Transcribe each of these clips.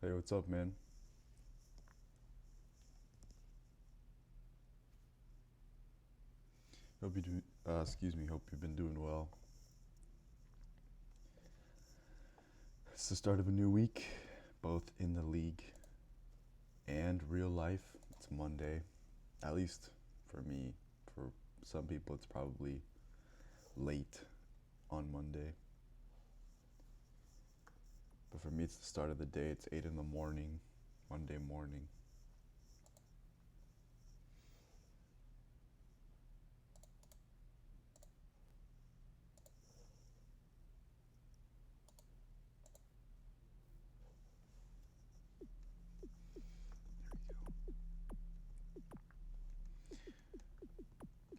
Hey, what's up, man? Hope you do. Excuse me. Hope you've been doing well. It's the start of a new week, both in the league and real life. It's Monday, at least for me. For some people, it's probably late on Monday. But for me, it's the start of the day. It's 8 in the morning, Monday morning.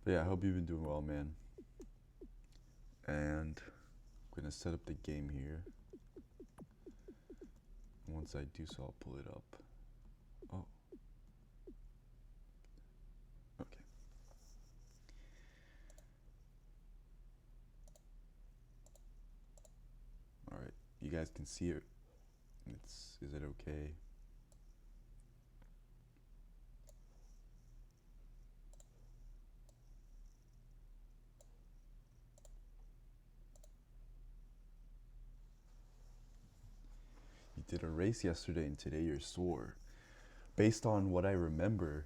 But yeah, I hope you've been doing well, man. And I'm gonna set up the game here. Once I do so, I'll pull it up. Oh, okay. All right, you guys can see it. Is it okay? You did a race yesterday and today you're sore. Based on what I remember,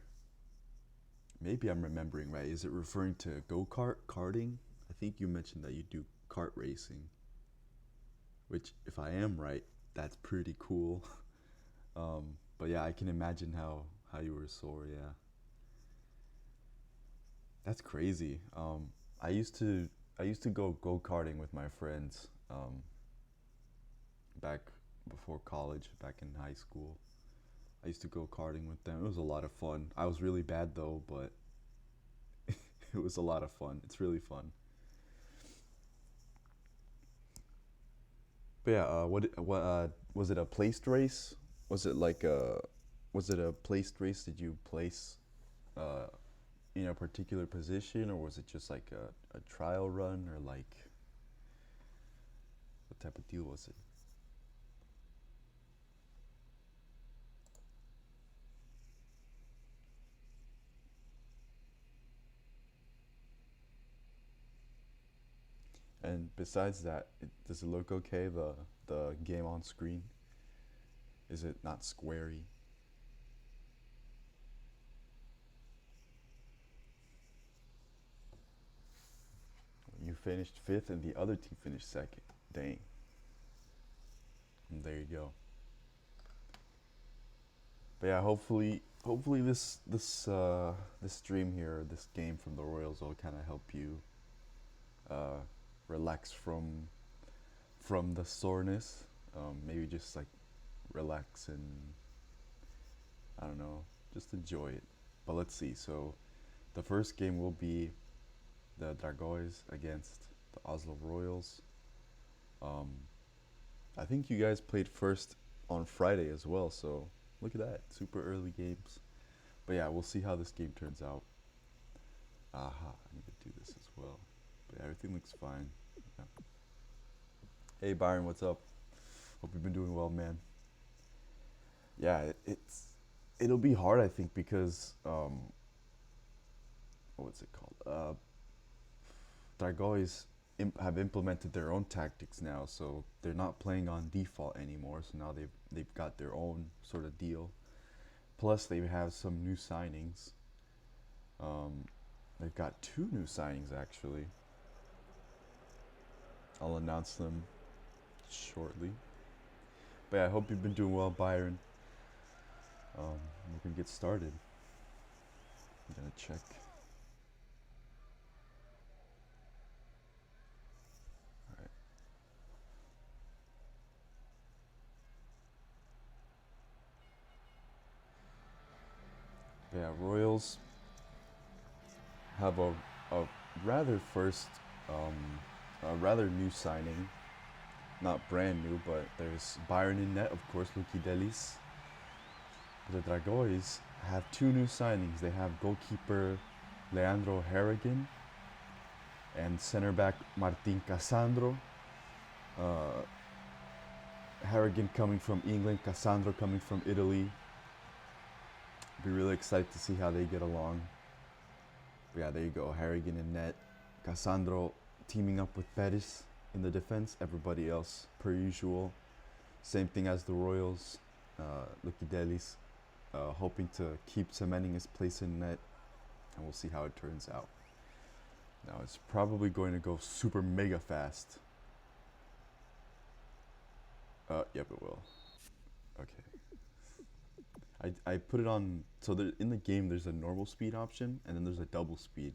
maybe I'm remembering right. Is it referring to karting? I think you mentioned that you do kart racing, which, if I am right, that's pretty cool. But yeah, I can imagine how you were sore. Yeah, that's crazy. I used to I used to go karting with my friends back before college, back in high school. I used to go karting with them. It was a lot of fun. I was really bad though, but it was a lot of fun. It's really fun. But yeah, what was it a placed race? Was it like a was it a placed race? Did you place uh, in a particular position, or was it just like a trial run, or like what type of deal was it? And besides that, does it look okay? The game on screen, is it not squarey? You finished fifth, and the other team finished second. Dang. And there you go. But yeah, hopefully this stream here, this game from the Royals will kind of help you uh, relax from the soreness. Maybe just like relax and I don't know, just enjoy it. But let's see. So the first game will be the Dragões against the Oslo Royals. Um, I think you guys played first on Friday as well. So look at that, super early games. But yeah, we'll see how this game turns out. Aha, I need to do this as well. But yeah, everything looks fine. Yeah. Hey Byron, what's up? Hope you've been doing well, man. Yeah, it'll be hard, I think, because what's it called? Dargois have implemented their own tactics now, so they're not playing on default anymore. So now they've got their own sort of deal. Plus, they have some new signings. Um, they've got two new signings actually. I'll announce them shortly. But yeah, I hope you've been doing well, Byron. We're gonna get started. I'm gonna check. All right. But yeah, Royals have a rather first, a rather new signing. Not brand new, but there's Byron in net, of course, Luki Delis. The Dragões have two new signings. They have goalkeeper Leandro Harrigan and center back Martin Cassandro. Uh, Harrigan coming from England, Cassandro coming from Italy. Be really excited to see how they get along. But yeah, there you go. Harrigan in net. Cassandro teaming up with Pettis in the defense. Everybody else, per usual. Same thing as the Royals. Lukidelis hoping to keep cementing his place in net. And we'll see how it turns out. Now, it's probably going to go super mega fast. Yep, it will. Okay. I put it on, so there, in the game there's a normal speed option and then there's a double speed.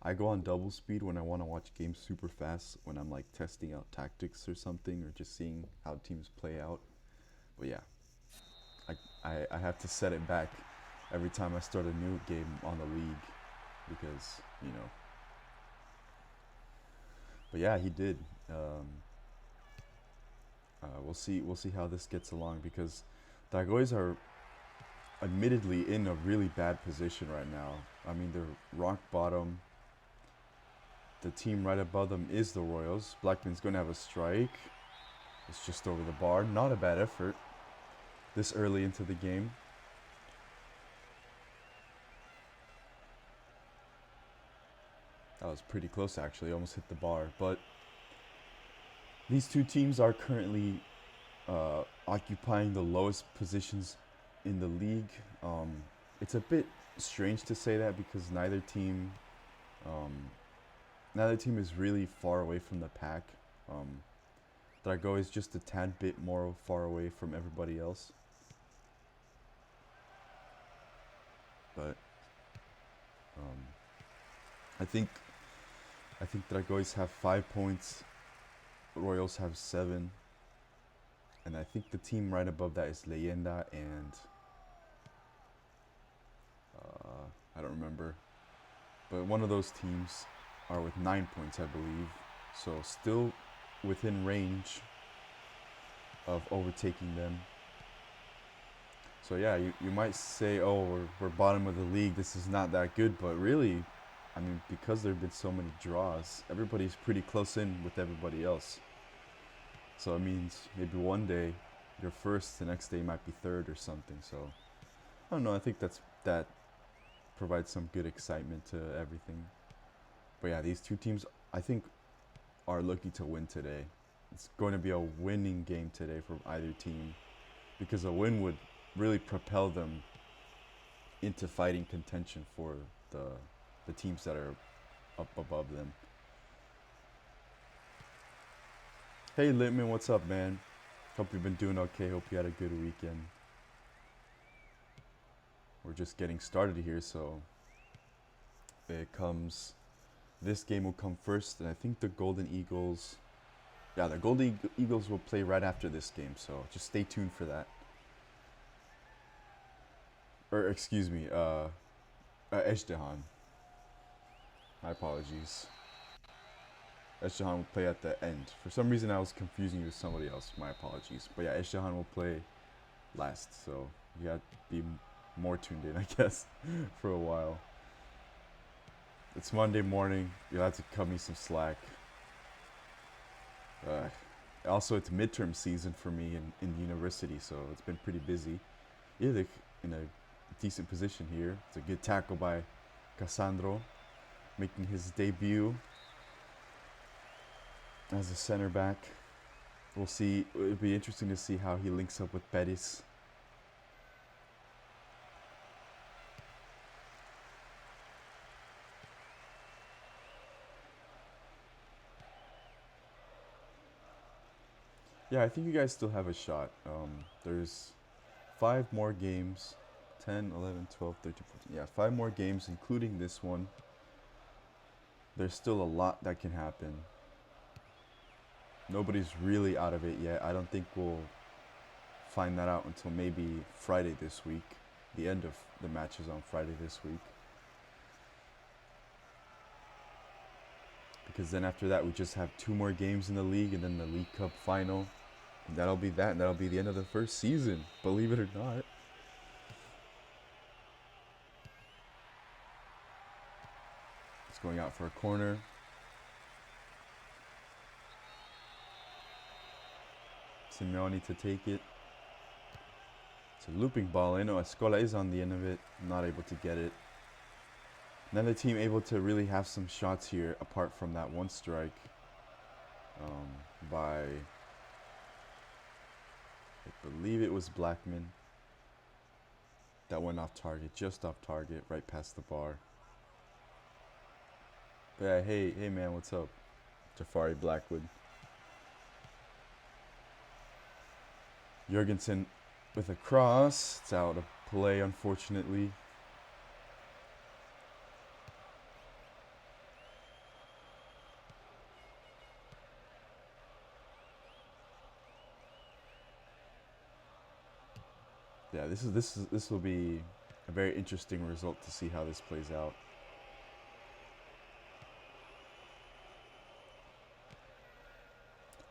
I go on double speed when I want to watch games super fast, when I'm like testing out tactics or something, or just seeing how teams play out. But yeah, I have to set it back every time I start a new game on the league because, you know. But yeah, he did. We'll see how this gets along, because Dragões are admittedly in a really bad position right now. I mean, they're rock bottom. The team right above them is the Royals. Blackman's going to have a strike. It's just over the bar. Not a bad effort this early into the game. That was pretty close, actually. Almost hit the bar. But these two teams are currently occupying the lowest positions in the league. It's a bit strange to say that because neither team is really far away from the pack. Dragões is just a tad bit more far away from everybody else. But I think Dragões have 5 points, Royals have 7, and I think the team right above that is Leyenda and I don't remember, but one of those teams are with 9 points, I believe. So still within range of overtaking them. So yeah, you might say, oh, we're bottom of the league, this is not that good, but really, I mean, because there have been so many draws, everybody's pretty close in with everybody else. So it means maybe one day you're first, the next day you might be third or something. So I don't know, I think that provides some good excitement to everything. But yeah, these two teams, I think, are looking to win today. It's going to be a winning game today for either team, because a win would really propel them into fighting contention for the teams that are up above them. Hey Littman, what's up, man? Hope you've been doing okay. Hope you had a good weekend. We're just getting started here, so this game will come first, and I think the Golden Eagles, yeah, the Golden Eagles will play right after this game, so just stay tuned for that. Or excuse me, Ezhdehan. My apologies. Ezhdehan will play at the end. For some reason I was confusing you with somebody else. My apologies. But yeah, Ezhdehan will play last, so you got to be more tuned in, I guess, for a while. It's Monday morning. You'll have to cut me some slack. Also, it's midterm season for me in university, so it's been pretty busy. Yeah, they're in a decent position here. It's a good tackle by Cassandro, making his debut as a center back. We'll see. It'll be interesting to see how he links up with Pettis. Yeah, I think you guys still have a shot. There's 5 more games. 10, 11, 12, 13, 14. Yeah, 5 more games, including this one. There's still a lot that can happen. Nobody's really out of it yet. I don't think we'll find that out until maybe Friday this week. The end of the matches on Friday this week. Because then after that, we just have 2 more games in the league, and then the League Cup final. And that'll be that, and that'll be the end of the first season, believe it or not. It's going out for a corner. Simeone to take it. It's a looping ball in. Escola is on the end of it. Not able to get it. Another team able to really have some shots here apart from that one strike by, I believe it was Blackman. That went off target, just off target, right past the bar. But yeah, hey man, what's up? Jafari Blackwood. Jorgensen with a cross. It's out of play, unfortunately. Yeah, this will be a very interesting result to see how this plays out.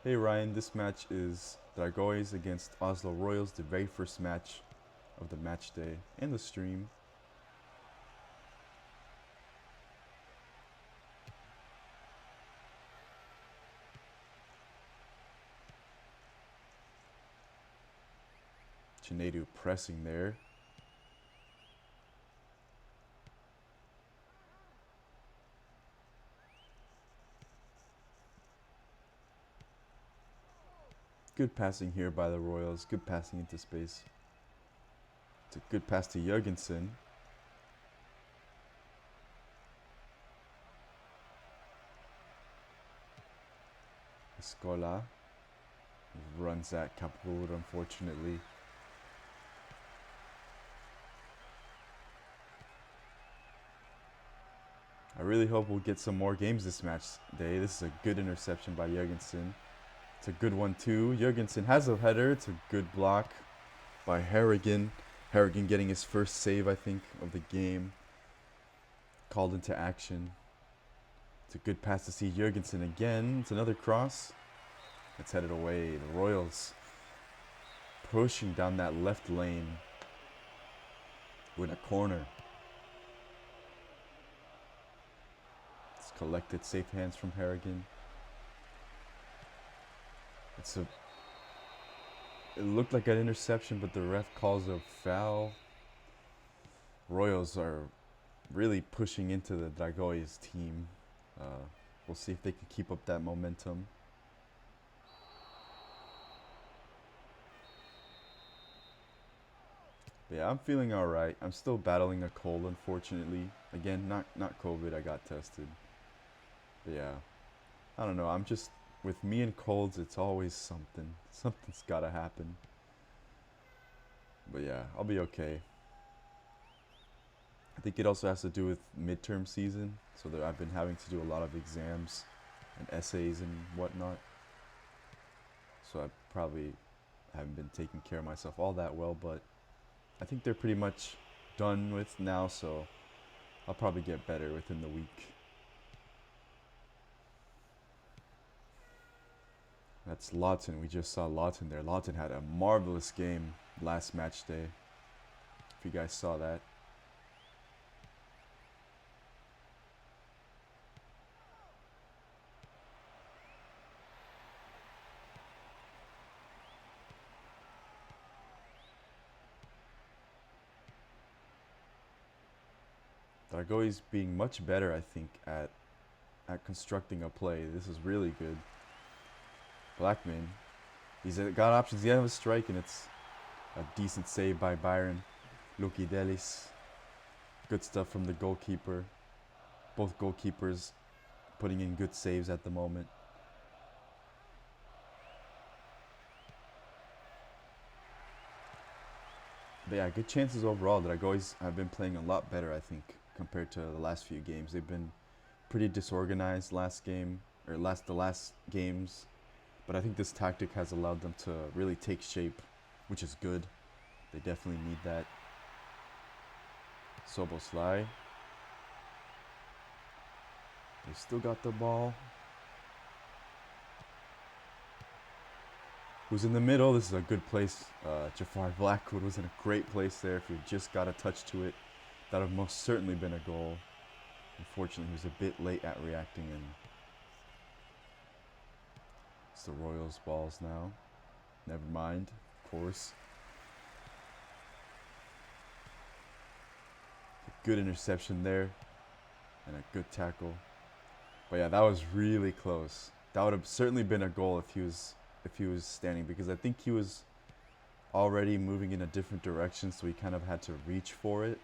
Hey Ryan, this match is Dragões against Oslo Royals, the very first match of the match day and the stream. Chinedu pressing there. Good passing here by the Royals. Good passing into space. It's a good pass to Jorgensen. Escola runs at Ghabr, unfortunately. I really hope we'll get some more games this match day. This is a good interception by Jorgensen. It's a good one too. Jorgensen has a header. It's a good block by Harrigan. Harrigan getting his first save, I think, of the game. Called into action. It's a good pass to see Jorgensen again. It's another cross. It's headed away. The Royals pushing down that left lane. We're in a corner. It's collected, safe hands from Harrigan. It looked like an interception, but the ref calls a foul. Royals are really pushing into the Dragões team. We'll see if they can keep up that momentum. But yeah, I'm feeling all right. I'm still battling a cold, unfortunately. Again, not COVID. I got tested. But yeah, I don't know. I'm just, with me and colds, it's always something. Something's gotta happen. But yeah, I'll be okay. I think it also has to do with midterm season. So that I've been having to do a lot of exams and essays and whatnot. So I probably haven't been taking care of myself all that well, but I think they're pretty much done with now, so I'll probably get better within the week. That's Lawton. We just saw Lawton there. Lawton had a marvelous game last match day. If you guys saw that. Dragões being much better, I think, at constructing a play. This is really good. Blackman, he's got options. He has a strike, and it's a decent save by Byron Lukidelis. Good stuff from the goalkeeper. Both goalkeepers putting in good saves at the moment. But yeah, good chances overall. Dragões have been playing a lot better, I think, compared to the last few games. They've been pretty disorganized last game, or the last games. But I think this tactic has allowed them to really take shape, which is good. They definitely need that. Soboslai. They still got the ball. Who's in the middle? This is a good place. Jafar Blackwood was in a great place there. If you just got a touch to it, that would have most certainly been a goal. Unfortunately, he was a bit late at reacting, and it's the Royals' balls now. Never mind, of course. A good interception there, and a good tackle. But yeah, that was really close. That would have certainly been a goal if he was standing, because I think he was already moving in a different direction, so he kind of had to reach for it.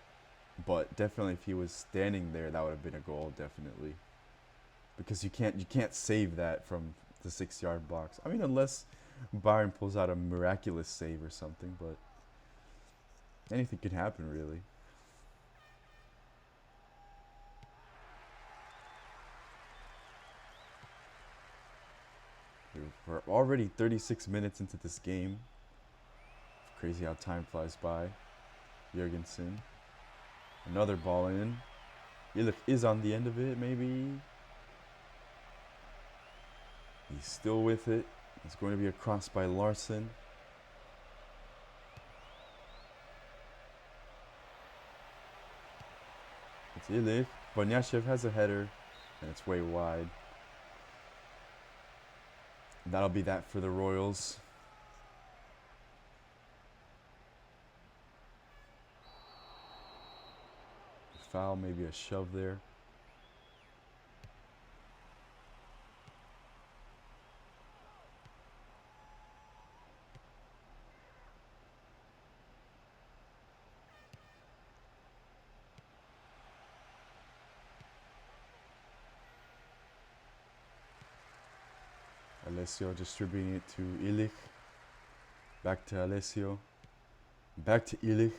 But definitely, if he was standing there, that would have been a goal, definitely. Because you can't save that from the 6-yard box. I mean, unless Bayern pulls out a miraculous save or something, but anything can happen, really. We're already 36 minutes into this game. Crazy how time flies by. Jurgensen. Another ball in. Illich is on the end of it, maybe. He's still with it. It's going to be a cross by Larson. It's Illich. Bonyashev has a header, and it's way wide. That'll be that for the Royals. Foul, maybe a shove there. Alessio distributing it to Illich. Back to Alessio. Back to Illich.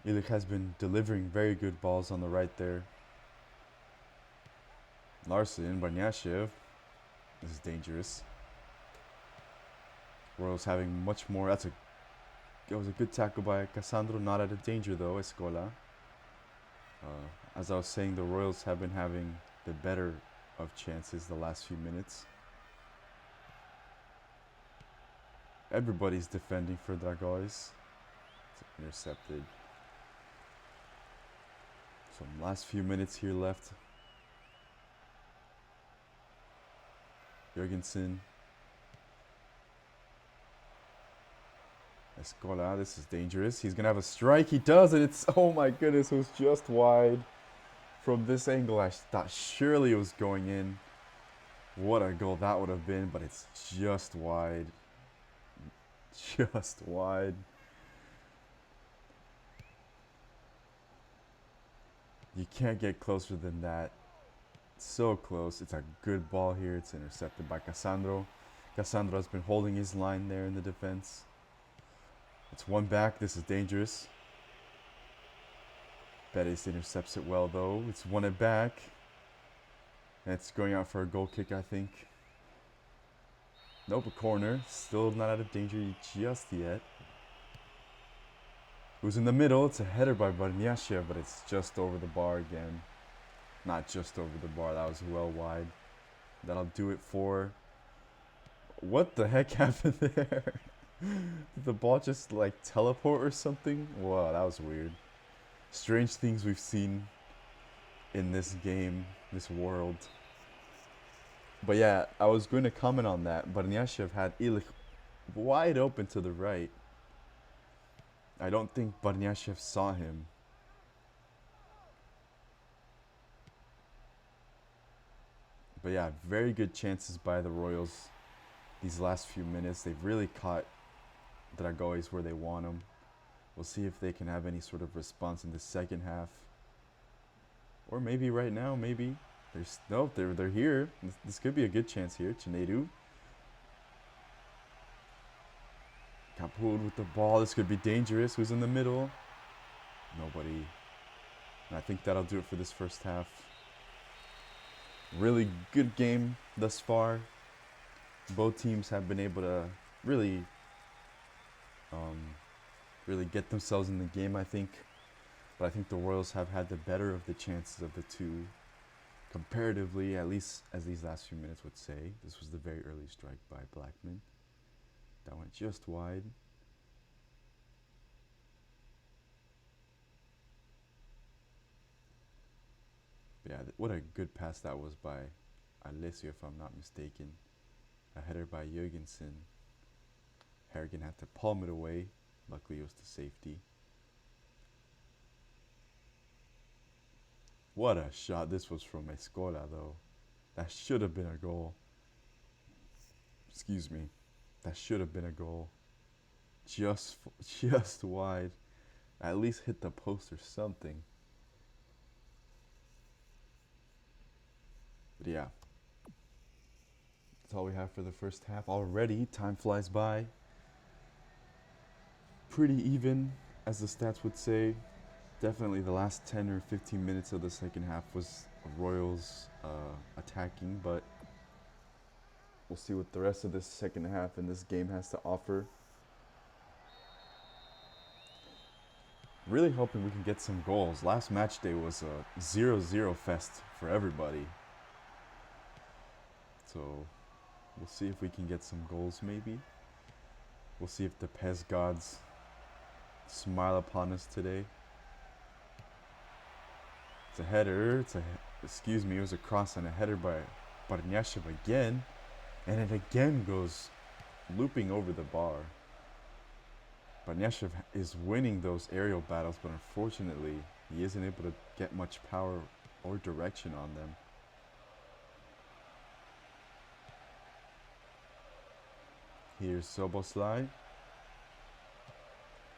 Illich has been delivering very good balls on the right there. Larson, Banyashev. This is dangerous. Royals having much more. It was a good tackle by Cassandro, not out of danger though, Escola. As I was saying, the Royals have been having the better of chances the last few minutes. Everybody's defending for Dragões. It's intercepted. Some last few minutes here left. Jurgensen. Escola, this is dangerous. He's gonna have a strike. He does, and it's, oh my goodness, it was just wide. From this angle, I thought surely it was going in. What a goal that would have been, but it's just wide. Just wide. You can't get closer than that. So close. It's a good ball here. It's intercepted by Cassandro. Cassandro has been holding his line there in the defense. It's one back. This is dangerous. Bettis intercepts it well, though. It's one it back. And it's going out for a goal kick, I think. Nope, a corner. Still not out of danger just yet. Who's in the middle? It's a header by Barniashev, but it's just over the bar again. Not just over the bar. That was well wide. That'll do it for... What the heck happened there? Did the ball just like teleport or something? Wow, that was weird. Strange things we've seen in this game, this world. But yeah, I was going to comment on that. Barniashev had Illich wide open to the right. I don't think Barniashev saw him. But yeah, very good chances by the Royals these last few minutes. They've really caught Dragões where they want them. We'll see if they can have any sort of response in the second half. Or maybe right now, maybe. They're here. This could be a good chance here. Chinedu. Kapud with the ball. This could be dangerous. Who's in the middle? Nobody. And I think that'll do it for this first half. Really good game thus far. Both teams have been able to really get themselves in the game, I think. But I think the Royals have had the better of the chances of the two. Comparatively, at least as these last few minutes would say. This was the very early strike by Blackman. That went just wide. But yeah, what a good pass that was by Alessio, if I'm not mistaken. A header by Jørgensen. Harrigan had to palm it away. Luckily, it was to safety. What a shot this was from Escola, though. That should have been a goal. Excuse me. That should have been a goal. Just wide. At least hit the post or something. But yeah. That's all we have for the first half. Already, time flies by. Pretty even, as the stats would say. Definitely the last 10 or 15 minutes of the second half was Royals attacking, but we'll see what the rest of this second half and this game has to offer. Really hoping we can get some goals. Last match day was a 0-0 fest for everybody. So we'll see if we can get some goals maybe. We'll see if the PES gods smile upon us today. It's a header. Excuse me, it was a cross and a header by Barnyashev again. And it again goes looping over the bar. Barnyashev is winning those aerial battles, but unfortunately, he isn't able to get much power or direction on them. Here's Soboslai.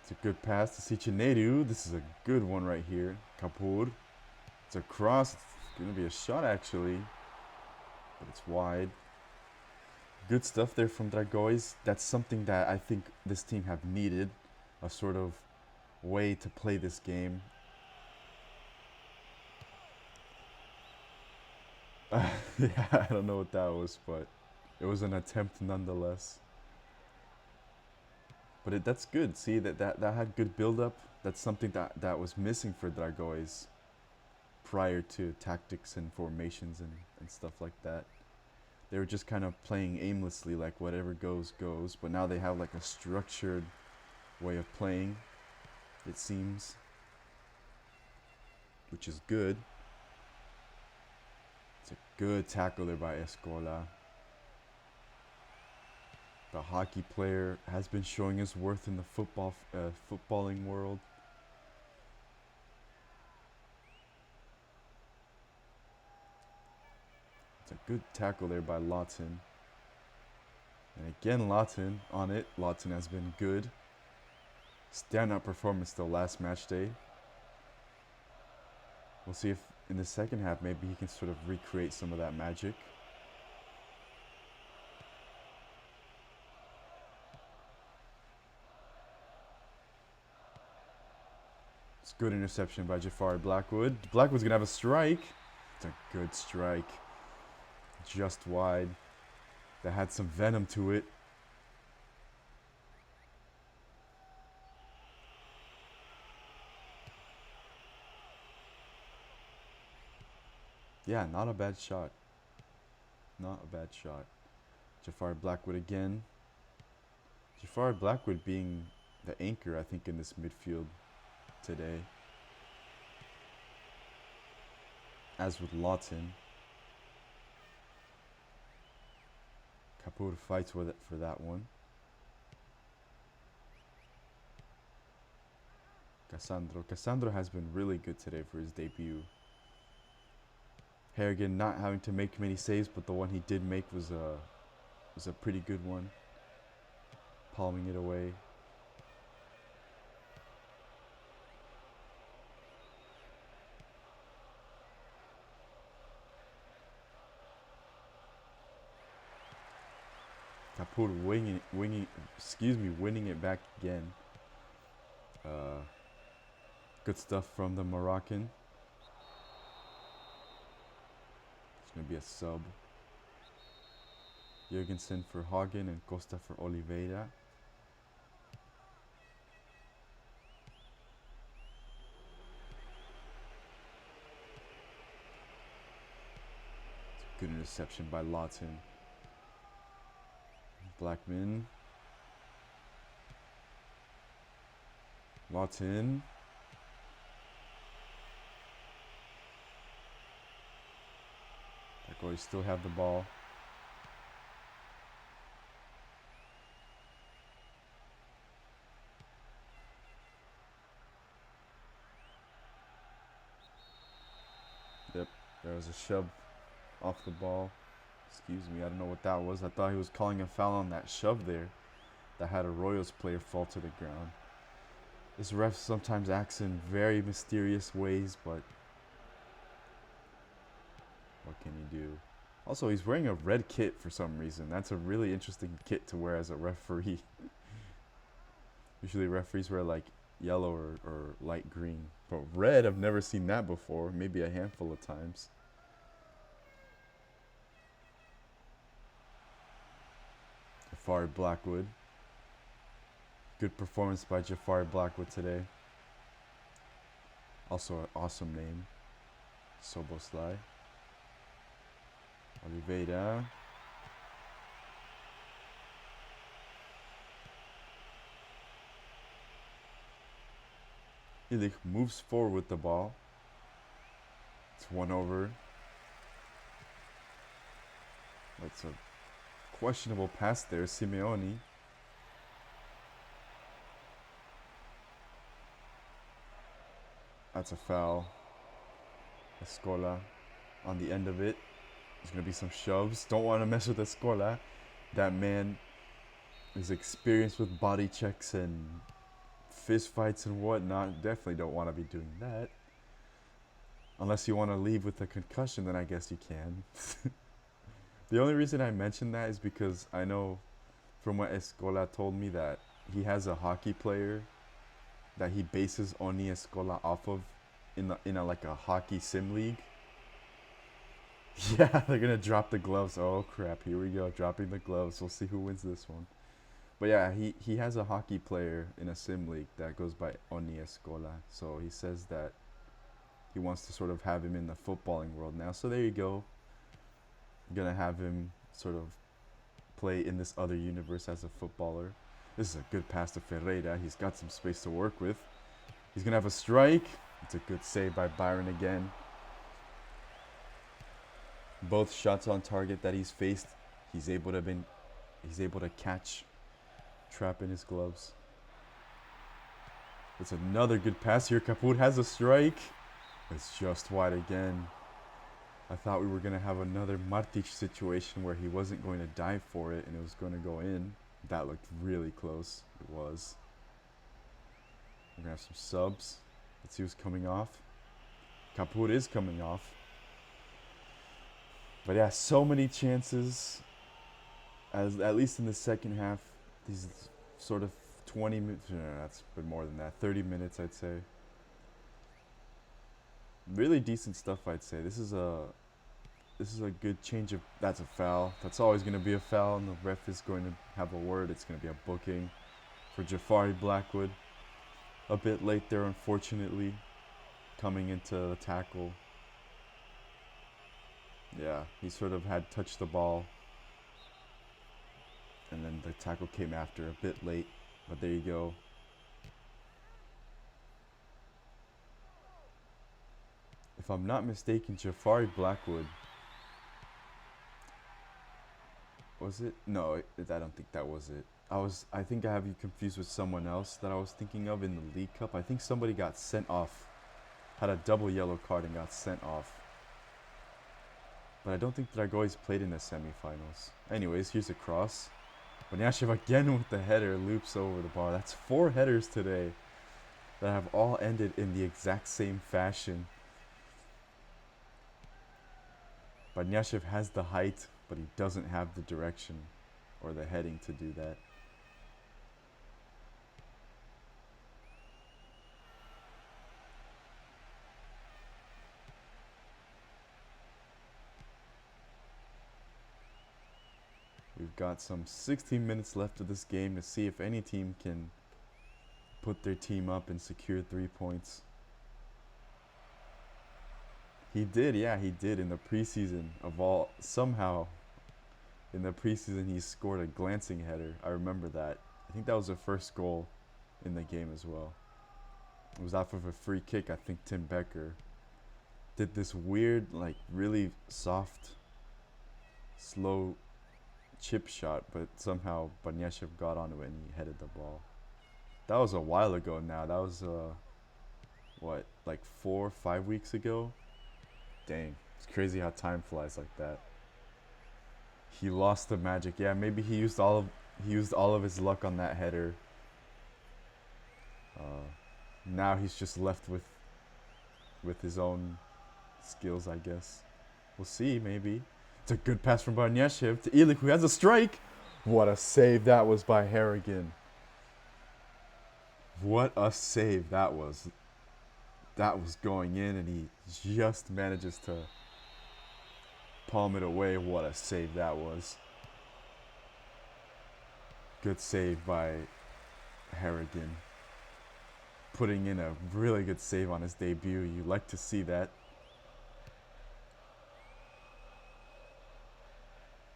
It's a good pass to Cicinadu. This is a good one right here. Ghabr. It's a cross. It's going to be a shot, actually. But it's wide. Good stuff there from Dragões. That's something that I think this team have needed. A sort of way to play this game. Yeah, I don't know what that was, but it was an attempt nonetheless. But that's good. See, that had good build-up. That's something that was missing for Dragões prior to tactics and formations and stuff like that. They were just kind of playing aimlessly, like whatever goes, goes. But now they have like a structured way of playing, it seems, which is good. It's a good tackle there by Escola. The hockey player has been showing his worth in the footballing world. It's a good tackle there by Lawton. And again, Lawton on it. Lawton has been good. Standout performance though last match day. We'll see if in the second half maybe he can sort of recreate some of that magic. It's a good interception by Jafari Blackwood. Blackwood's gonna have a strike. It's a good strike. Just wide. That had some venom to it. Yeah, not a bad shot. Not a bad shot. Jafari Blackwood again. Jafari Blackwood being the anchor, I think, in this midfield today. As with Lawton. Ghabr fights with it for that one. Cassandro has been really good today for his debut. Harrigan not having to make many saves, but the one he did make was a pretty good one. Palming it away. Ghabr winning it back again. Good stuff from the Moroccan. It's going to be a sub. Jørgensen for Hagen and Costa for Oliveira. It's a good interception by Lawton. Blackman. Lawton. Dragões still have the ball. Yep, there was a shove off the ball. Excuse me, I don't know what that was. I thought he was calling a foul on that shove there that had a Royals player fall to the ground. This ref sometimes acts in very mysterious ways, but what can you do? Also, he's wearing a red kit for some reason. That's a really interesting kit to wear as a referee. Usually referees wear like yellow or light green. But red, I've never seen that before. Maybe a handful of times. Jafari Blackwood. Good performance by Jafari Blackwood today. Also an awesome name. Soboslai. Oliveira. Illich moves forward with the ball. It's 1 over. That's a questionable pass there, Simeone. That's a foul. Escola on the end of it. There's going to be some shoves. Don't want to mess with Escola. That man is experienced with body checks and fist fights and whatnot. Definitely don't want to be doing that. Unless you want to leave with a concussion, then I guess you can. The only reason I mention that is because I know from what Escola told me that he has a hockey player that he bases Oni Escola off of in a like a hockey sim league. Yeah, they're gonna drop the gloves. Oh crap, here we go, dropping the gloves. We'll see who wins this one. But yeah, he has a hockey player in a sim league that goes by Oni Escola. So he says that he wants to sort of have him in the footballing world now. So there you go. I'm gonna have him sort of play in this other universe as a footballer. This is a good pass to Ferreira. He's got some space to work with. He's gonna have a strike. It's a good save by Byron again. Both shots on target that he's faced, he's able to catch, trap in his gloves. It's another good pass here. Kaput has a strike. It's just wide again. I thought we were going to have another Martic situation where he wasn't going to dive for it and it was going to go in. That looked really close. It was. We're going to have some subs. Let's see who's coming off. Kaput is coming off. But yeah, so many chances. At least in the second half. These sort of 20 minutes. No, that's been more than that. 30 minutes, I'd say. Really decent stuff, I'd say. This is a good change of. That's a foul. That's always going to be a foul, and the ref is going to have a word. It's going to be a booking for Jafari Blackwood. A bit late there, unfortunately, coming into the tackle. Yeah, he sort of had touched the ball, and then the tackle came after a bit late. But there you go. If I'm not mistaken, Jafari Blackwood. Was it? No, I don't think that was it. I think I have you confused with someone else that I was thinking of in the League Cup. I think somebody got sent off, had a double yellow card and got sent off. But I don't think Dragões played in the semifinals. Anyways, here's a cross. Banyashev again with the header, loops over the bar. That's 4 headers today that have all ended in the exact same fashion. Banyashev has the height, but he doesn't have the direction or the heading to do that. We've got some 16 minutes left of this game to see if any team can put their team up and secure 3 points. He did, yeah, he did in the preseason somehow in the preseason he scored a glancing header. I remember that. I think that was the first goal in the game as well. It was off of a free kick. I think Tim Becker did this weird, like really soft, slow chip shot, but somehow Banyashev got onto it and he headed the ball. That was a while ago now. That was, what, like 4 or 5 weeks ago? Dang, it's crazy how time flies like that. He lost the magic. Yeah, maybe he used all of his luck on that header. Now he's just left with his own skills, I guess. We'll see, maybe. It's a good pass from Barnieshev to Illich, who has a strike. What a save that was by Harrigan. What a save that was. That was going in, and he just manages to palm it away. What a save that was. Good save by Harrigan. Putting in a really good save on his debut. You like to see that.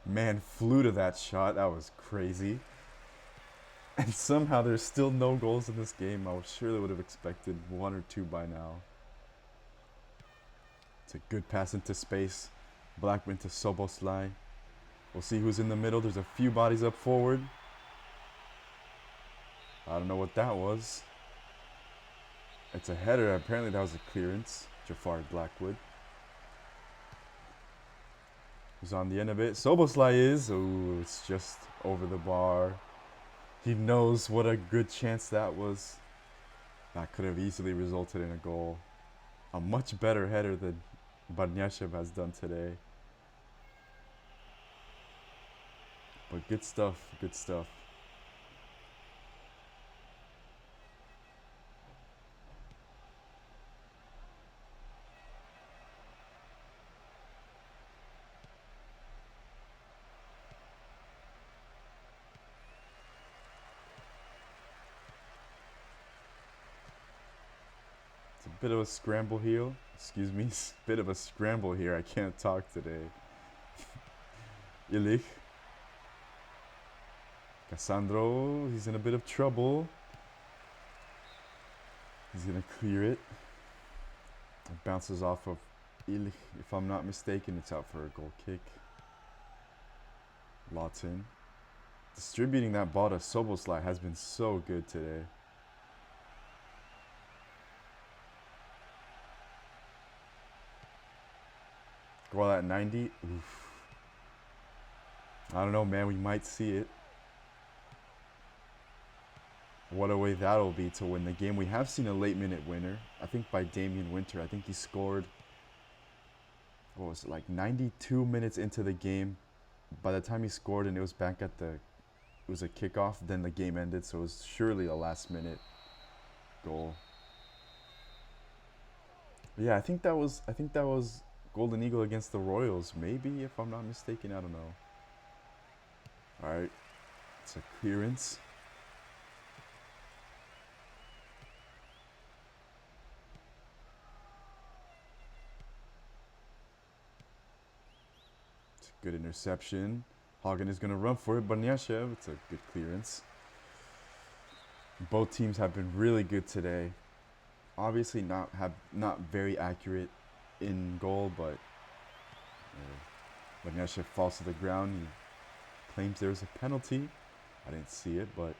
Man flew to that shot. That was crazy. And somehow there's still no goals in this game. I surely would have expected 1 or 2 by now. It's a good pass into space. Blackman to Soboslai. We'll see who's in the middle. There's a few bodies up forward. I don't know what that was. It's a header. Apparently that was a clearance. Jafar Blackwood. Who's on the end of it? Soboslai is. Oh, it's just over the bar. He knows what a good chance that was. That could have easily resulted in a goal. A much better header than Barnieshev has done today. But good stuff, good stuff. It's a bit of a scramble here. Excuse me, bit of a scramble here. I can't talk today. Illich. Cassandro, he's in a bit of trouble. He's gonna clear it. It bounces off of Illich. If I'm not mistaken, it's out for a goal kick. Lawton. Distributing that ball to Soboslai has been so good today. Goal at 90. Oof. I don't know, man. We might see it. What a way that'll be to win the game. We have seen a late minute winner. I think by Damian Winter. I think he scored, what was it, like 92 minutes into the game. By the time he scored and it was back at it was a kickoff, then the game ended. So it was surely a last minute goal. But yeah, I think that was Golden Eagle against the Royals. Maybe, if I'm not mistaken. I don't know. All right. It's a clearance. Good interception. Hagen is going to run for it. Barnieshev, it's a good clearance. Both teams have been really good today. Obviously not very accurate in goal, but Barnieshev falls to the ground. He claims there was a penalty. I didn't see it, but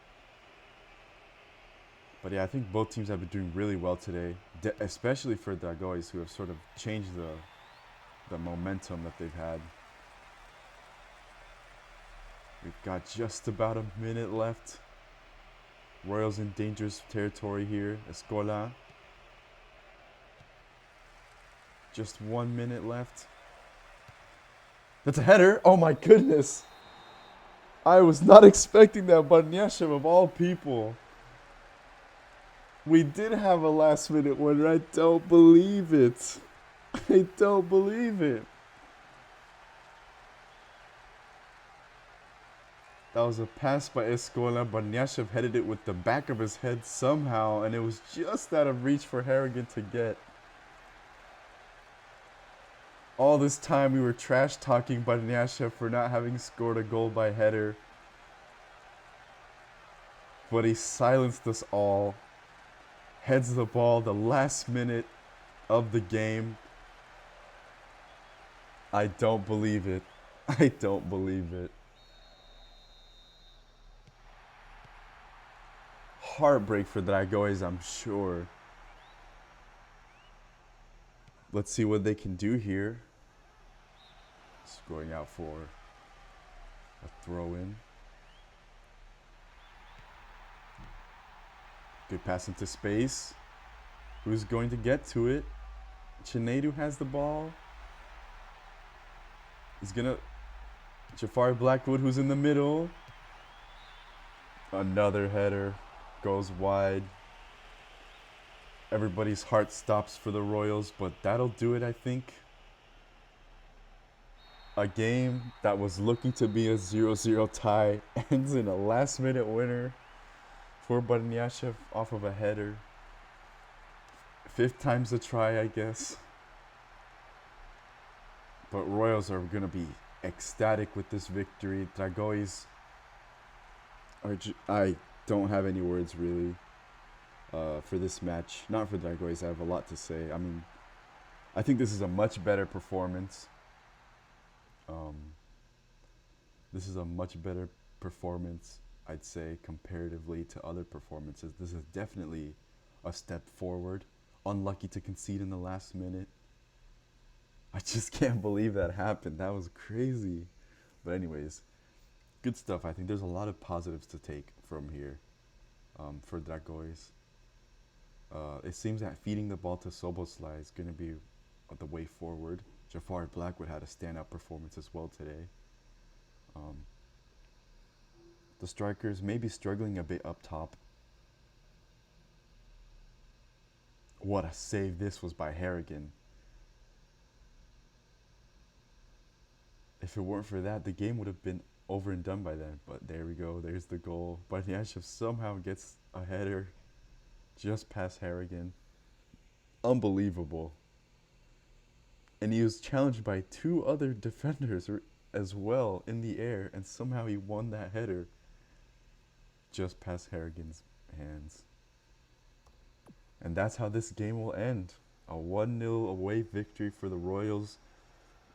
yeah, I think both teams have been doing really well today, especially for Dragões, who have sort of changed the momentum that they've had. We've got just about a minute left. Royals in dangerous territory here. Escola. Just 1 minute left. That's a header. Oh my goodness. I was not expecting that. Barnieshev of all people. We did have a last minute winner. I don't believe it. I don't believe it. That was a pass by Escola. Barnieshev headed it with the back of his head somehow, and it was just out of reach for Harrigan to get. All this time we were trash talking Barnieshev for not having scored a goal by header. But he silenced us all. Heads the ball the last minute of the game. I don't believe it. I don't believe it. Heartbreak for Dragões, I'm sure. Let's see what they can do here. Just going out for a throw-in. Good pass into space. Who's going to get to it? Chinedu has the ball. He's gonna... Jafari Blackwood, who's in the middle. Another header. Goes wide. Everybody's heart stops for the Royals, but that'll do it, I think. A game that was looking to be a 0-0 tie ends in a last-minute winner for Barniashev off of a header. 5th time's the try, I guess. But Royals are going to be ecstatic with this victory. Dragões are... I don't have any words, really, for this match. Not for Dragões. I have a lot to say. I mean, I think this is a much better performance. This is a much better performance, I'd say, comparatively to other performances. This is definitely a step forward. Unlucky to concede in the last minute. I just can't believe that happened. That was crazy. But anyways, good stuff. I think there's a lot of positives to take from here for Dragões. It seems that feeding the ball to Soboslai is going to be the way forward. Jafari Blackwood had a standout performance as well today. The strikers may be struggling a bit up top. What a save this was by Harrigan. If it weren't for that, the game would have been over and done by then. But there we go. There's the goal. Barniashev somehow gets a header just past Harrigan. Unbelievable. And he was challenged by 2 other defenders as well in the air, and somehow he won that header just past Harrigan's hands. And that's how this game will end. A 1-0 away victory for the Royals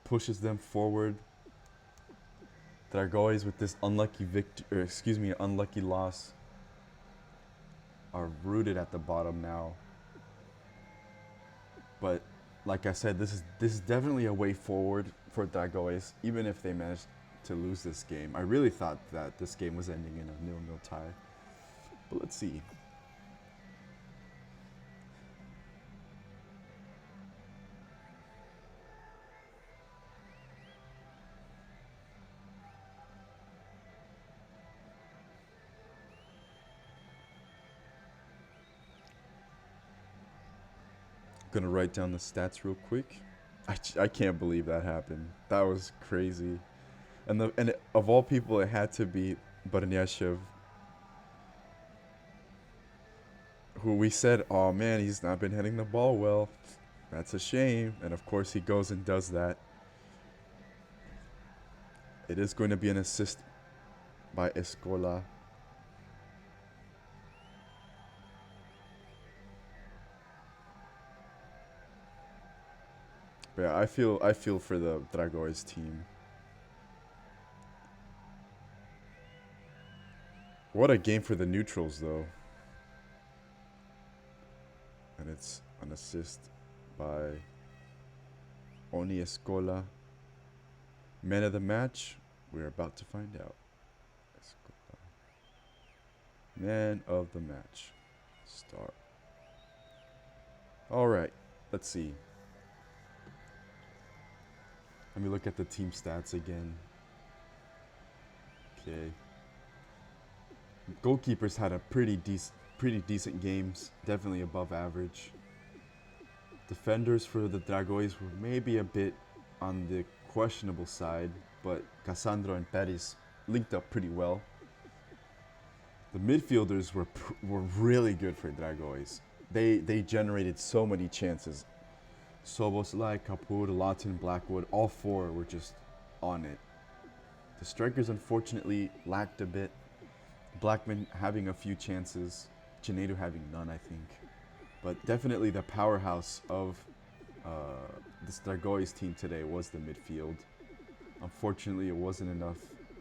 pushes them forward. Dragões, with this unlucky loss, are rooted at the bottom now. But like I said, this is definitely a way forward for Dragões, even if they managed to lose this game. I really thought that this game was ending in a 0-0 tie. But let's see. Gonna write down the stats real quick. I can't believe that happened. That was crazy. And of all people, it had to be Barniashev, who we said, oh man, he's not been hitting the ball well. That's a shame. And of course he goes and does that. It is going to be an assist by Escola. But yeah, I feel for the Dragões team. What a game for the neutrals, though. And it's an assist by Oni Escola. Man of the match, we're about to find out. Escola. Man of the match. Start. All right, let's see. Let me look at the team stats again. Okay. Goalkeepers had a pretty decent games, definitely above average. Defenders for the Dragões were maybe a bit on the questionable side, but Cassandro and Peris linked up pretty well. The midfielders were really good for Dragões. They generated so many chances. Soboslai, Ghabr, Lawton, Blackwood, all 4 were just on it. The strikers unfortunately lacked a bit. Blackman having a few chances, Chinedu having none, I think. But definitely the powerhouse of this Dragões team today was the midfield. Unfortunately, it wasn't enough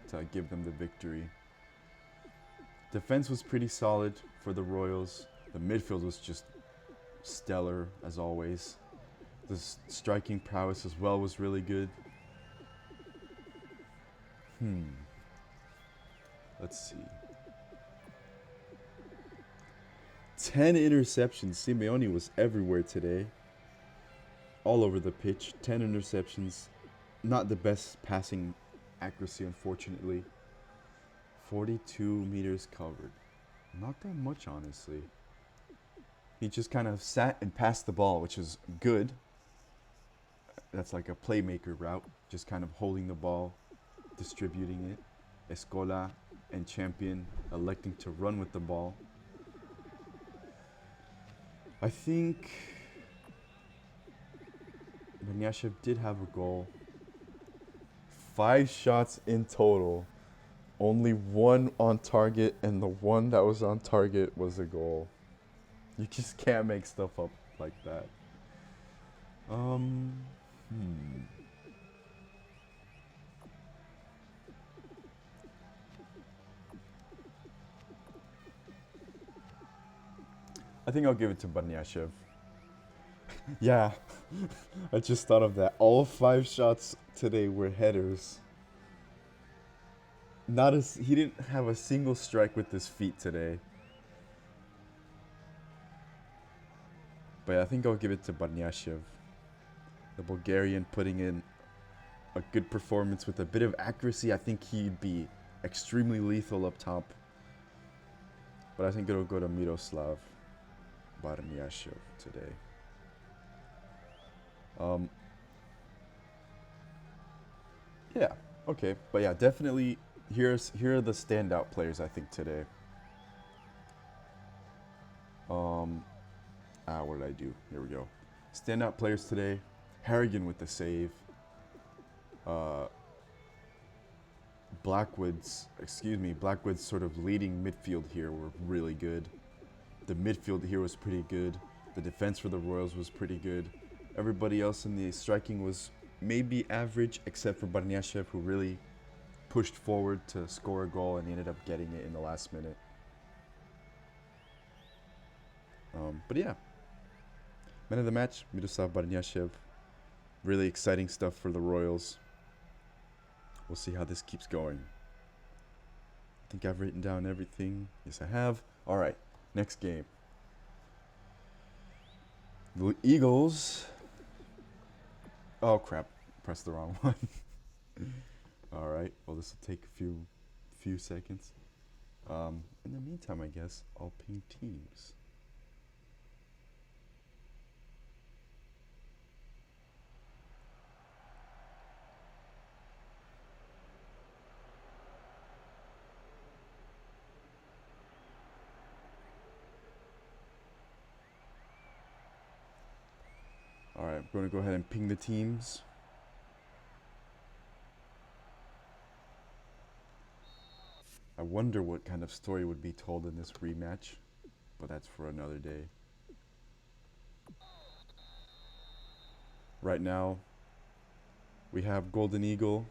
to give them the victory. Defense was pretty solid for the Royals. The midfield was just stellar, as always. The striking prowess as well was really good. Let's see. 10 interceptions. Simeone was everywhere today. All over the pitch. 10 interceptions. Not the best passing accuracy, unfortunately. 42 meters covered. Not that much, honestly. He just kind of sat and passed the ball, which is good. That's like a playmaker route. Just kind of holding the ball, distributing it. Escola and Champion electing to run with the ball. I think Benyashev did have a goal. 5 shots in total. Only 1 on target, and the one that was on target was a goal. You just can't make stuff up like that. I think I'll give it to Benyashev. Yeah, I just thought of that. All 5 shots today were headers. He didn't have a single strike with his feet today. But I think I'll give it to Benyashev. The Bulgarian putting in a good performance with a bit of accuracy. I think he'd be extremely lethal up top. But I think it'll go to Miroslav Benyashev today. Yeah, okay. But yeah, definitely here are the standout players I think today. What did I do? Here we go. Standout players today. Harrigan with the save. Blackwood's sort of leading midfield here were really good. The midfield here was pretty good. The defense for the Royals was pretty good. Everybody else in the striking was maybe average, except for Benyashev, who really pushed forward to score a goal, and he ended up getting it in the last minute. But yeah, man of the match, Miroslav Benyashev. Really exciting stuff for the Royals. We'll see how this keeps going. I think I've written down everything. Yes, I have. All right, next game. The Eagles. Oh crap! Pressed the wrong one. All right. Well, this will take a few seconds. In the meantime, I guess I'll ping teams. All right, I'm going to go ahead and ping the teams. I wonder what kind of story would be told in this rematch, but that's for another day. Right now, we have Golden Eagle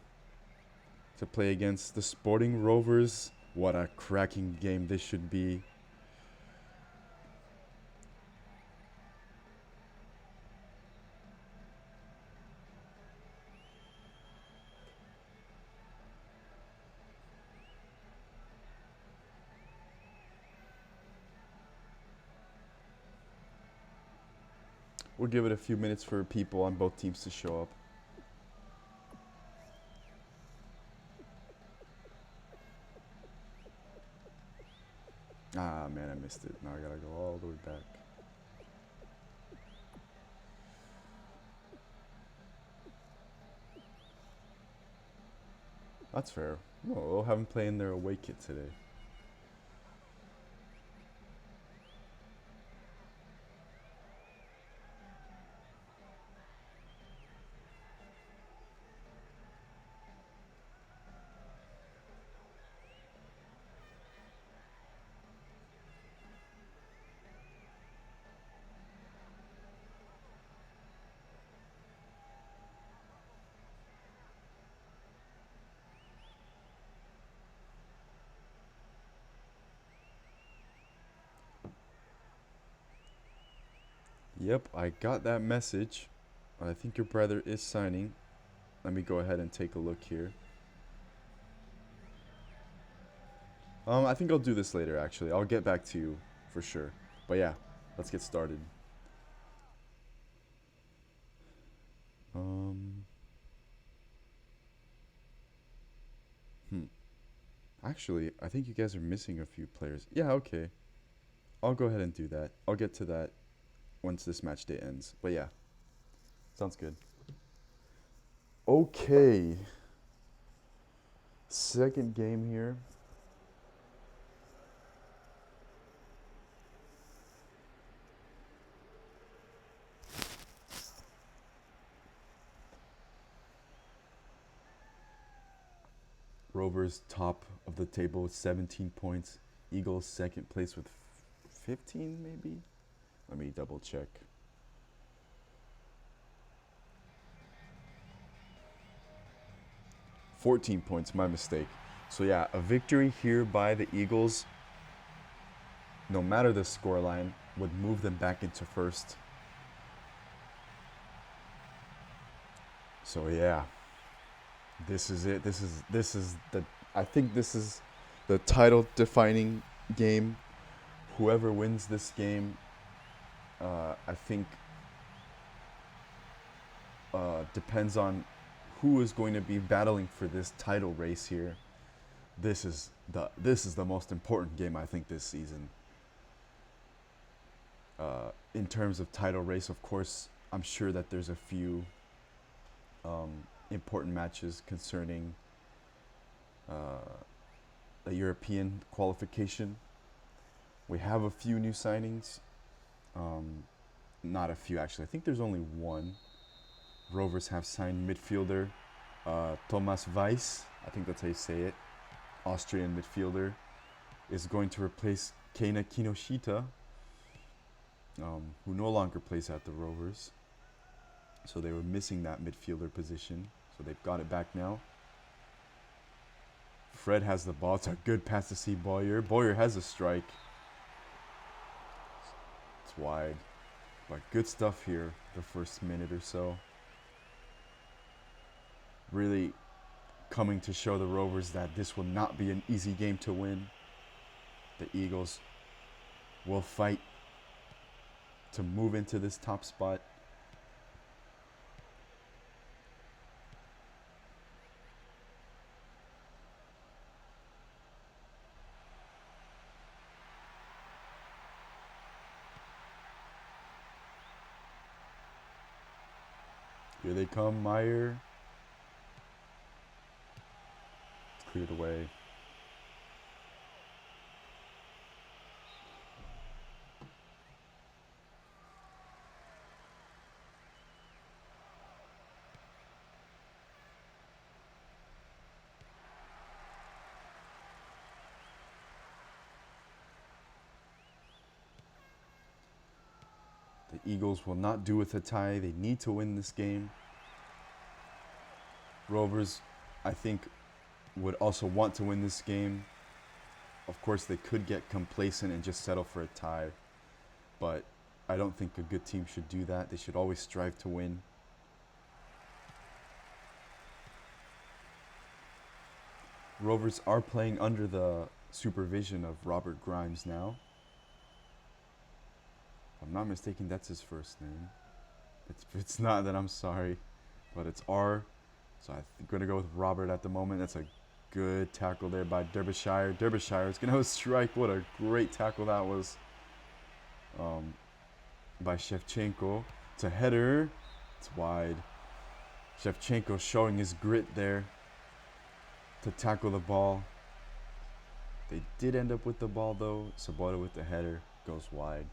to play against the Sporting Rovers. What a cracking game this should be. We'll give it a few minutes for people on both teams to show up. Ah, man, I missed it. Now I gotta go all the way back. That's fair. No, we'll have them play in their away kit today. Yep, I got that message. I think your brother is signing. Let me go ahead and take a look here. I think I'll do this later, actually. I'll get back to you for sure. But yeah, let's get started. Actually, I think you guys are missing a few players. Yeah, okay. I'll go ahead and do that. I'll get to that once this match day ends. But yeah, sounds good. Okay. Second game here. Rovers top of the table with 17 points. Eagles second place with 15 maybe? Let me double check. £14, my mistake. So yeah, a victory here by the Eagles, no matter the scoreline, would move them back into first. So yeah, this is it. This is the, I think this is the title defining game. Whoever wins this game, I think depends on who is going to be battling for this title race here. This is the most important game, I think, this season. In terms of title race, of course, I'm sure that there's a few important matches concerning the European qualification. We have a few new signings. Not a few, actually. I think there's only one. Rovers have signed midfielder Thomas Weiss. I think that's how you say it. Austrian midfielder is going to replace Keina Kinoshita, who no longer plays at the Rovers. So they were missing that midfielder position. So they've got it back now. Fred has the ball. It's a good pass to see Boyer. Boyer has a strike. It's wide. But good stuff here the first minute or so. Really coming to show the Rovers that this will not be an easy game to win. The Eagles will fight to move into this top spot. Here they come, Meyer. It's cleared away. The Eagles will not do with a tie. They need to win this game. Rovers, I think, would also want to win this game. Of course, they could get complacent and just settle for a tie. But I don't think a good team should do that. They should always strive to win. Rovers are playing under the supervision of Robert Grimes now. If I'm not mistaken, that's his first name. If it's not, then I'm sorry. But it's R. So I'm going to go with Robert at the moment. That's a good tackle there by Derbyshire. Derbyshire is going to have a strike. What a great tackle that was by Shevchenko. It's a header. It's wide. Shevchenko showing his grit there to tackle the ball. They did end up with the ball, though. Sabota with the header goes wide.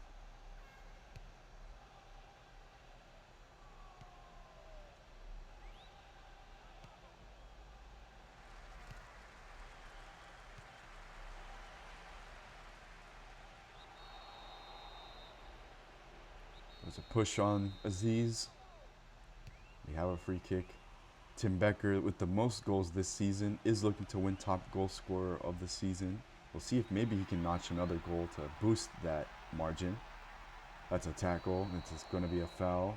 There's a push on Aziz. We have a free kick. Tim Becker, with the most goals this season, is looking to win top goal scorer of the season. We'll see if maybe he can notch another goal to boost that margin. That's a tackle. It's going to be a foul.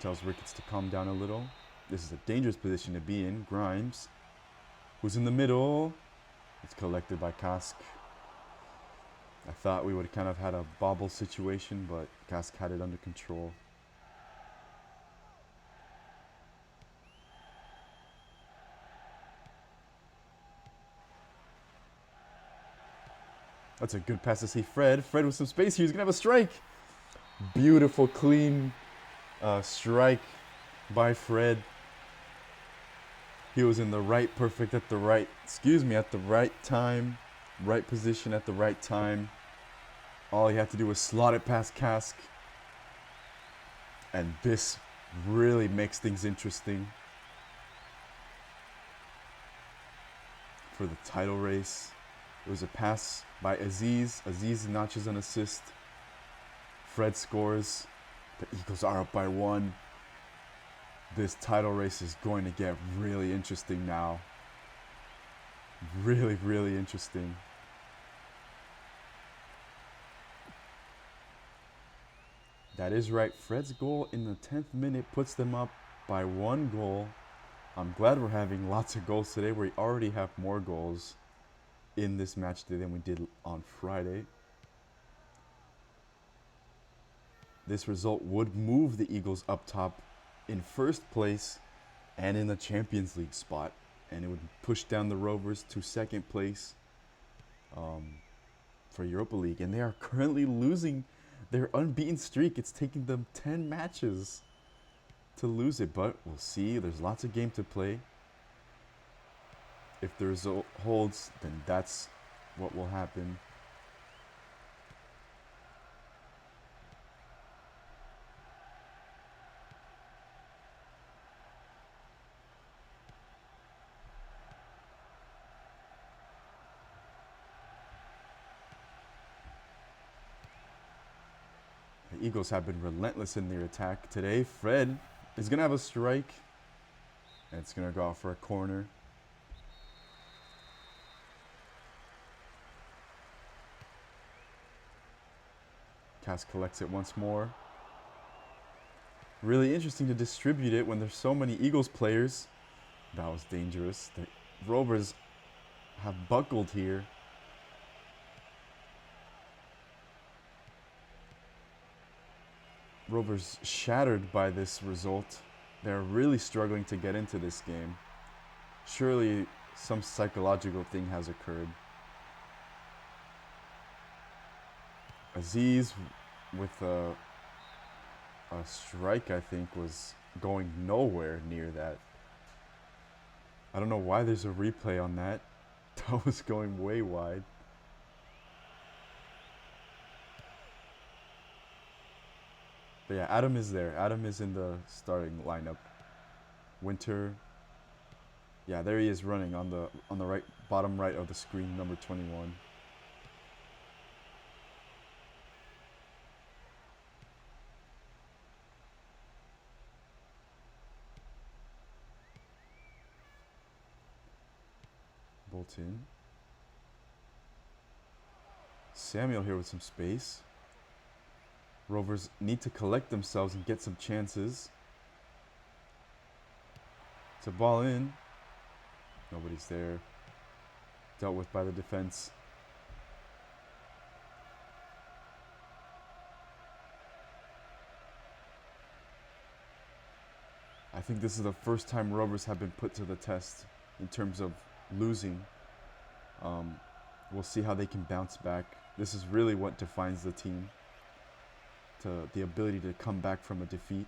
Tells Ricketts to calm down a little. This is a dangerous position to be in. Grimes, who's in the middle. It's collected by Kask. I thought we would kind of had a bobble situation, but Kask had it under control. That's a good pass to see Fred. Fred with some space here. He's going to have a strike. Beautiful, clean strike by Fred. He was in the right, perfect at the right, at the right time. Right position at the right time. All he had to do was slot it past Kask. And this really makes things interesting for the title race. It was a pass by Aziz. Aziz notches an assist. Fred scores. The Eagles are up by 1. This title race is going to get really interesting now. Really, really interesting. That is right. Fred's goal in the 10th minute puts them up by 1 goal. I'm glad we're having lots of goals today. We already have more goals in this match day than we did on Friday. This result would move the Eagles up top in first place and in the Champions League spot. And it would push down the Rovers to second place for Europa League. And they are currently losing their unbeaten streak. It's taking them 10 matches to lose it, but we'll see. There's lots of game to play. If the result holds, then that's what will happen. The Eagles have been relentless in their attack today. Fred is going to have a strike, and it's going to go out for a corner. Kask collects it once more. Really interesting to distribute it when there's so many Eagles players. That was dangerous. The Rovers have buckled here. Rovers shattered by this result. They're really struggling to get into this game. Surely some psychological thing has occurred. Aziz with a strike, I think, was going nowhere near that. I don't know why there's a replay on that. That was going way wide. But yeah, Adam is there. Adam is in the starting lineup. Winter. Yeah, there he is running on the right, bottom right of the screen, number 21. Bolton. Samuel here with some space. Rovers need to collect themselves and get some chances. It's a ball in. Nobody's there. Dealt with by the defense. I think this is the first time Rovers have been put to the test in terms of losing. We'll see how they can bounce back. This is really what defines the team. The ability to come back from a defeat.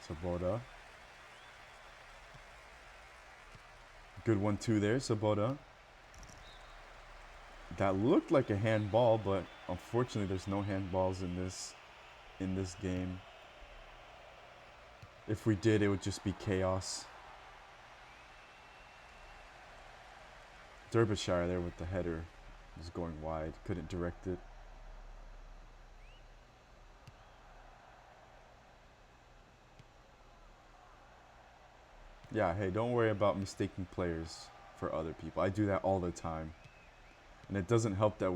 Sabota. Good 1-2 there, Sabota. That looked like a handball, but unfortunately there's no handballs in this game. If we did, it would just be chaos. Derbyshire there with the header. Was going wide, couldn't direct it. Yeah, hey, don't worry about mistaking players for other people. I do that all the time. And it doesn't help that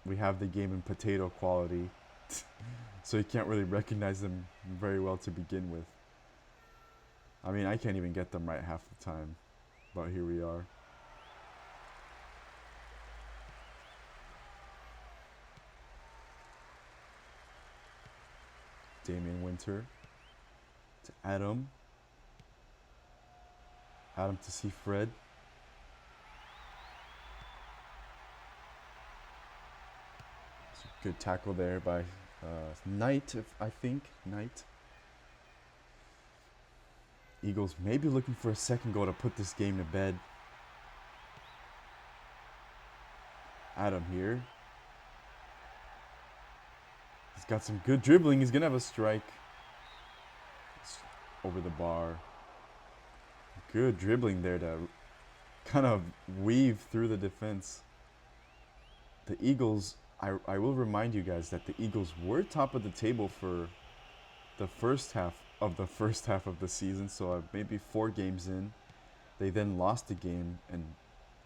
we have the game in potato quality So you can't really recognize them very well to begin with. I mean, I can't even get them right half the time, but here we are. Damien Winter to Adam. Adam to see Fred. Good tackle there by Knight, I think. Knight. Eagles maybe looking for a second goal to put this game to bed. Adam here. He's got some good dribbling. He's going to have a strike. It's over the bar. Good dribbling there to kind of weave through the defense. The Eagles, I will remind you guys that the Eagles were top of the table for the first half of the season. So maybe 4 games in, they then lost a game and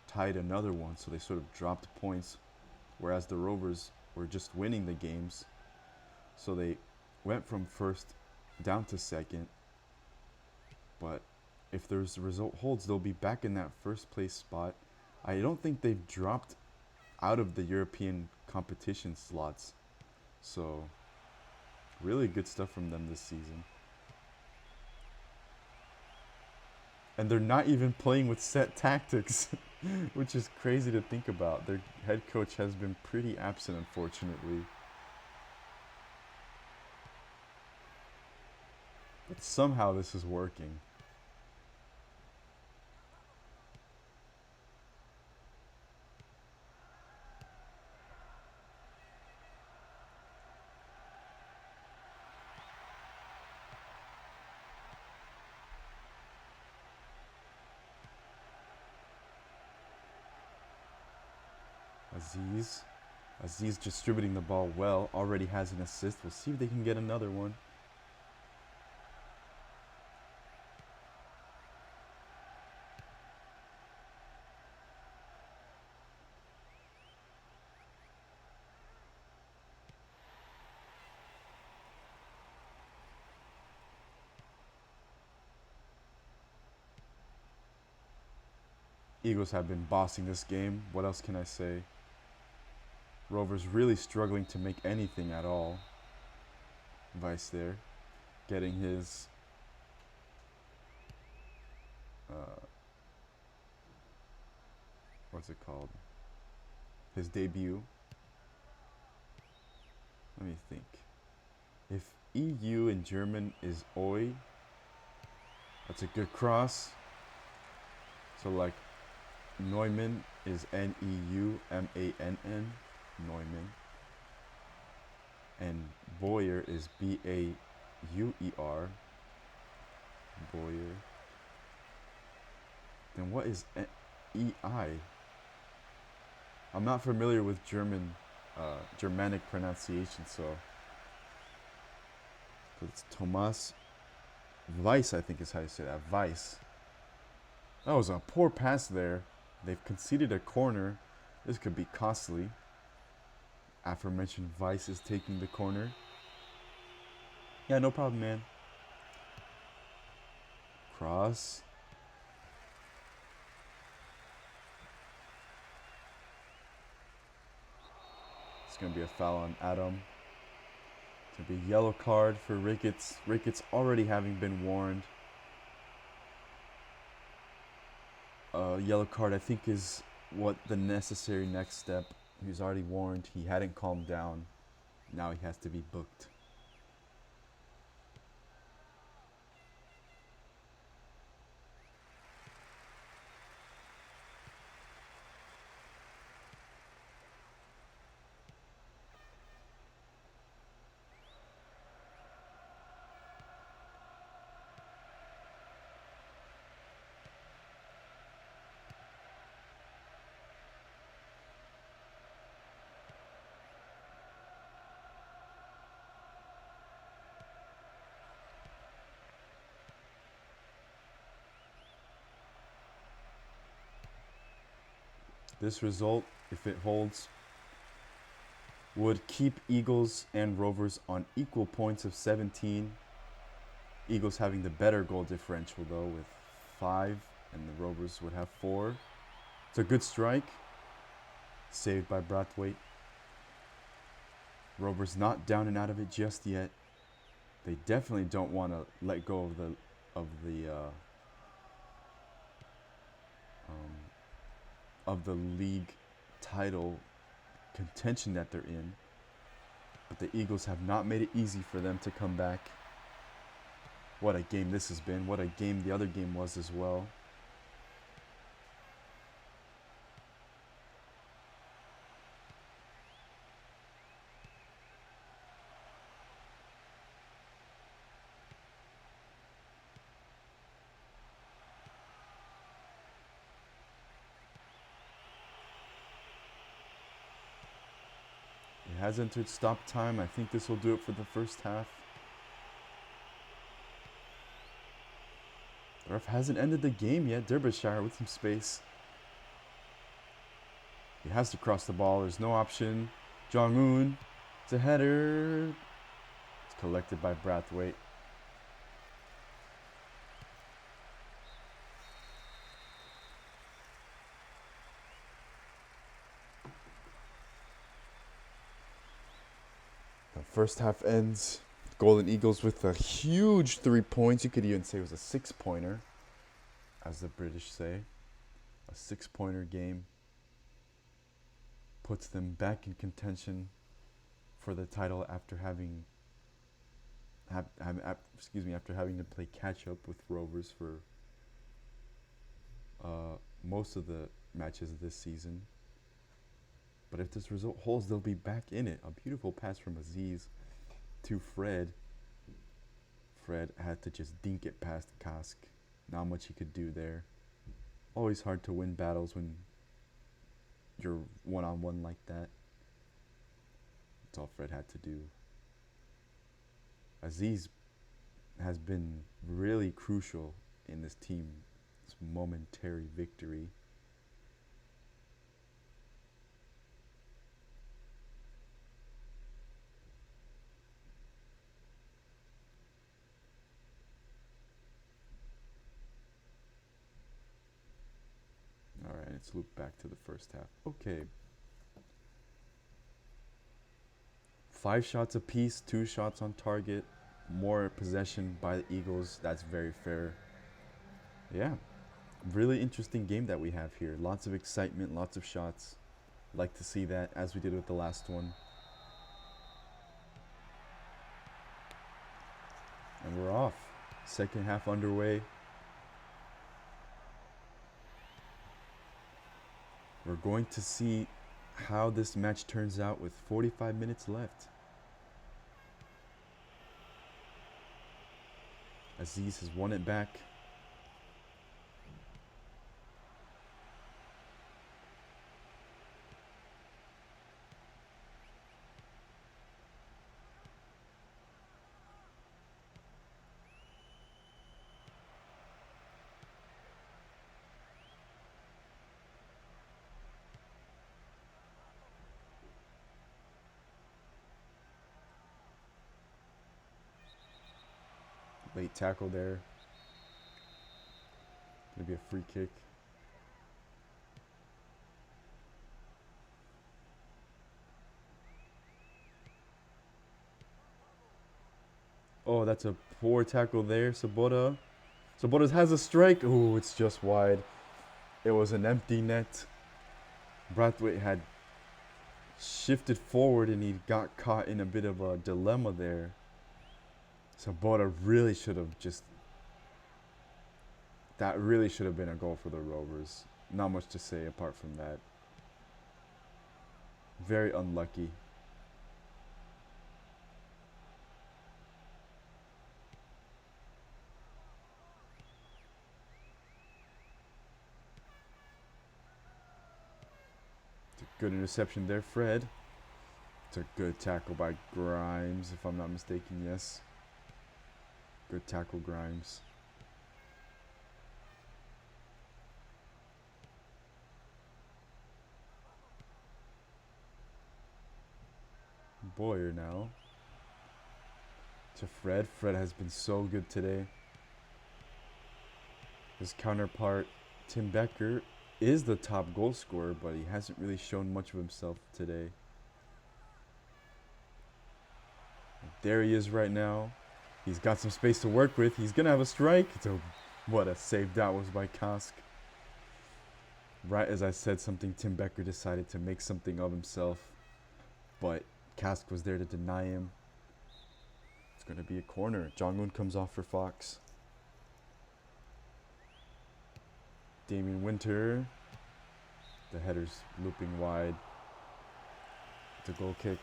tied another one. So they sort of dropped points, whereas the Rovers were just winning the games. So they went from first down to second. But if the result holds, they'll be back in that first place spot. I don't think they've dropped out of the European competition slots. So really good stuff from them this season. And they're not even playing with set tactics, which is crazy to think about. Their head coach has been pretty absent, unfortunately. But somehow this is working. Aziz distributing the ball well, already has an assist. We'll see if they can get another one. Eagles have been bossing this game. What else can I say? Rovers really struggling to make anything at all. Vice there, getting his what's it called? His debut. Let me think. If EU in German is Oi, that's a good cross. So like Neumann is Neumann. Neumann. And Boyer is Bauer. Boyer. Then what is EI? I'm not familiar with Germanic pronunciation, so it's Thomas Weiss, I think is how you say that. Weiss. That was a poor pass there. They've conceded a corner. This could be costly. Aforementioned Weiss is taking the corner. Yeah, no problem, man. Cross. It's going to be a foul on Adam. It's going to be a yellow card for Ricketts. Ricketts already having been warned. Yellow card, I think, is what the necessary next step. He was already warned. He hadn't calmed down. Now he has to be booked. This result, if it holds, would keep Eagles and Rovers on equal points of 17. Eagles having the better goal differential though with 5, and the Rovers would have 4. It's a good strike, saved by Brathwaite. Rovers not down and out of it just yet. They definitely don't want to let go of the league title contention that they're in. But the Eagles have not made it easy for them to come back. What a game this has been. What a game the other game was as well. It has entered stop time. I think this will do it for the first half. The ref hasn't ended the game yet. Derbyshire with some space. He has to cross the ball. There's no option. Jong-un. It's a header. It's collected by Brathwaite. The first half ends. Golden Eagles with a huge 3 points. You could even say it was a 6-pointer, as the British say. A 6-pointer game puts them back in contention for the title after having after having to play catch up with Rovers for most of the matches this season. But if this result holds, they'll be back in it. A beautiful pass from Aziz to Fred. Fred had to just dink it past Kask. Not much he could do there. Always hard to win battles when you're one-on-one like that. That's all Fred had to do. Aziz has been really crucial in this team's momentary victory. Alright, let's loop back to the first half. Okay. 5 shots apiece, 2 shots on target, more possession by the Eagles. That's very fair. Yeah, really interesting game that we have here. Lots of excitement, lots of shots. Like to see that, as we did with the last one. And we're off. Second half underway. We're going to see how this match turns out with 45 minutes left. Aziz has won it back. Late tackle there. Gonna be a free kick. Oh, that's a poor tackle there. Sabota has a strike. Oh, it's just wide. It was an empty net. Brathwaite had shifted forward and he got caught in a bit of a dilemma there. Sabota really should have that really should have been a goal for the Rovers. Not much to say apart from that. Very unlucky. It's a good interception there, Fred. It's a good tackle by Grimes, if I'm not mistaken, yes. Good tackle, Grimes. Boyer now. To Fred. Fred has been so good today. His counterpart, Tim Becker, is the top goal scorer, but he hasn't really shown much of himself today. There he is right now. He's got some space to work with. He's going to have a strike. What a save that was by Kask. Right as I said something, Tim Becker decided to make something of himself, but Kask was there to deny him. It's going to be a corner. Jong-un comes off for Fox. Damien Winter. The header's looping wide. It's a goal kick.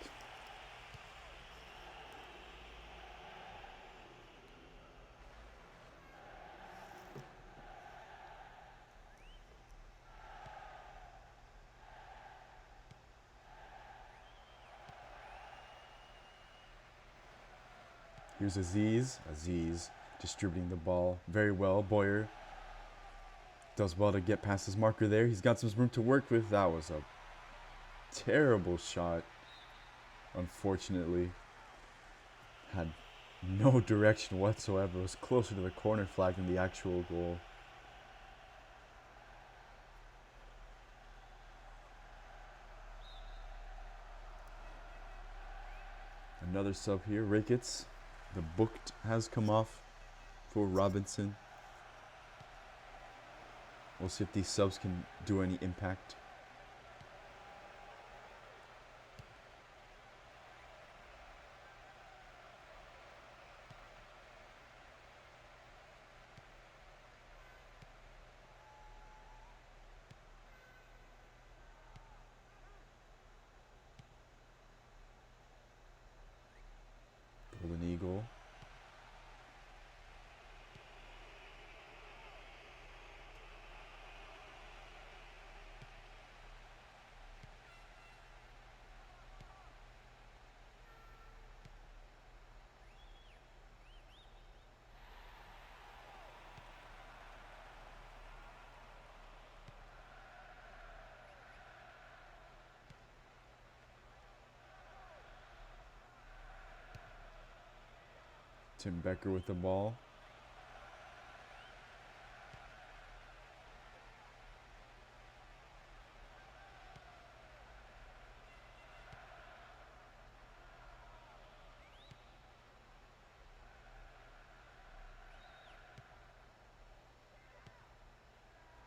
Here's Aziz. Aziz distributing the ball very well. Boyer does well to get past his marker there. He's got some room to work with. That was a terrible shot. Unfortunately, had no direction whatsoever. It was closer to the corner flag than the actual goal. Another sub here, Ricketts. The booked has come off for Robinson. We'll see if these subs can do any impact. Golden Eagle. Tim Becker with the ball.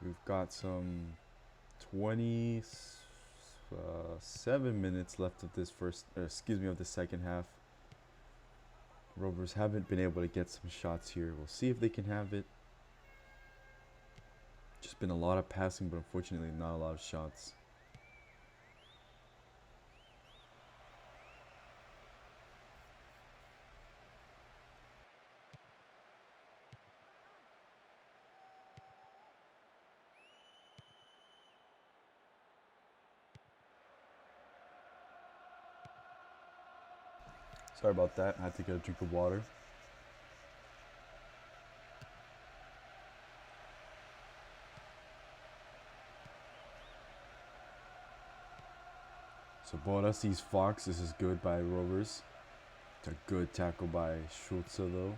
We've got some 27 minutes left of this of the second half. Rovers haven't been able to get some shots here. We'll see if they can have it. Just been a lot of passing, but unfortunately not a lot of shots. Sorry about that. I had to get a drink of water. So Bora sees Fox. This is good by Rovers. It's a good tackle by Schulze though.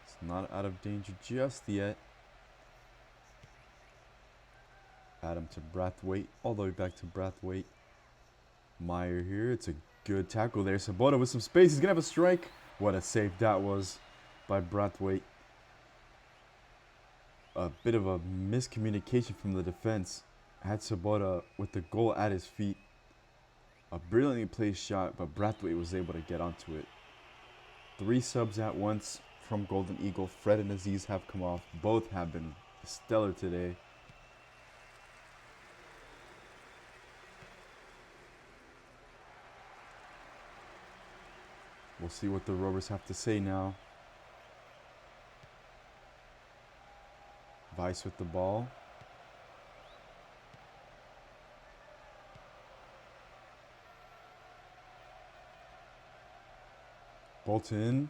It's not out of danger just yet. Adam to Brathwaite. All the way back to Brathwaite. Meyer here. It's a good tackle there. Sabota with some space. He's going to have a strike. What a save that was by Brathwaite. A bit of a miscommunication from the defense. Had Sabota with the goal at his feet. A brilliantly placed shot, but Brathwaite was able to get onto it. 3 subs at once from Golden Eagle. Fred and Aziz have come off. Both have been stellar today. We'll see what the Rovers have to say now. Weiss with the ball. Bolton.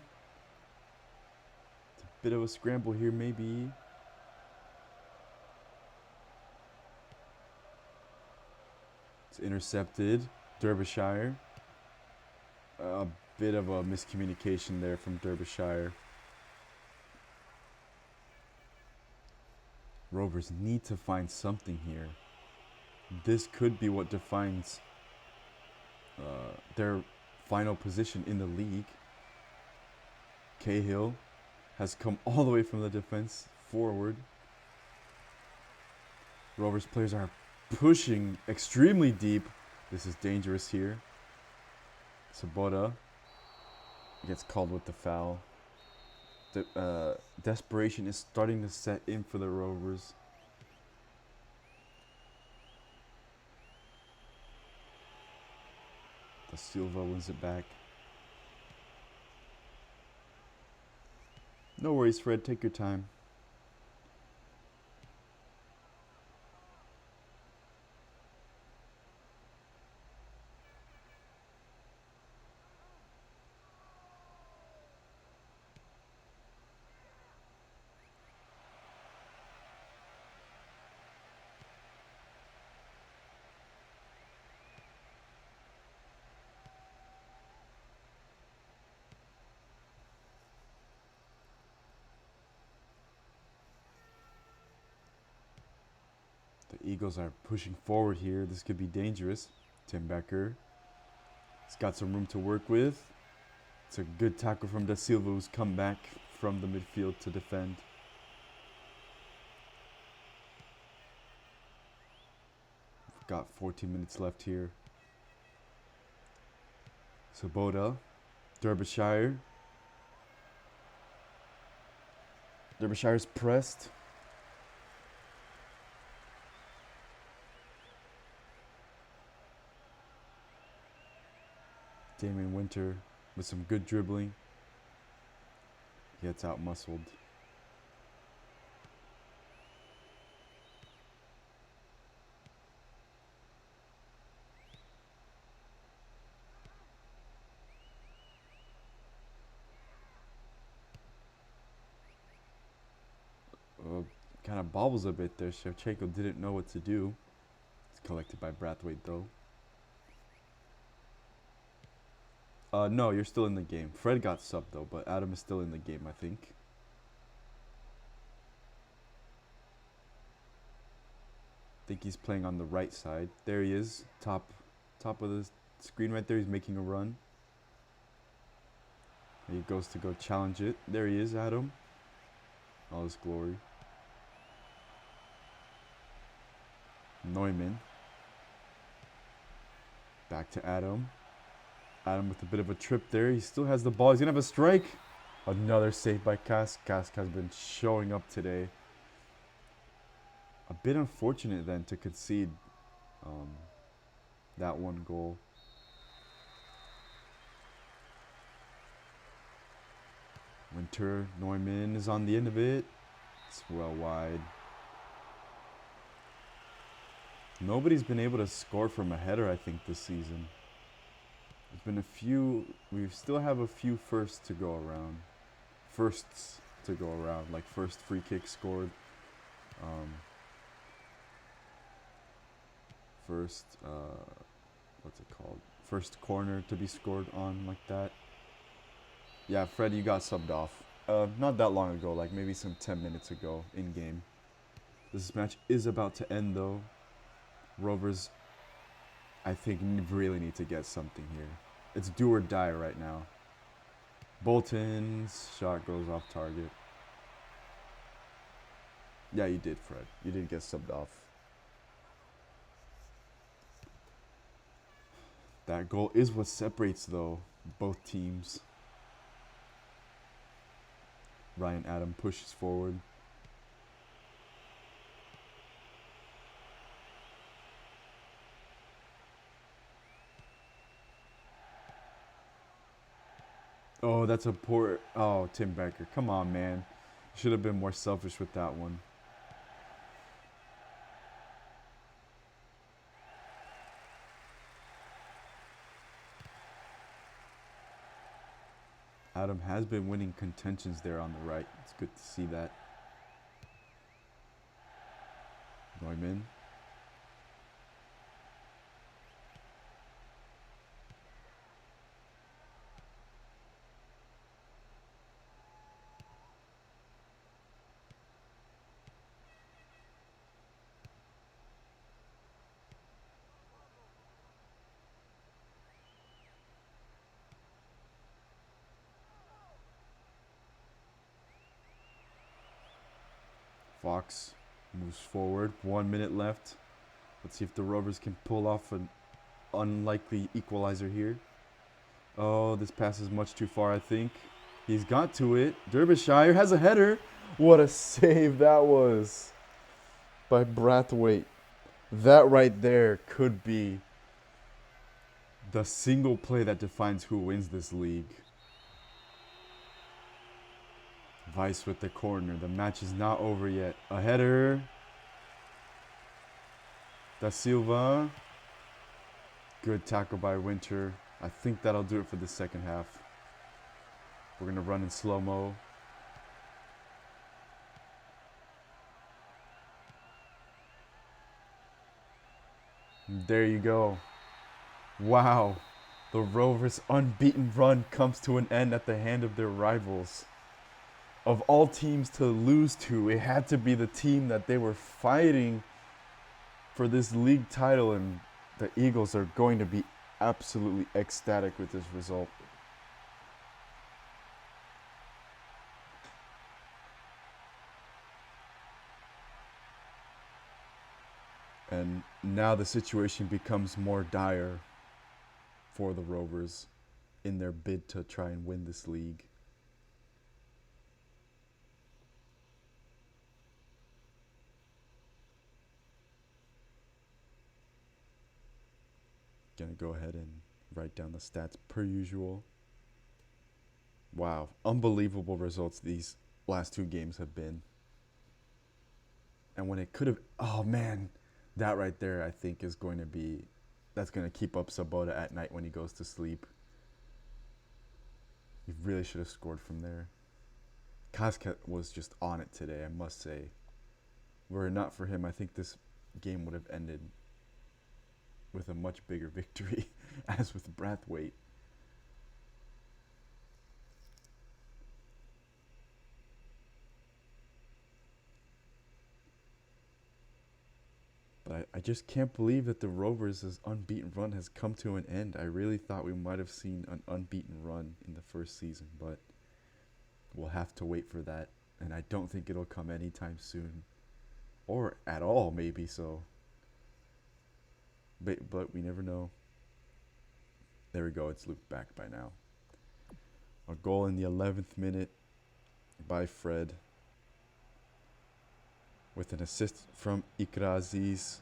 It's a bit of a scramble here, maybe. It's intercepted. Derbyshire. A bit of a miscommunication there from Derbyshire. Rovers need to find something here. This could be what defines their final position in the league. Cahill has come all the way from the defense forward. Rovers players are pushing extremely deep. This is dangerous here. Sabota gets called with the foul. Desperation is starting to set in for the Rovers. Da Silva wins it back. No worries, Fred. Take your time. The Eagles are pushing forward here. This could be dangerous. Tim Becker. He's got some room to work with. It's a good tackle from Da Silva, who's come back from the midfield to defend. We've got 14 minutes left here. Sabota. Derbyshire. Derbyshire's pressed. Damien Winter with some good dribbling. Gets out muscled. Kind of bobbles a bit there. Shevchenko didn't know what to do. It's collected by Brathwaite though. No, you're still in the game. Fred got subbed though, but Adam is still in the game, I think. I think he's playing on the right side. There he is, top of the screen right there. He's making a run. He goes to go challenge it. There he is, Adam. All his glory. Neumann. Back to Adam. Adam with a bit of a trip there. He still has the ball. He's going to have a strike. Another save by Kask. Kask has been showing up today. A bit unfortunate then to concede that one goal. Winter. Neumann is on the end of it. It's well wide. Nobody's been able to score from a header, I think, this season. There's been a few. We still have a few firsts to go around. Like first free kick scored. First, what's it called? First corner to be scored on, like that. Yeah, Fred, you got subbed off. Not that long ago, like maybe some 10 minutes ago in game. This match is about to end though. Rovers, I think, really need to get something here. It's do or die right now. Bolton's shot goes off target. Yeah, you did, Fred. You did get subbed off. That goal is what separates, though, both teams. Ryan Adam pushes forward. Oh, that's a poor... Oh, Tim Becker. Come on, man. Should have been more selfish with that one. Adam has been winning contentions there on the right. It's good to see that. Neumann. box. Moves forward. 1 minute left. Let's see if the Rovers can pull off an unlikely equalizer here. Oh, this pass is much too far, I think. He's got to it. Derbyshire has a header. What a save that was by Brathwaite. That right there could be the single play that defines who wins this league. Weiss with the corner. The match is not over yet. A header. Da Silva. Good tackle by Winter. I think that'll do it for the second half. We're going to run in slow-mo. There you go. Wow. The Rovers' unbeaten run comes to an end at the hand of their rivals. Of all teams to lose to, it had to be the team that they were fighting for this league title, and the Eagles are going to be absolutely ecstatic with this result. And now the situation becomes more dire for the Rovers in their bid to try and win this league. Gonna go ahead and write down the stats per usual. Wow, unbelievable results these last two games have been. And when it could have, oh man, that right there I think is going to be, that's going to keep up Sabota at night when he goes to sleep. He really should have scored from there. Kaska was just on it today, I must say. Were it not for him, I think this game would have ended with a much bigger victory, as with Brathwaite. But I just can't believe that the Rovers' unbeaten run has come to an end. I really thought we might have seen an unbeaten run in the first season, but we'll have to wait for that. And I don't think it'll come anytime soon. Or at all, maybe, so. But we never know. There we go, it's looped back by now. A goal in the 11th minute by Fred, with an assist from Ikra Aziz,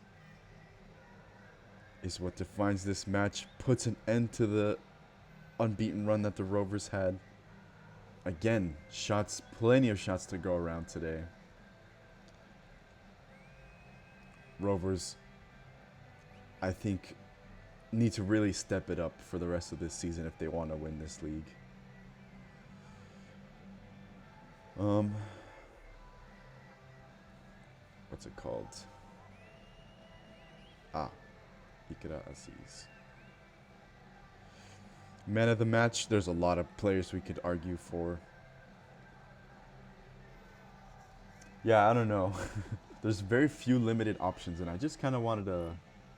is what defines this match, puts an end to the unbeaten run that the Rovers had. Again, shots, plenty of shots to go around today. Rovers, I think, need to really step it up for the rest of this season if they want to win this league. What's it called? Ikra Aziz. Man of the match, there's a lot of players we could argue for. Yeah, I don't know. There's very few limited options, and I just kind of wanted to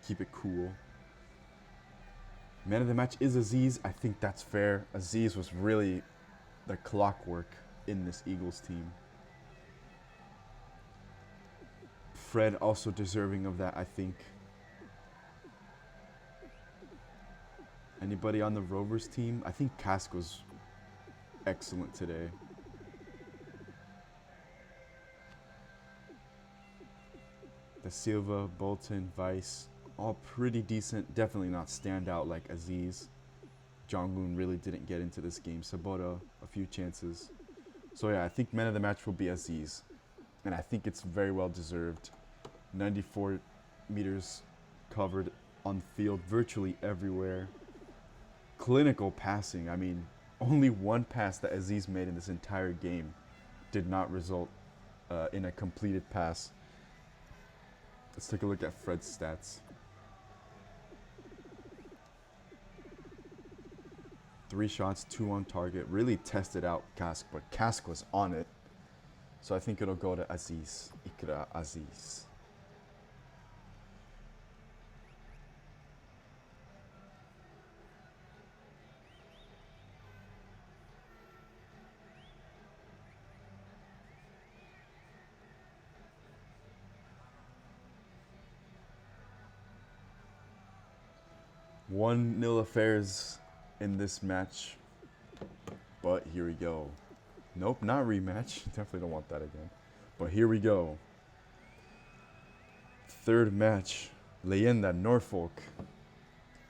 keep it cool. Man of the match is Aziz. I think that's fair. Aziz was really the clockwork in this Eagles team. Fred also deserving of that, I think. Anybody on the Rovers team? I think Kask was excellent today. Da Silva, Bolton, Weiss, all pretty decent. Definitely not standout like Aziz. Jong-un really didn't get into this game. Sabota, a few chances. So yeah, I think man of the match will be Aziz. And I think it's very well deserved. 94 meters covered on field virtually everywhere. Clinical passing. I mean, only one pass that Aziz made in this entire game did not result in a completed pass. Let's take a look at Fred's stats. 3 shots, 2 on target. Really tested out Kask, but Kask was on it. So I think it'll go to Aziz, Ikra Aziz. 1-0 affairs in this match. But here we go. Nope, not rematch. Definitely don't want that again. But here we go. Third match. Leyenda, Norfolk.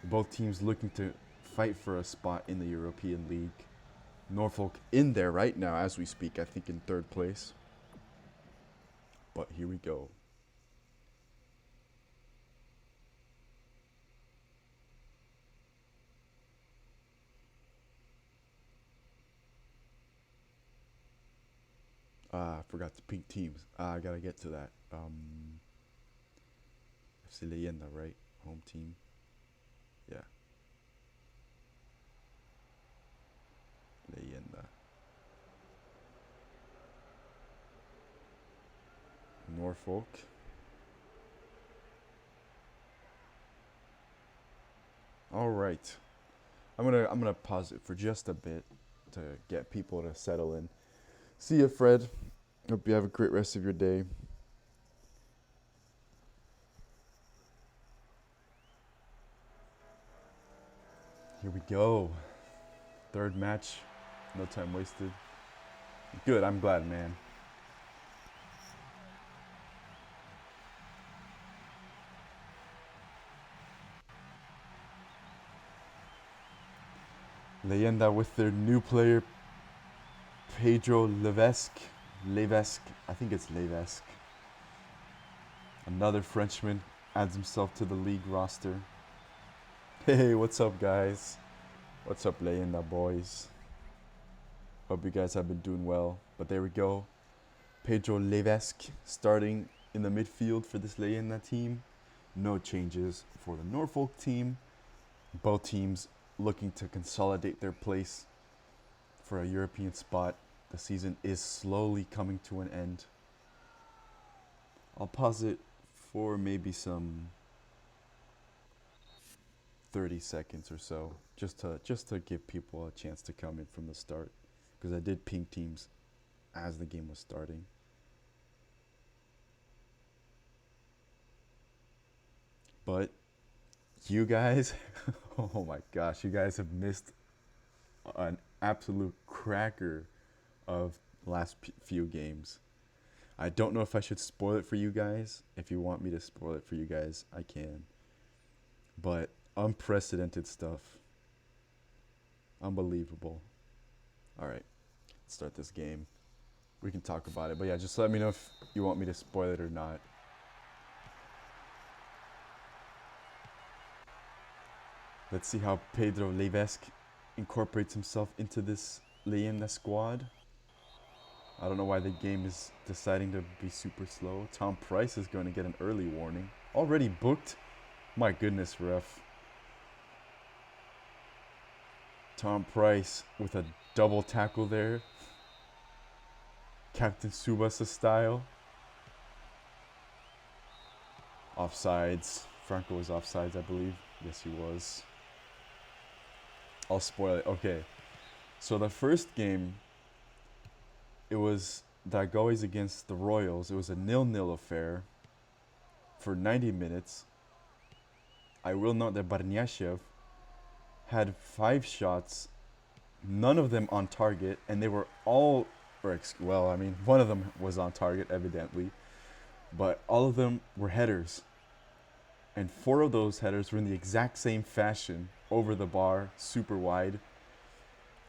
Both teams looking to fight for a spot in the European League. Norfolk in there right now as we speak, I think in third place. But here we go. I forgot to pick teams. I gotta get to that. FC Leyenda, right? Home team. Yeah. Leyenda. Norfolk. All right. I'm gonna pause it for just a bit to get people to settle in. See you, Fred. Hope you have a great rest of your day. Here we go. Third match. No time wasted. Good, I'm glad, man. Leyenda with their new player, Pedro Levesque. I think it's Levesque. Another Frenchman adds himself to the league roster. Hey, what's up, guys? What's up, Leyenda boys? Hope you guys have been doing well. But there we go. Pedro Levesque starting in the midfield for this Leyenda team. No changes for the Norfolk team. Both teams looking to consolidate their place for a European spot. The season is slowly coming to an end. I'll pause it for maybe some 30 seconds or so, just to give people a chance to come in from the start, because I did ping teams as the game was starting. But you guys, oh my gosh, you guys have missed an absolute cracker of last few games. I don't know if I should spoil it for you guys. If you want me to spoil it for you guys, I can. But unprecedented stuff. Unbelievable. All right, let's start this game. We can talk about it. But yeah, just let me know if you want me to spoil it or not. Let's see how Pedro Levesque incorporates himself into this Leyenda squad. I don't know why the game is deciding to be super slow. Tom Price is going to get an early warning. Already booked? My goodness, ref. Tom Price with a double tackle there. Captain Tsubasa style. Offsides. Franco was offsides, I believe. Yes, he was. I'll spoil it. Okay. So the first game, it was Dragões against the Royals. It was a 0-0 affair for 90 minutes. I will note that Barniashev had 5 shots, none of them on target, and they were all, one of them was on target, evidently, but all of them were headers. And 4 of those headers were in the exact same fashion, over the bar, super wide.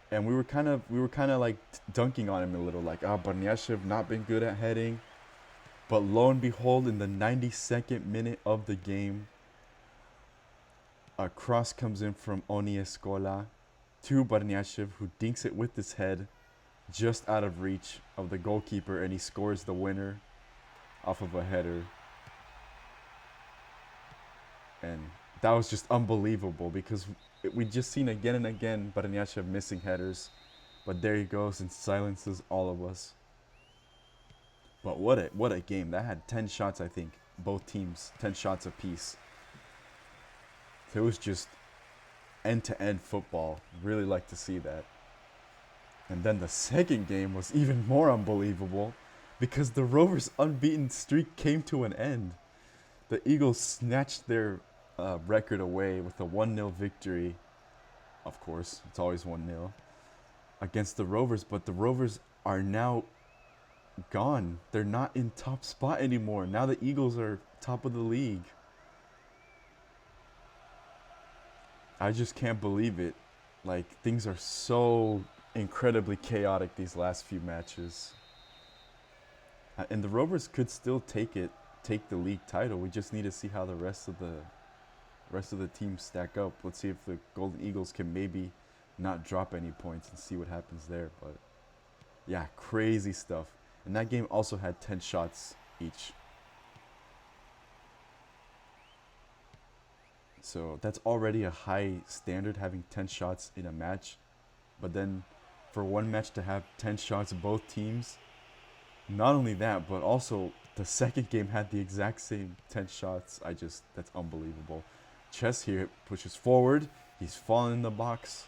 And we were kind of like dunking on him a little, like, Barniashev not been good at heading. But lo and behold, in the 92nd minute of the game, a cross comes in from Oni Escola to Barniashev, who dinks it with his head just out of reach of the goalkeeper, and he scores the winner off of a header. And that was just unbelievable, because we just seen again and again Barniashev missing headers, but there he goes and silences all of us. But what a game. That had 10 shots, I think. Both teams, 10 shots apiece. So it was just end-to-end football. Really like to see that. And then the second game was even more unbelievable, because the Rovers' unbeaten streak came to an end. The Eagles snatched their record away with a 1-0 victory. Of course, it's always 1-0 against the Rovers, but the Rovers are now gone. They're not in top spot anymore. Now the Eagles are top of the league. I just can't believe it. Like, things are so incredibly chaotic these last few matches. And the Rovers could still take the league title. We just need to see how the rest of the teams stack up. Let's see if the Golden Eagles can maybe not drop any points and see what happens there. But yeah, crazy stuff. And that game also had 10 shots each. So that's already a high standard, having 10 shots in a match. But then for one match to have 10 shots, both teams, not only that, but also the second game had the exact same 10 shots. That's unbelievable. Chess here pushes forward. He's fallen in the box.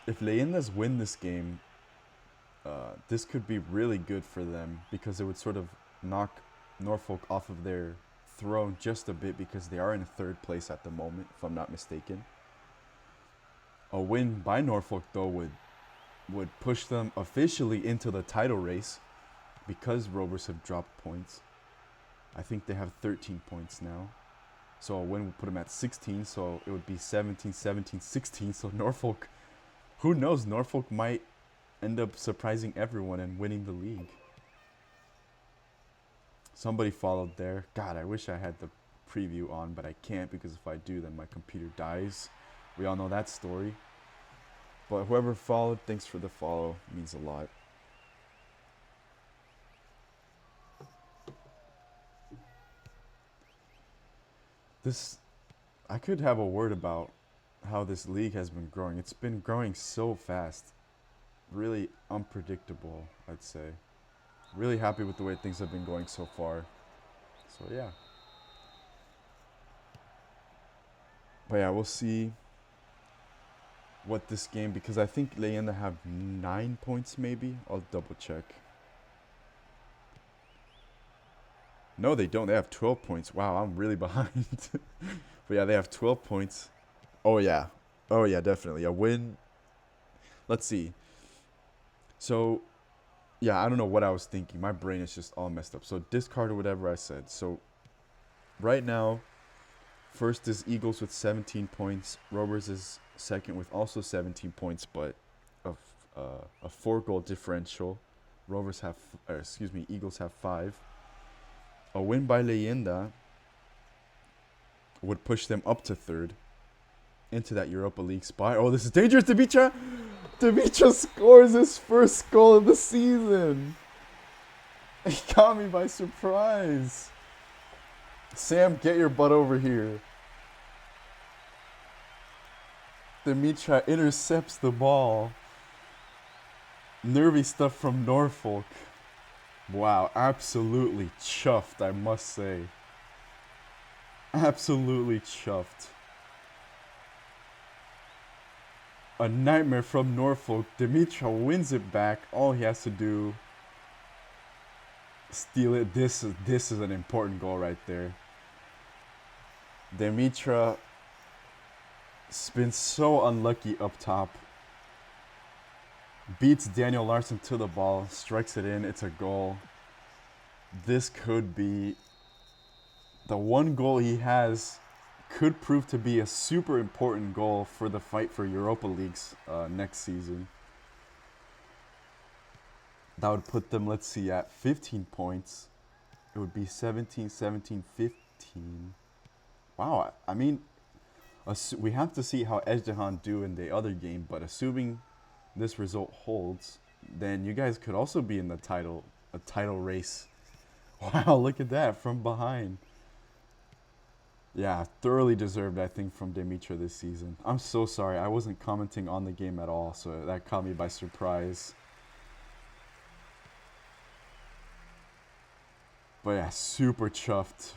If Leyendas win this game, this could be really good for them, because it would sort of knock Norfolk off of their throne just a bit, because they are in third place at the moment, if I'm not mistaken. A win by Norfolk, though, would push them officially into the title race, because Rovers have dropped points. I think they have 13 points now. So a win would put them at 16, so it would be 17, 17, 16. So Norfolk, who knows, Norfolk might end up surprising everyone and winning the league. Somebody followed there. God, I wish I had the preview on, but I can't, because if I do, then my computer dies. We all know that story. But whoever followed, thanks for the follow. It means a lot. I could have a word about how this league has been growing. It's been growing so fast. Really unpredictable, I'd say. Really happy with the way things have been going so far. So yeah. But yeah, we'll see what this game, because I think Leyenda have 9 points maybe. I'll double check. No, they don't. They have 12 points. Wow, I'm really behind. But yeah, they have 12 points. Oh yeah. Oh yeah, definitely. A win. Let's see. So, yeah, I don't know what I was thinking. My brain is just all messed up. So discard whatever I said. So right now, first is Eagles with 17 points. Rovers is second with also 17 points, but a 4-goal differential. Eagles have 5. A win by Leyenda would push them up to third into that Europa League spot. Oh, this is dangerous. Dimitra scores his first goal of the season. He caught me by surprise. Sam, get your butt over here. Dimitra intercepts the ball. Nervy stuff from Norfolk. Wow, absolutely chuffed, I must say. Absolutely chuffed. A nightmare from Norfolk. Dimitra wins it back. All he has to do, steal it. This is an important goal right there. Dimitra been so unlucky up top. Beats Daniel Larsson to the ball, strikes it in, it's a goal. This could be the one goal he has, could prove to be a super important goal for the fight for Europa Leagues next season. That would put them, let's see, at 15 points. It would be 17, 17, 15. Wow, I mean, we have to see how Ezhdehan do in the other game, but assuming this result holds, then you guys could also be in a title race. Wow, look at that from behind. Yeah, thoroughly deserved, I think, from Dimitra this season. I'm so sorry, I wasn't commenting on the game at all, so that caught me by surprise. But yeah, super chuffed,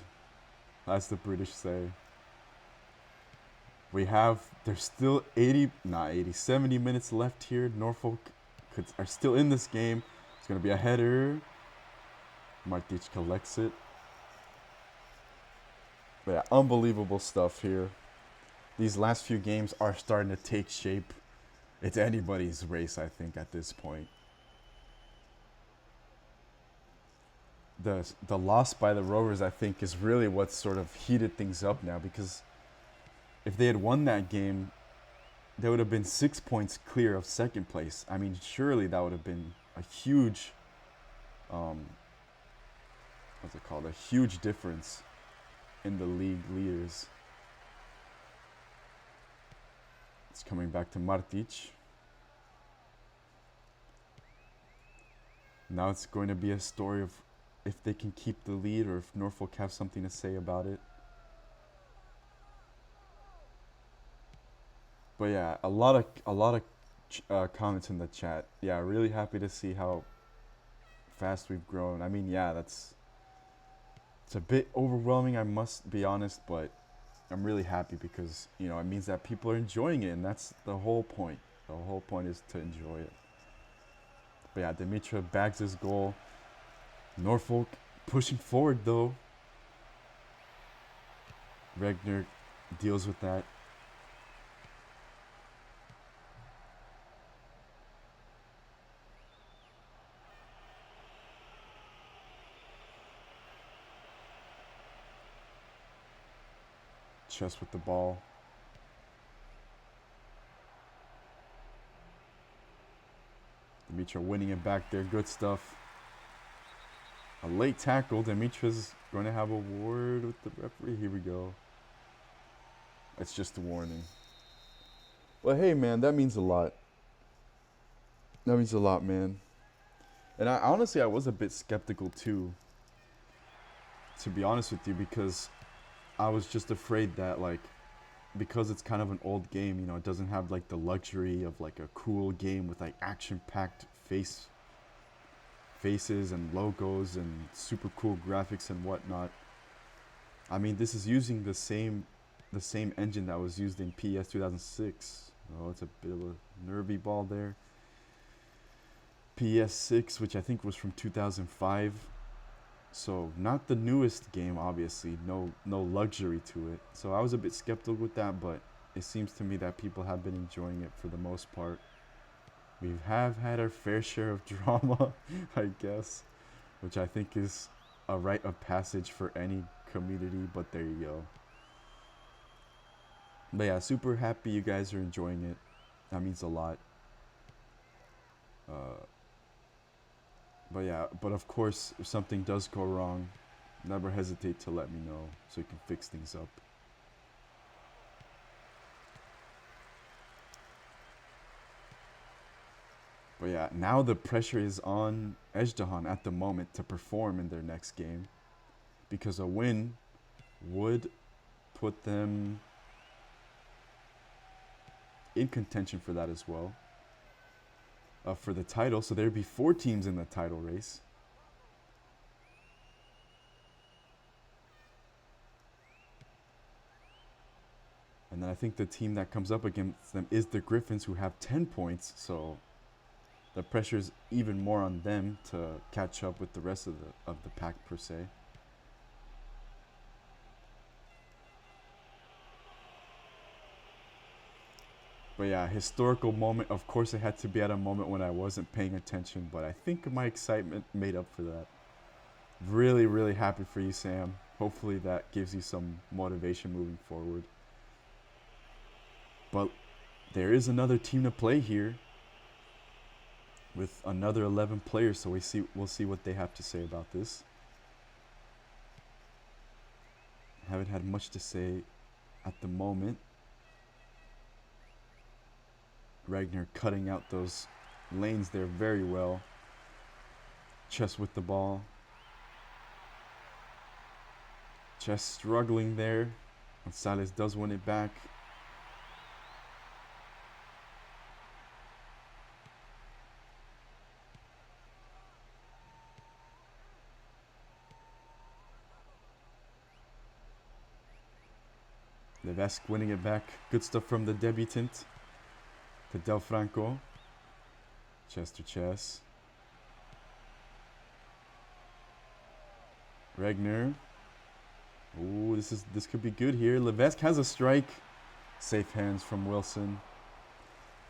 as the British say. There's still 70 minutes left here. Norfolk are still in this game. It's going to be a header. Martic collects it. But yeah, unbelievable stuff here. These last few games are starting to take shape. It's anybody's race, I think, at this point. The loss by the Rovers, I think, is really what sort of heated things up now, because if they had won that game, they would have been 6 points clear of second place. I mean, surely that would have been a huge, what's it called? A huge difference in the league leaders. It's coming back to Martic. Now it's going to be a story of if they can keep the lead or if Norfolk have something to say about it. But yeah, a lot of comments in the chat. Yeah, really happy to see how fast we've grown. I mean, yeah, it's a bit overwhelming, I must be honest, but I'm really happy because, you know, it means that people are enjoying it, and that's the whole point. The whole point is to enjoy it. But yeah, Dimitra bags his goal. Norfolk pushing forward though. Regner deals with that. Chess with the ball. Dimitra winning it back there. Good stuff. A late tackle. Dimitra's going to have a word with the referee. Here we go. It's just a warning. Well, hey, man, that means a lot. That means a lot, man. And I honestly was a bit skeptical too, to be honest with you, because I was just afraid that, like, because it's kind of an old game, you know, it doesn't have like the luxury of like a cool game with like action-packed faces and logos and super cool graphics and whatnot. I mean, this is using the same engine that was used in PES 2006. Oh, it's a bit of a nervy ball there. PES 6, which I think was from 2005. So not the newest game, obviously. No luxury to it. So I was a bit skeptical with that, but it seems to me that people have been enjoying it for the most part. We have had our fair share of drama, I guess, which I think is a rite of passage for any community, but there you go. But yeah, super happy you guys are enjoying it. That means a lot. But yeah, but of course, if something does go wrong, never hesitate to let me know so you can fix things up. But yeah, now the pressure is on Ezhdehan at the moment to perform in their next game, because a win would put them in contention for that as well. For the title, so there'd be 4 teams in the title race. And then I think the team that comes up against them is the Griffins, who have 10 points, so the pressure is even more on them to catch up with the rest of the pack per se. But yeah, historical moment. Of course, it had to be at a moment when I wasn't paying attention, but I think my excitement made up for that. Really, really happy for you, Sam. Hopefully that gives you some motivation moving forward. But there is another team to play here with another 11 players, so we'll see what they have to say about this. Haven't had much to say at the moment. Regner cutting out those lanes there very well. Chess with the ball. Chess struggling there. Gonzalez does win it back. Levesque winning it back. Good stuff from the debutant. To Del Franco. Chester chess. Regner. Ooh, this could be good here. Levesque has a strike. Safe hands from Wilson.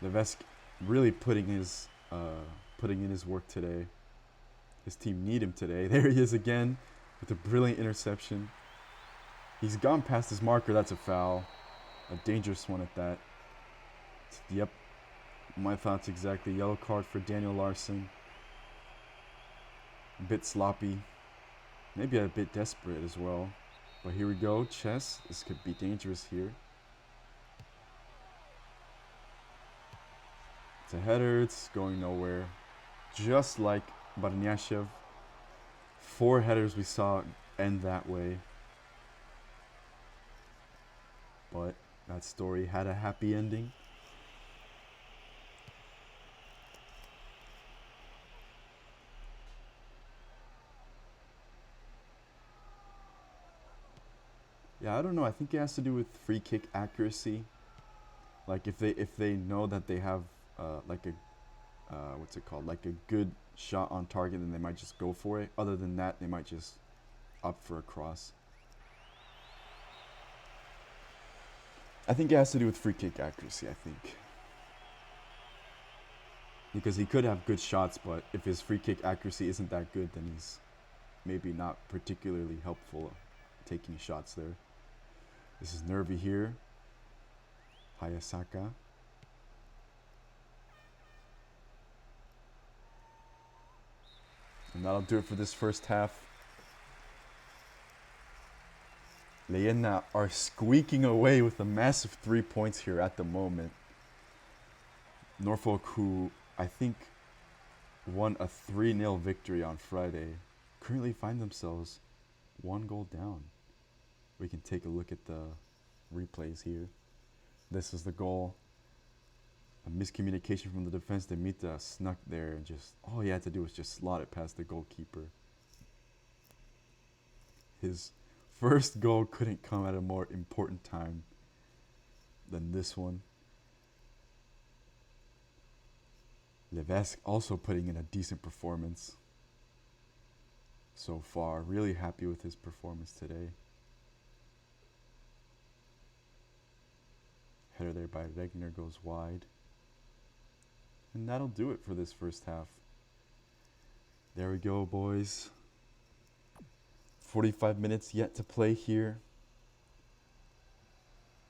Levesque really putting in his work today. His team need him today. There he is again with a brilliant interception. He's gone past his marker. That's a foul. A dangerous one at that. Yep. My thoughts exactly. Yellow card for Daniel Larson. A bit sloppy. Maybe a bit desperate as well. But here we go. Chess. This could be dangerous here. It's a header. It's going nowhere. Just like Barnyashev. 4 headers we saw end that way. But that story had a happy ending. Yeah, I don't know. I think it has to do with free kick accuracy. Like if they know that they have like a what's it called? Like a good shot on target, then they might just go for it. Other than that, they might just opt for a cross. I think it has to do with free kick accuracy, I think. Because he could have good shots, but if his free kick accuracy isn't that good, then he's maybe not particularly helpful taking shots there. This is nervy here. Hayasaka. And that'll do it for this first half. Leyenda are squeaking away with a massive 3 points here at the moment. Norfolk, who I think won a 3-0 victory on Friday, currently find themselves 1 goal down. We can take a look at the replays here. This is the goal. A miscommunication from the defense. Demita snuck there and just all he had to do was just slot it past the goalkeeper. His first goal couldn't come at a more important time than this one. Levesque also putting in a decent performance so far. Really happy with his performance today. Header there by Regner goes wide. And that'll do it for this first half. There we go, boys. 45 minutes yet to play here.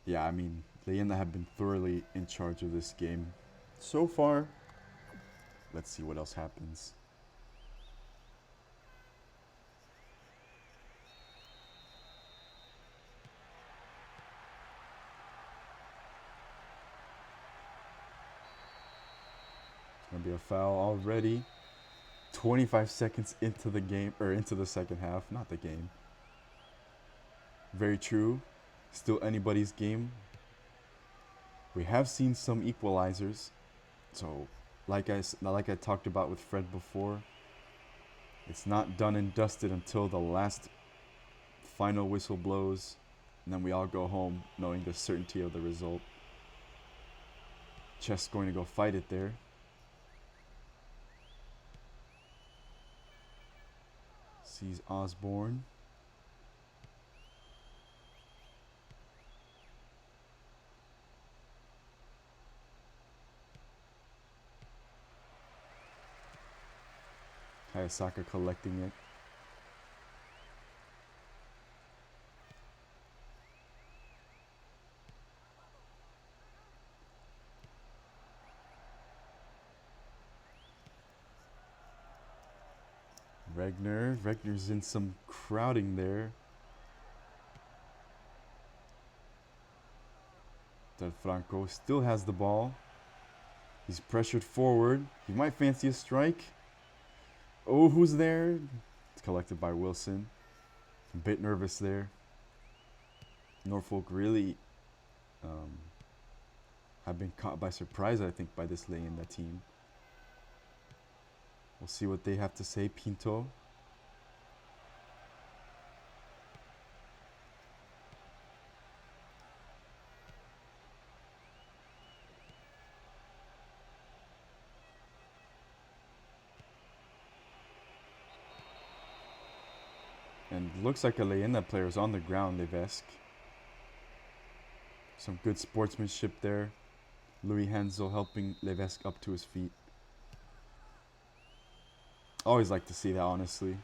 Yeah, I mean, Leyenda have been thoroughly in charge of this game so far. Let's see what else happens. Gonna be a foul already. 25 seconds into the game, or into the second half, not the game. Very true. Still anybody's game. We have seen some equalizers. So, like I talked about with Fred before, it's not done and dusted until the last final whistle blows, and then we all go home knowing the certainty of the result. Chess going to go fight it there. Sees Osborne. Hayasaka collecting it. Regner's in some crowding there. Del Franco still has the ball. He's pressured forward. He might fancy a strike. Oh, who's there? It's collected by Wilson. A bit nervous there. Norfolk really have been caught by surprise, I think, by this Leyenda team. We'll see what they have to say. Pinto. And Looks like a Leyenda player is on the ground, Levesk. Some good sportsmanship there. Louis Hensel helping Levesk up to his feet. Always like to see that, honestly.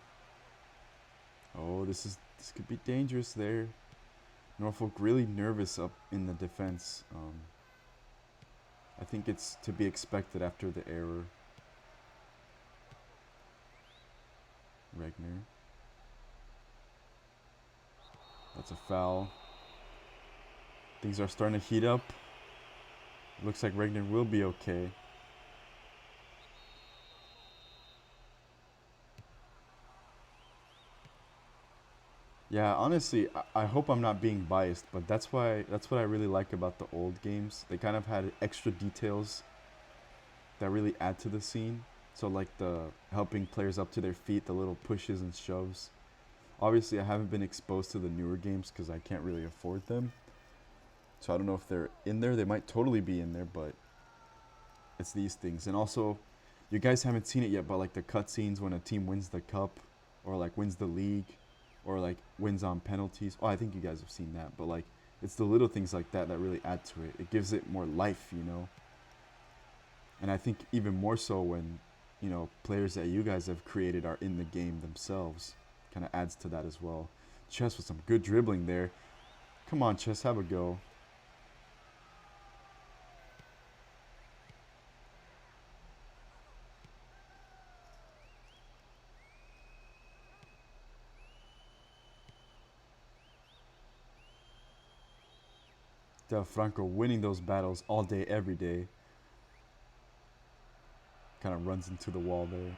Oh, this could be dangerous there. Norfolk really nervous up in the defense. I think it's to be expected after the error. Regner. That's a foul. Things are starting to heat up. Looks like Regner will be okay. Yeah, honestly, I hope I'm not being biased, but that's what I really like about the old games. They kind of had extra details that really add to the scene. So like the helping players up to their feet, the little pushes and shoves. Obviously, I haven't been exposed to the newer games because I can't really afford them. So I don't know if they're in there. They might totally be in there, but it's these things. And also, you guys haven't seen it yet, but like the cutscenes when a team wins the cup or like wins the league or like wins on penalties. Oh, I think you guys have seen that. But like, it's the little things like that that really add to it. It gives it more life, you know. And I think even more so when, you know, players that you guys have created are in the game themselves. Kind of adds to that as well. Chess with some good dribbling there. Come on, Chess, have a go. Del Franco winning those battles all day, every day. Kind of runs into the wall there.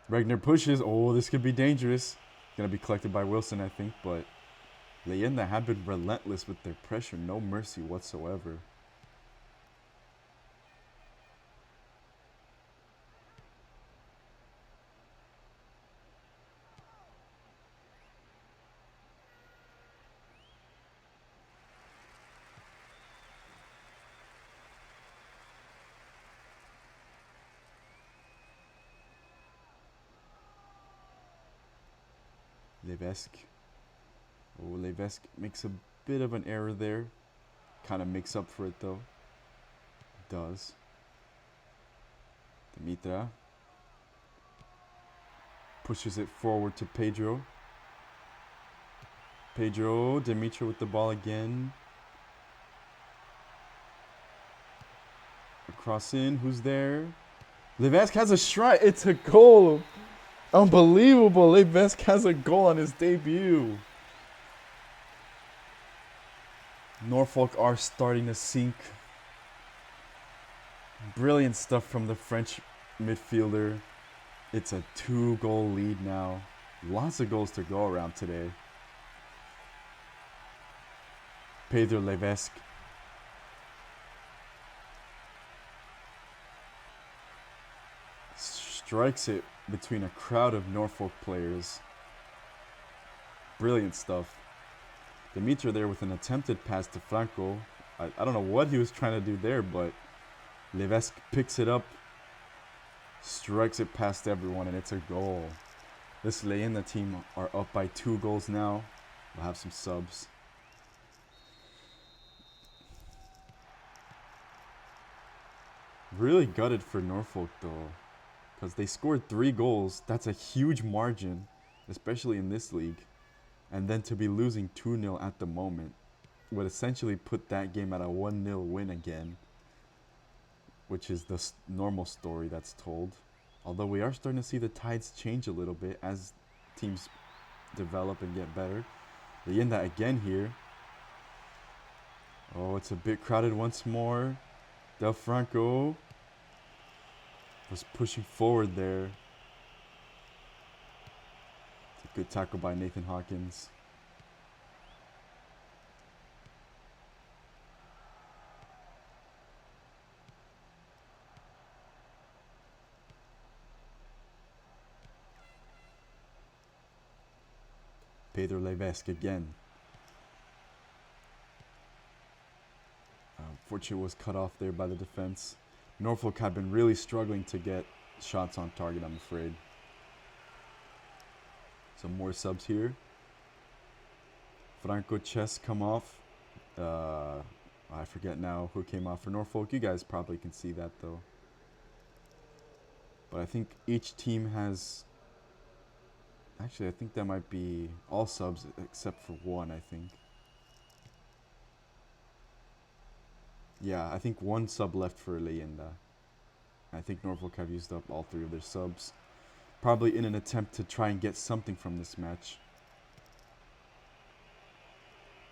Regner pushes. Oh, this could be dangerous. Gonna be collected by Wilson, I think, but Leyenda have been relentless with their pressure. No mercy whatsoever. Levesk. Oh, Levesk makes a bit of an error there. Kind of makes up for it, though. Does. Dimitra. Pushes it forward to Pedro. Dimitra with the ball again. Cross in. Who's there? Levesk has a strike. It's a goal. Unbelievable. Levesk has a goal on his debut. Norfolk are starting to sink. Brilliant stuff from the French midfielder. It's a 2-goal lead now. Lots of goals to go around today. Pedro Levesk. Strikes it between a crowd of Norfolk players. Brilliant stuff. Dimitra there with an attempted pass to Franco. I don't know what he was trying to do there, but Levesk picks it up, strikes it past everyone, and it's a goal. This Leyenda team are up by 2 goals now. We'll have some subs. Really gutted for Norfolk, though, because they scored 3 goals. That's a huge margin, especially in this league. And then to be losing 2-0 at the moment would essentially put that game at a 1-0 win again, which is the normal story that's told. Although we are starting to see the tides change a little bit as teams develop and get better. Leyenda again here. Oh, it's a bit crowded once more. Del Franco was pushing forward there. It's a good tackle by Nathan Hawkins. Pedro Levesk again. Fortune was cut off there by the defense. Norfolk had been really struggling to get shots on target, I'm afraid. Some more subs here. Franco Chess come off. I forget now who came off for Norfolk. You guys probably can see that though. But I think each team has... Actually, I think that might be all subs except for one, I think. Yeah, I think one sub left for Leyenda. I think Norfolk have used up all 3 of their subs. Probably in an attempt to try and get something from this match.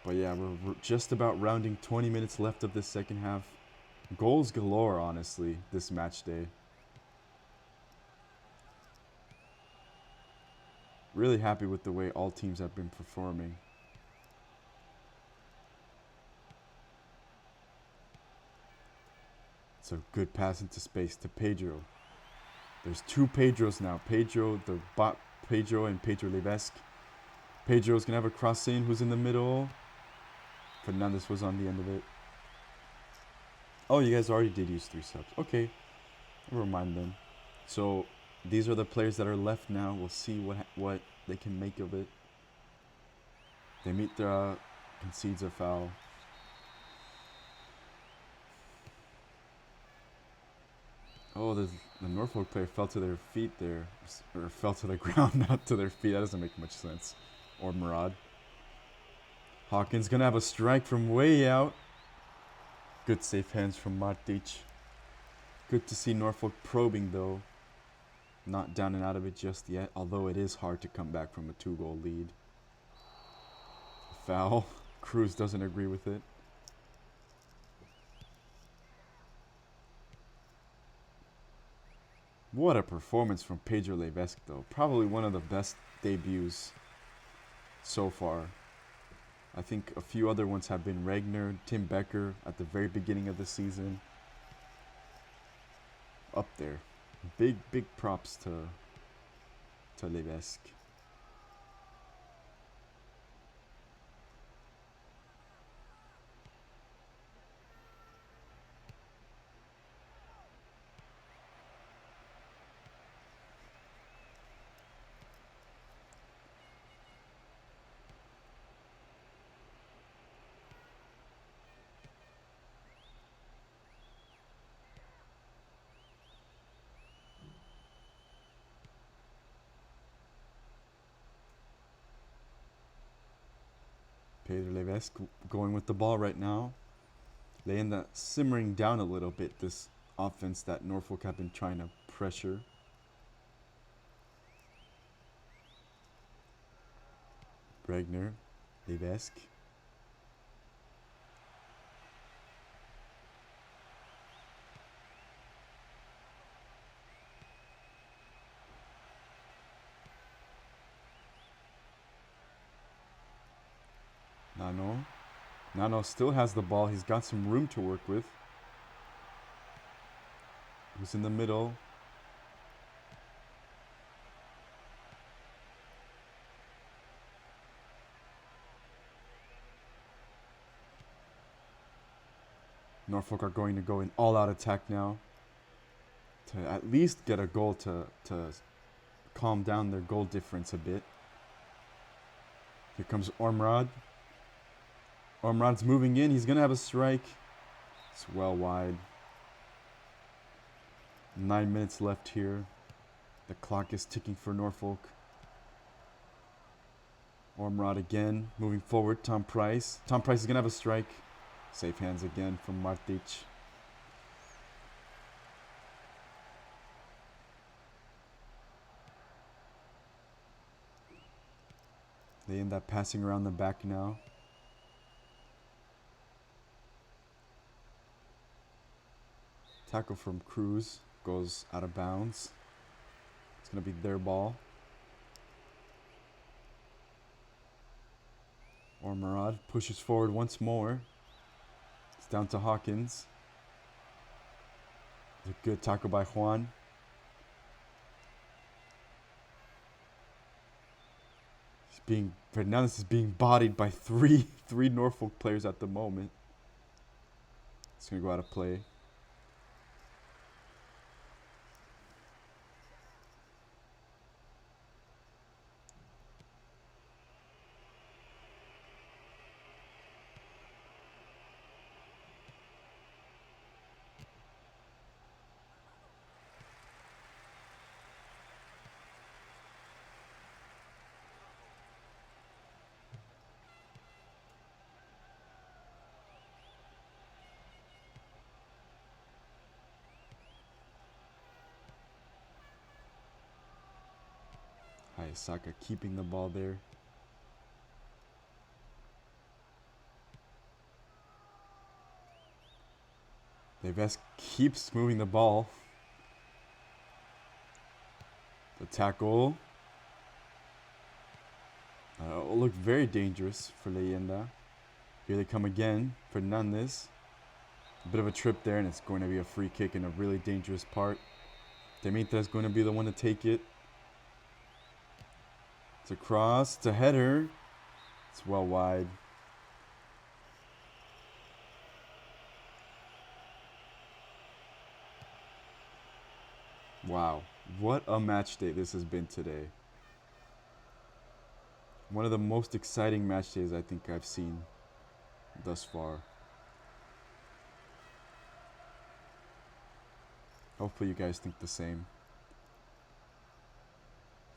But yeah, we're just about rounding 20 minutes left of this second half. Goals galore, honestly, this match day. Really happy with the way all teams have been performing. It's a good pass into space to Pedro. There's 2 Pedros now. Pedro, the bot Pedro, and Pedro Levesque. Pedro's going to have a cross in. Who's in the middle? Fernandez was on the end of it. Oh, you guys already did use 3 subs. Okay. Never mind then. So, these are the players that are left now. We'll see what they can make of it. They meet the... concedes a foul. Oh, the Norfolk player fell to their feet there. Or fell to the ground, not to their feet. That doesn't make much sense. Or Murad. Hawkins gonna have a strike from way out. Good safe hands from Martic. Good to see Norfolk probing though. Not down and out of it just yet, although it is hard to come back from a 2-goal lead. Foul. Cruz doesn't agree with it. What a performance from Pedro Levesque though. Probably one of the best debuts so far. I think a few other ones have been Regner, Tim Becker at the very beginning of the season. Up there. Big props to Levesque. Pedro Levesque going with the ball right now. Leyenda simmering down a little bit this offense that Norfolk have been trying to pressure. Regner, Levesque. Nano still has the ball. He's got some room to work with. Who's in the middle? Norfolk are going to go in all-out attack now to at least get a goal to calm down their goal difference a bit. Here comes Ormrod. Ormrod's moving in. He's going to have a strike. It's well wide. 9 minutes left here. The clock is ticking for Norfolk. Ormrod again. Moving forward. Tom Price. Tom Price is going to have a strike. Safe hands again from Martic. They end up passing around the back now. Tackle from Cruz goes out of bounds. It's going to be their ball. Ormrod pushes forward once more. It's down to Hawkins. A good tackle by Juan. Fernandez is being bodied by three Norfolk players at the moment. It's going to go out of play. Saka keeping the ball there. Leves keeps moving the ball. The tackle. Looked very dangerous for Leyenda. Here they come again. Fernandez. A bit of a trip there, and it's going to be a free kick in a really dangerous part. Dimitra is going to be the one to take it. It's a cross. It's a header. It's well wide. Wow. What a match day this has been today. One of the most exciting match days I think I've seen thus far. Hopefully you guys think the same.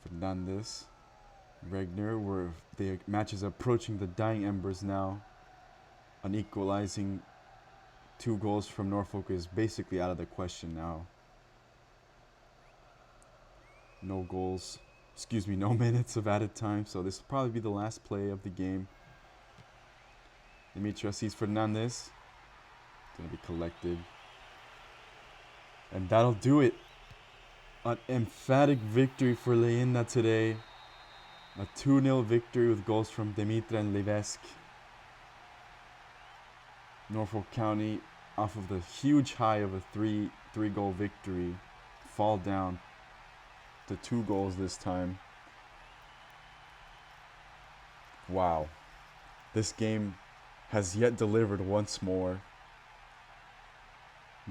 Fernandez. Regner, where the match is approaching the dying embers now. An equalizing 2 goals from Norfolk is basically out of the question now. No goals. No minutes of added time, so this will probably be the last play of the game. Dimitra sees Fernandez. Gonna be collected. And that'll do it. An emphatic victory for Leyenda today. A 2-0 victory with goals from Dimitra and Levesk. Norfolk County, off of the huge high of a three-goal victory, fall down to 2 goals this time. Wow. This game has yet delivered once more.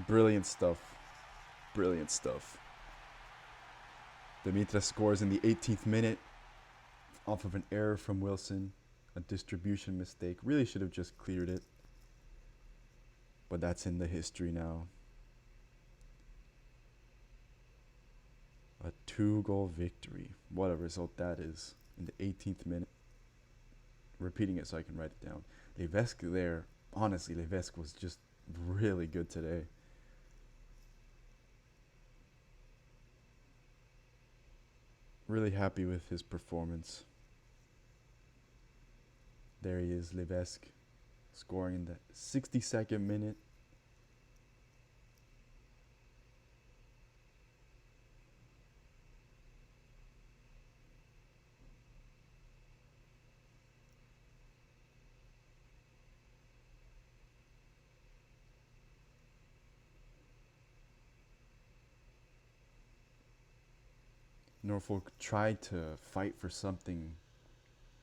Brilliant stuff. Brilliant stuff. Dimitra scores in the 18th minute off of an error from Wilson. A distribution mistake. Really should have just cleared it. But that's in the history now. A 2-goal victory. What a result that is. In the 18th minute. Repeating it so I can write it down. Levesk there. Honestly, Levesk was just really good today. Really happy with his performance. There he is, Levesk. Scoring in the 62nd minute. Norfolk tried to fight for something.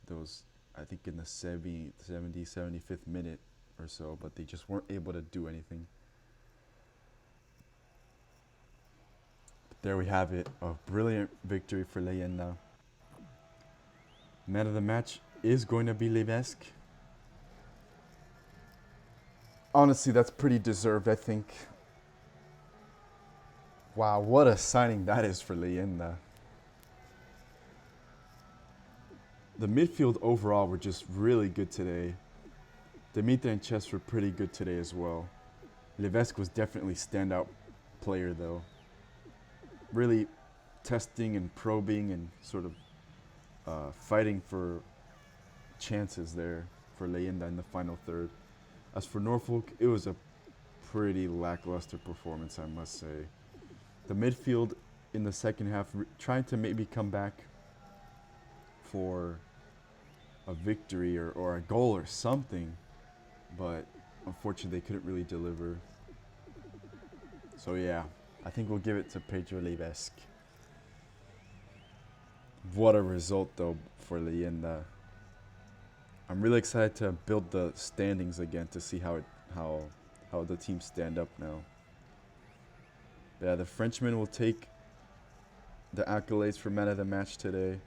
Those, I think, in the 75th minute or so, but they just weren't able to do anything. But there we have it, a brilliant victory for Leyenda. Man of the match is going to be Levesk. Honestly, that's pretty deserved, I think. Wow, what a signing that is for Leyenda. The midfield overall were just really good today. Dimitra and Chess were pretty good today as well. Levesk was definitely standout player though. Really testing and probing and sort of fighting for chances there for Leyenda in the final third. As for Norfolk, it was a pretty lackluster performance, I must say. The midfield in the second half trying to maybe come back for a victory or a goal or something, but unfortunately they couldn't really deliver. So yeah, I think we'll give it to Pedro Levesk. What a result though for Leyenda. I'm really excited to build the standings again to see how the teams stand up now. Yeah, the Frenchman will take the accolades for man of the match today.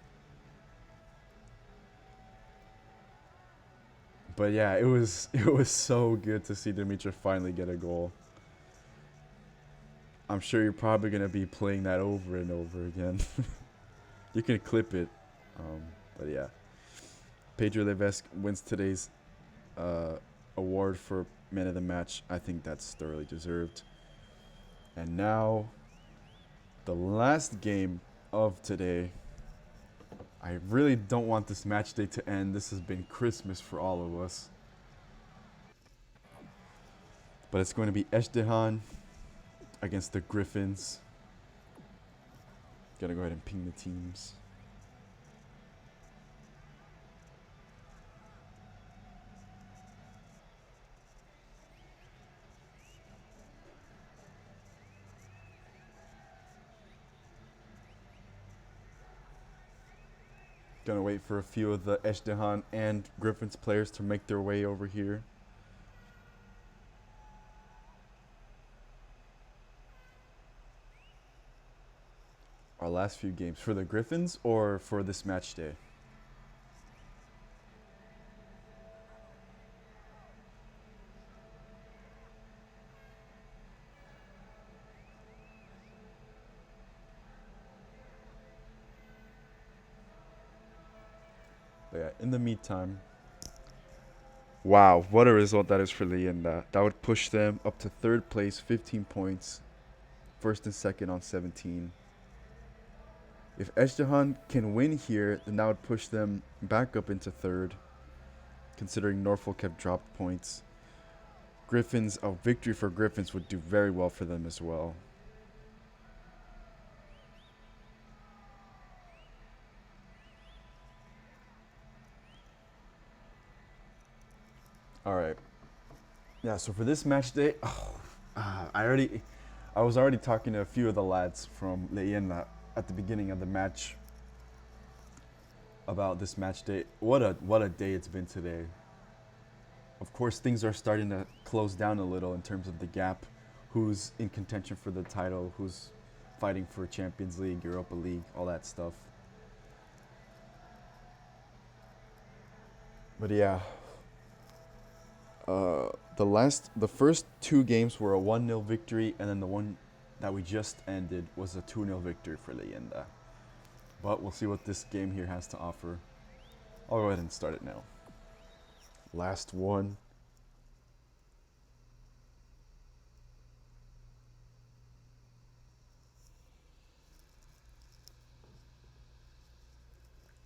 But yeah, it was so good to see Dimitra finally get a goal. I'm sure you're probably going to be playing that over and over again. You can clip it. But yeah. Pedro Levesk wins today's award for man of the match. I think that's thoroughly deserved. And now, the last game of today. I really don't want this match day to end. This has been Christmas for all of us. But it's going to be Ezhdehan against the Griffins. Gotta go ahead and ping the teams. Gonna wait for a few of the Ezhdehan and Griffins players to make their way over here. Our last few games for the Griffins or for this match day? But yeah, in the meantime, wow, what a result that is for Leyenda. That would push them up to third place, 15 points. First and second on 17. If Ezhdehan can win here, then that would push them back up into third, considering Norfolk have dropped points. Griffins, a victory for Griffins would do very well for them as well. All right. Yeah, so for this match day, I was already talking to a few of the lads from Leyenda at the beginning of the match about this match day. What a day it's been today. Of course, things are starting to close down a little in terms of the gap. Who's in contention for the title? Who's fighting for Champions League, Europa League, all that stuff. But yeah, the first two games were a 1-0 victory, and then the one that we just ended was a 2-0 victory for Leyenda. But we'll see what this game here has to offer. I'll go ahead and start it now. Last one.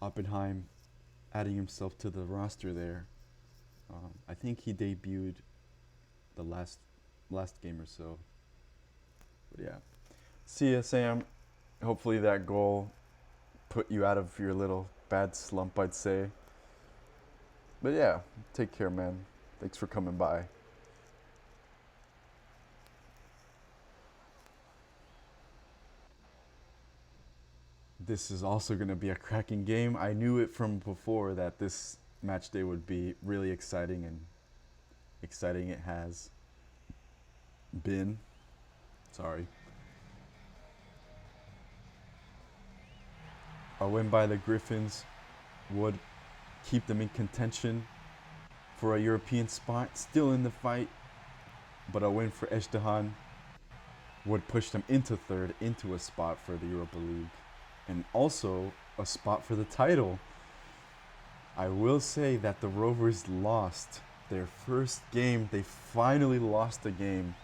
Oppenheim adding himself to the roster there. I think he debuted the last game or so. But yeah. See ya, Sam. Hopefully that goal put you out of your little bad slump, I'd say. But yeah, take care, man. Thanks for coming by. This is also going to be a cracking game. I knew it from before that this match day would be really exciting, and exciting it has been. Sorry. A win by the Griffins would keep them in contention for a European spot, still in the fight, but a win for Ezhdehan would push them into third, into a spot for the Europa League, and also a spot for the title. I will say that the Rovers lost their first game. They finally lost a game,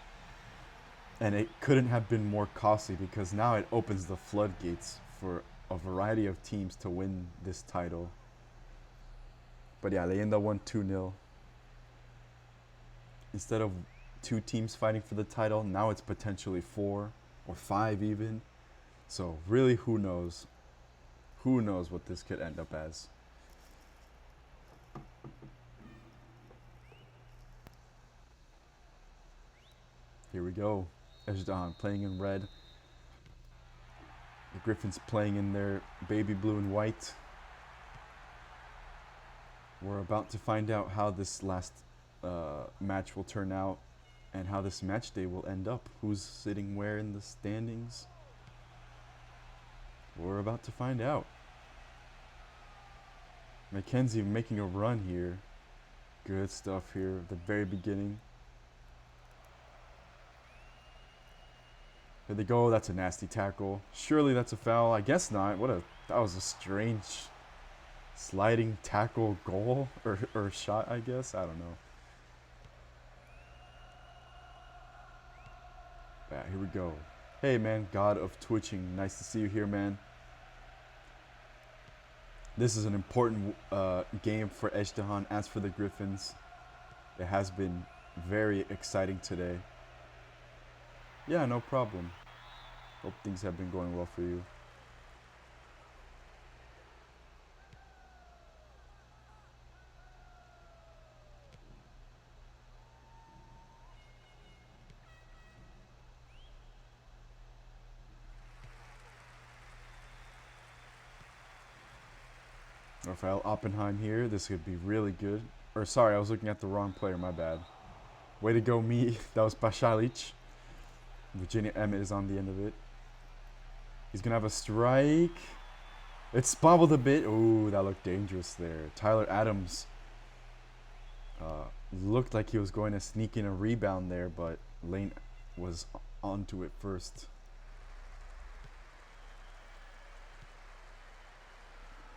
and it couldn't have been more costly because now it opens the floodgates for a variety of teams to win this title. But yeah, Leyenda won 2-0. Instead of 2 teams fighting for the title, now it's potentially 4 or 5 even. So really, who knows? Who knows what this could end up as? Here we go. Ezhdehan playing in red. The Griffins playing in their baby blue and white. We're about to find out how this last match will turn out and how this match day will end up. Who's sitting where in the standings? We're about to find out. Mackenzie making a run here. Good stuff here at the very beginning. There they go. That's a nasty tackle. Surely that's a foul. I guess not. That was a strange sliding tackle goal or shot, I guess. I don't know. Yeah, here we go. Hey, man. God of Twitching. Nice to see you here, man. This is an important game for Ezhdehan. As for the Griffins, it has been very exciting today. Yeah, no problem. Hope things have been going well for you. Rafael Oppenheim here. This could be really good. Or sorry, I was looking at the wrong player. My bad. Way to go, me. That was Pasalic. Virginia Emmett is on the end of it. He's going to have a strike. It's bobbled a bit. Ooh, that looked dangerous there. Tyler Adams looked like he was going to sneak in a rebound there, but Lane was onto it first.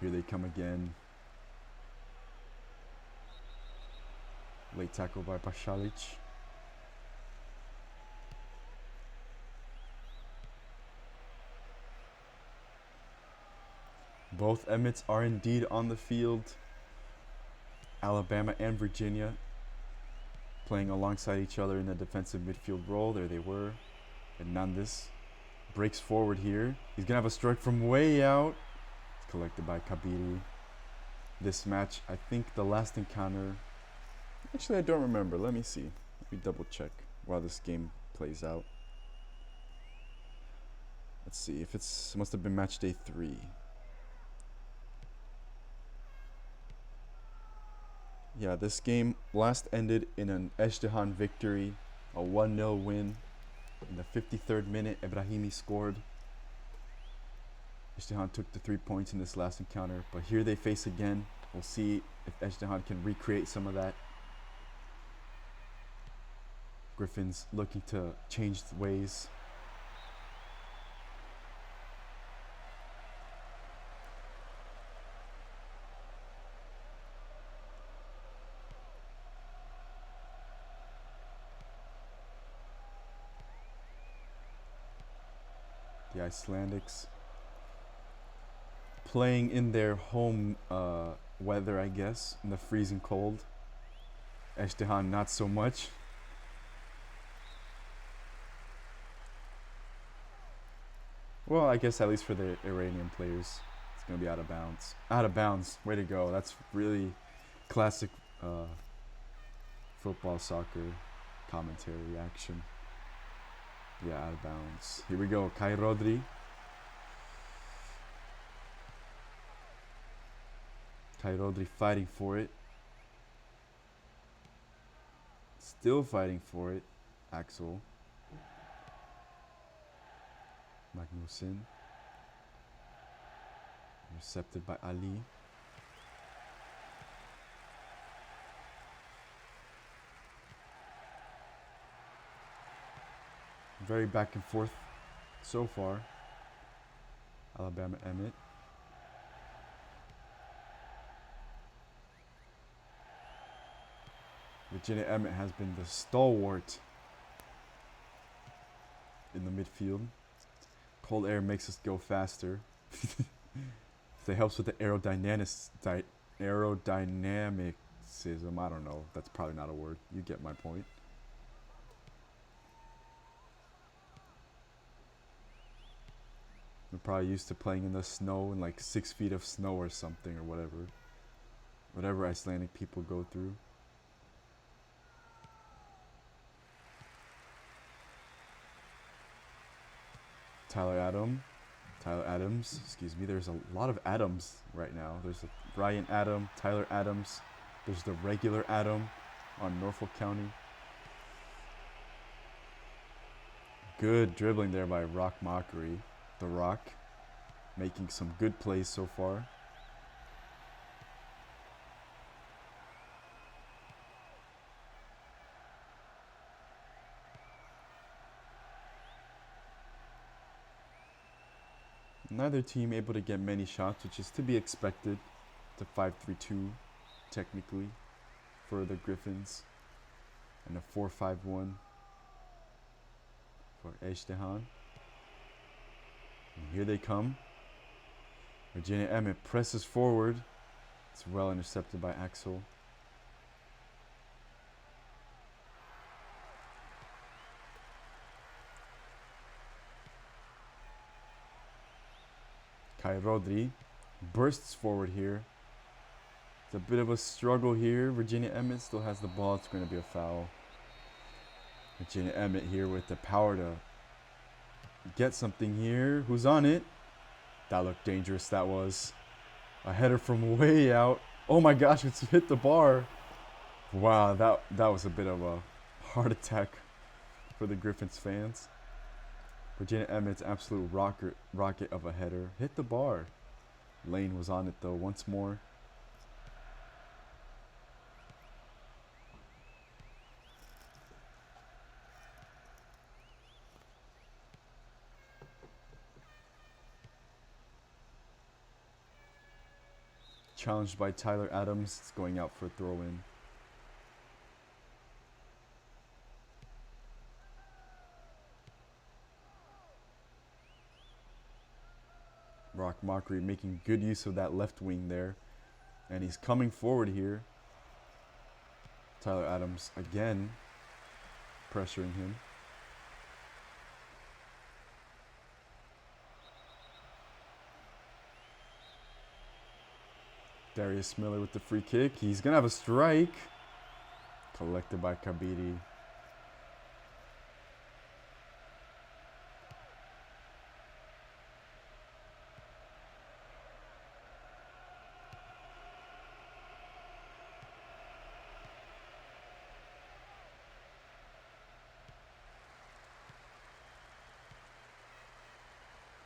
Here they come again. Late tackle by Pasalic. Both Emmets are indeed on the field. Alabama and Virginia playing alongside each other in the defensive midfield role. There they were. Hernandez breaks forward here. He's going to have a strike from way out. It's collected by Ghabr. This match, I think the last encounter... Actually, I don't remember. Let me see. Let me double check while this game plays out. Let's see. If it's... must have been match day 3. Yeah, this game last ended in an Ezhdehan victory, a 1-0 win. In the 53rd minute, Ibrahimi scored. Ezhdehan took the 3 points in this last encounter, but here they face again. We'll see if Ezhdehan can recreate some of that. Griffins looking to change the ways. The Icelandics playing in their home weather, I guess, in the freezing cold. Ezhdehan not so much. Well, I guess at least for the Iranian players, it's going to be out of bounds. Out of bounds. Way to go. That's really classic football, soccer commentary action. Yeah, out of bounds. Here we go. Kai Rodri. Kai Rodri fighting for it. Still fighting for it. Axel. Magnussen. Intercepted by Ali. Very back and forth so far. Alabama Emmett. Virginia Emmett has been the stalwart in the midfield. Cold air makes us go faster. It helps with the aerodynamicism. I don't know. That's probably not a word. You get my point. We're probably used to playing in the snow, in like 6 feet of snow or something, or whatever. Whatever Icelandic people go through. Tyler Adams, excuse me. There's a lot of Adams right now. There's a Ryan Adam, Tyler Adams. There's the regular Adam on Norfolk County. Good dribbling there by Rock Mockery. The Rock making some good plays so far. Neither team able to get many shots, which is to be expected. It's a 5-3-2 technically for the Griffins, and a 4-5-1 for Ezhdehan. And here they come. Virginia Emmett presses forward. It's well intercepted by Axel. Kai Rodri bursts forward here. It's a bit of a struggle here. Virginia Emmett still has the ball. It's going to be a foul. Virginia Emmett here with the power to get something here. Who's on it? That looked dangerous. That was a header from way out. Oh my gosh, it's hit the bar. Wow, that was a bit of a heart attack for the Griffins fans. Virginia Emmett's absolute rocket of a header. Hit the bar. Lane was on it though once more. Challenged by Tyler Adams. It's going out for a throw-in. Rock Mockery making good use of that left wing there. And he's coming forward here. Tyler Adams again pressuring him. Darius Miller with the free kick. He's going to have a strike. Collected by Ghabr.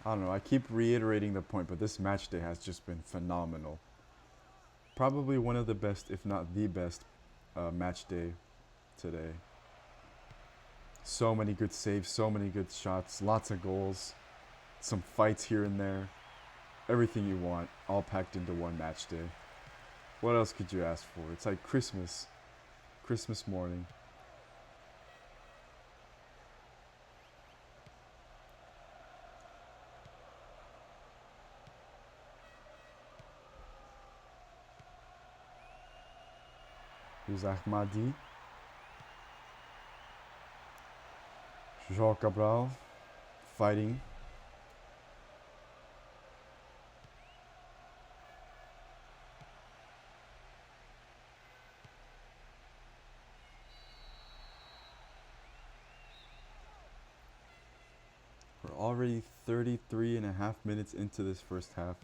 I don't know, I keep reiterating the point, but this match day has just been phenomenal. Probably one of the best, if not the best, match day today. So many good saves, so many good shots, lots of goals, some fights here and there. Everything you want, all packed into one match day. What else could you ask for? It's like Christmas morning. Here's Ahmadi. Ghabr fighting. We're already 33.5 minutes into this first half.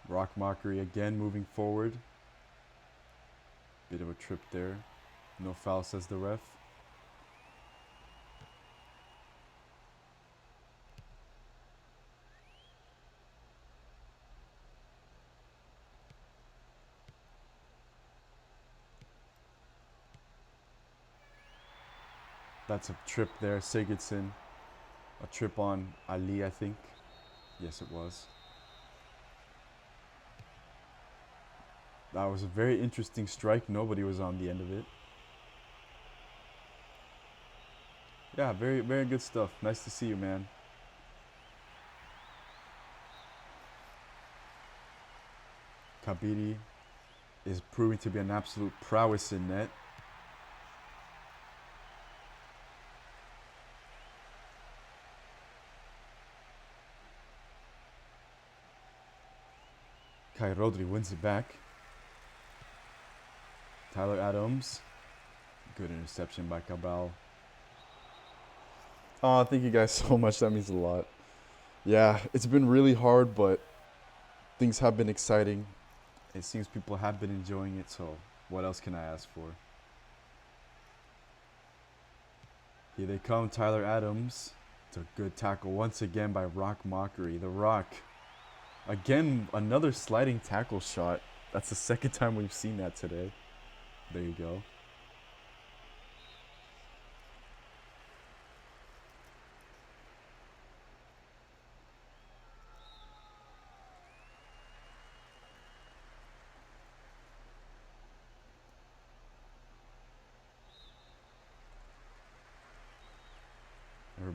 Rock Mockery again moving forward. Bit of a trip there. No foul, says the ref. That's a trip there. Sigurdsson. A trip on Ali, I think. Yes, it was. That was a very interesting strike. Nobody was on the end of it. Yeah, very, very good stuff. Nice to see you, man. Ghabr is proving to be an absolute prowess in net. Kai Rodri wins it back. Tyler Adams. Good interception by Ghabr. Oh, thank you guys so much. That means a lot. Yeah, it's been really hard, but things have been exciting. It seems people have been enjoying it, so what else can I ask for? Here they come, Tyler Adams. It's a good tackle once again by Rock Mockery. The Rock. Again, another sliding tackle shot. That's the second time we've seen that today. There you go.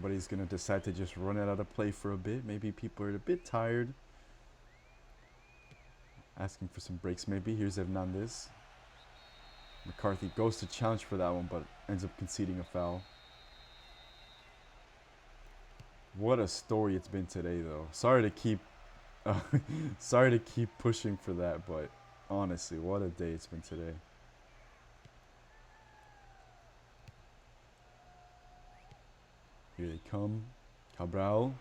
Everybody's going to decide to just run it out of play for a bit. Maybe people are a bit tired. Asking for some breaks maybe. Here's Hernandez. McCarthy goes to challenge for that one, but ends up conceding a foul. What a story it's been today, though. Sorry to keep pushing for that, but honestly, what a day it's been today. Here they come. Ghabr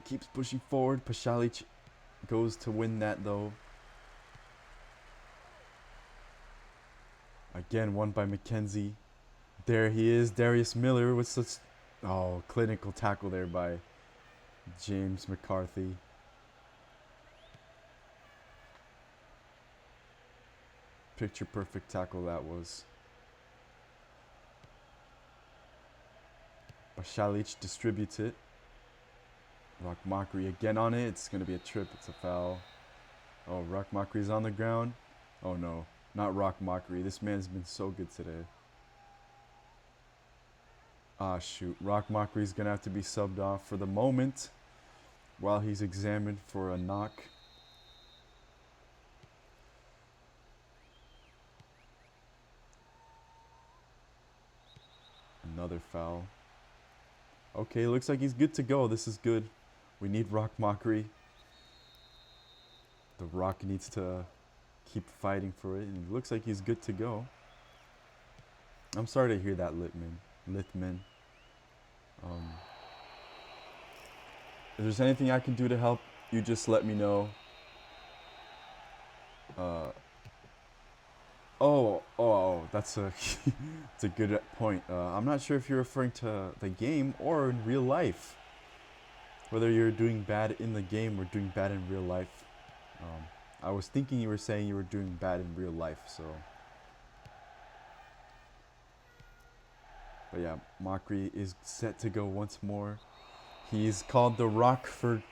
keeps pushing forward. Pasalic goes to win that, though. Again, won by McKenzie. There he is, Darius Miller with such clinical tackle there by James McCarthy. Picture perfect tackle that was. Pasalic distributes it. Rock Mockery again on it. It's going to be a trip. It's a foul. Oh, Rock Mockery's on the ground. Oh no, not Rock Mockery. This man's been so good today. Ah, shoot. Rock Mockery's going to have to be subbed off for the moment while he's examined for a knock. Another foul. Okay, looks like he's good to go. This is good. We need Rock Mockery. The Rock needs to keep fighting for it, and it looks like he's good to go. I'm sorry to hear that, Lithman. If there's anything I can do to help, you just let me know. That's a that's a good point. I'm not sure if you're referring to the game or in real life. Whether you're doing bad in the game or doing bad in real life. I was thinking you were saying you were doing bad in real life, so. But yeah, Mockery is set to go once more. He's called the Rock for...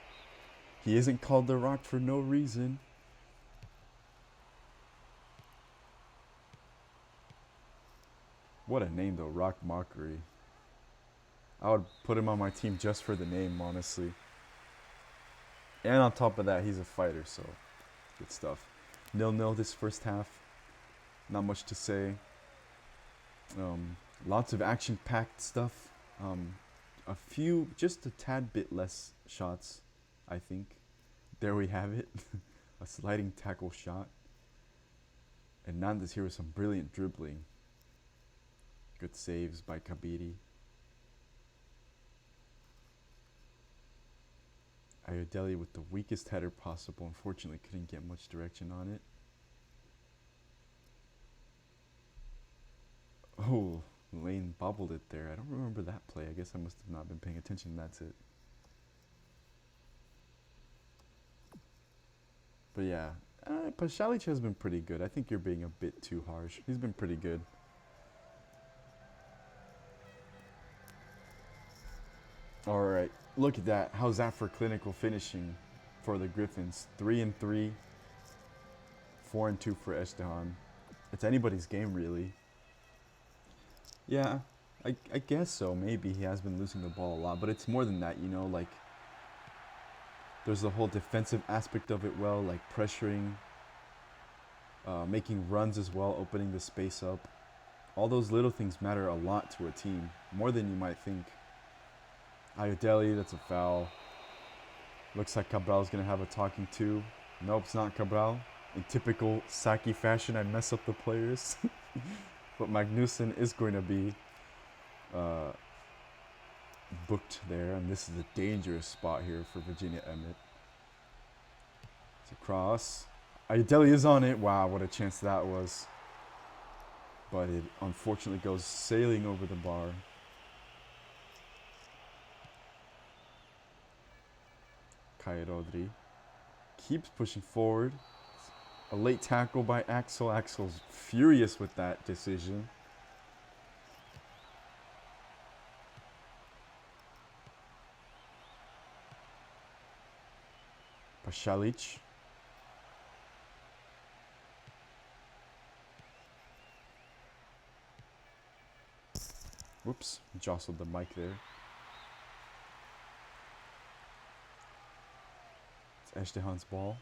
He isn't called the Rock for no reason. What a name, though. Rock Mockery. I would put him on my team just for the name, honestly. And on top of that, he's a fighter, so good stuff. 0-0 this first half. Not much to say. Lots of action-packed stuff. A few, just a tad bit less shots, I think. There we have it. A sliding tackle shot. And Hernandez here with some brilliant dribbling. Good saves by Ghabr. Ayodele with the weakest header possible. Unfortunately, couldn't get much direction on it. Oh, Lane bobbled it there. I don't remember that play. I guess I must have not been paying attention. That's it. But yeah, Pasalic has been pretty good. I think you're being a bit too harsh. He's been pretty good. All right, look at that. How's that for clinical finishing for the Griffins? 3-3, 4-2 for Ezhdehan. It's anybody's game, really. Yeah, I guess so. Maybe he has been losing the ball a lot, but it's more than that, you know, like there's the whole defensive aspect of it, well, like pressuring, making runs as well, opening the space up. All those little things matter a lot to a team, more than you might think. Ayodele, that's a foul. Looks like Cabral's going to have a talking to. Nope, it's not Ghabr. In typical Saki fashion, I mess up the players. But Magnusson is going to be booked there. And this is a dangerous spot here for Virginia Emmett. It's a cross. Ayodele is on it. Wow, what a chance that was. But it unfortunately goes sailing over the bar. Rodri keeps pushing forward. A late tackle by Axel. Axel's furious with that decision. Pasalic. Whoops, jostled the mic there. It's Ezhdehan's ball.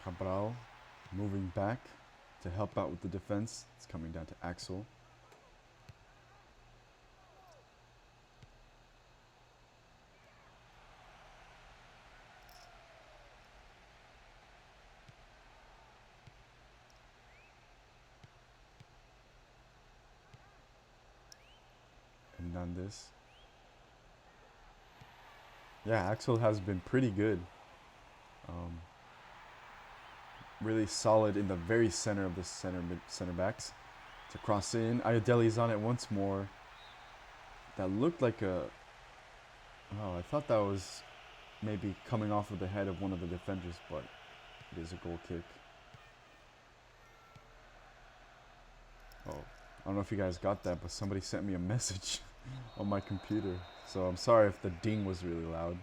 Ghabr moving back to help out with the defense. It's coming down to Axel. This. Yeah, Axel has been pretty good. Really solid in the very center of the center backs. To cross in, Ayodeli's on it once more. That looked like a. Oh, I thought that was maybe coming off of the head of one of the defenders, but it is a goal kick. Oh, I don't know if you guys got that, but somebody sent me a message on my computer. So I'm sorry if the ding was really loud.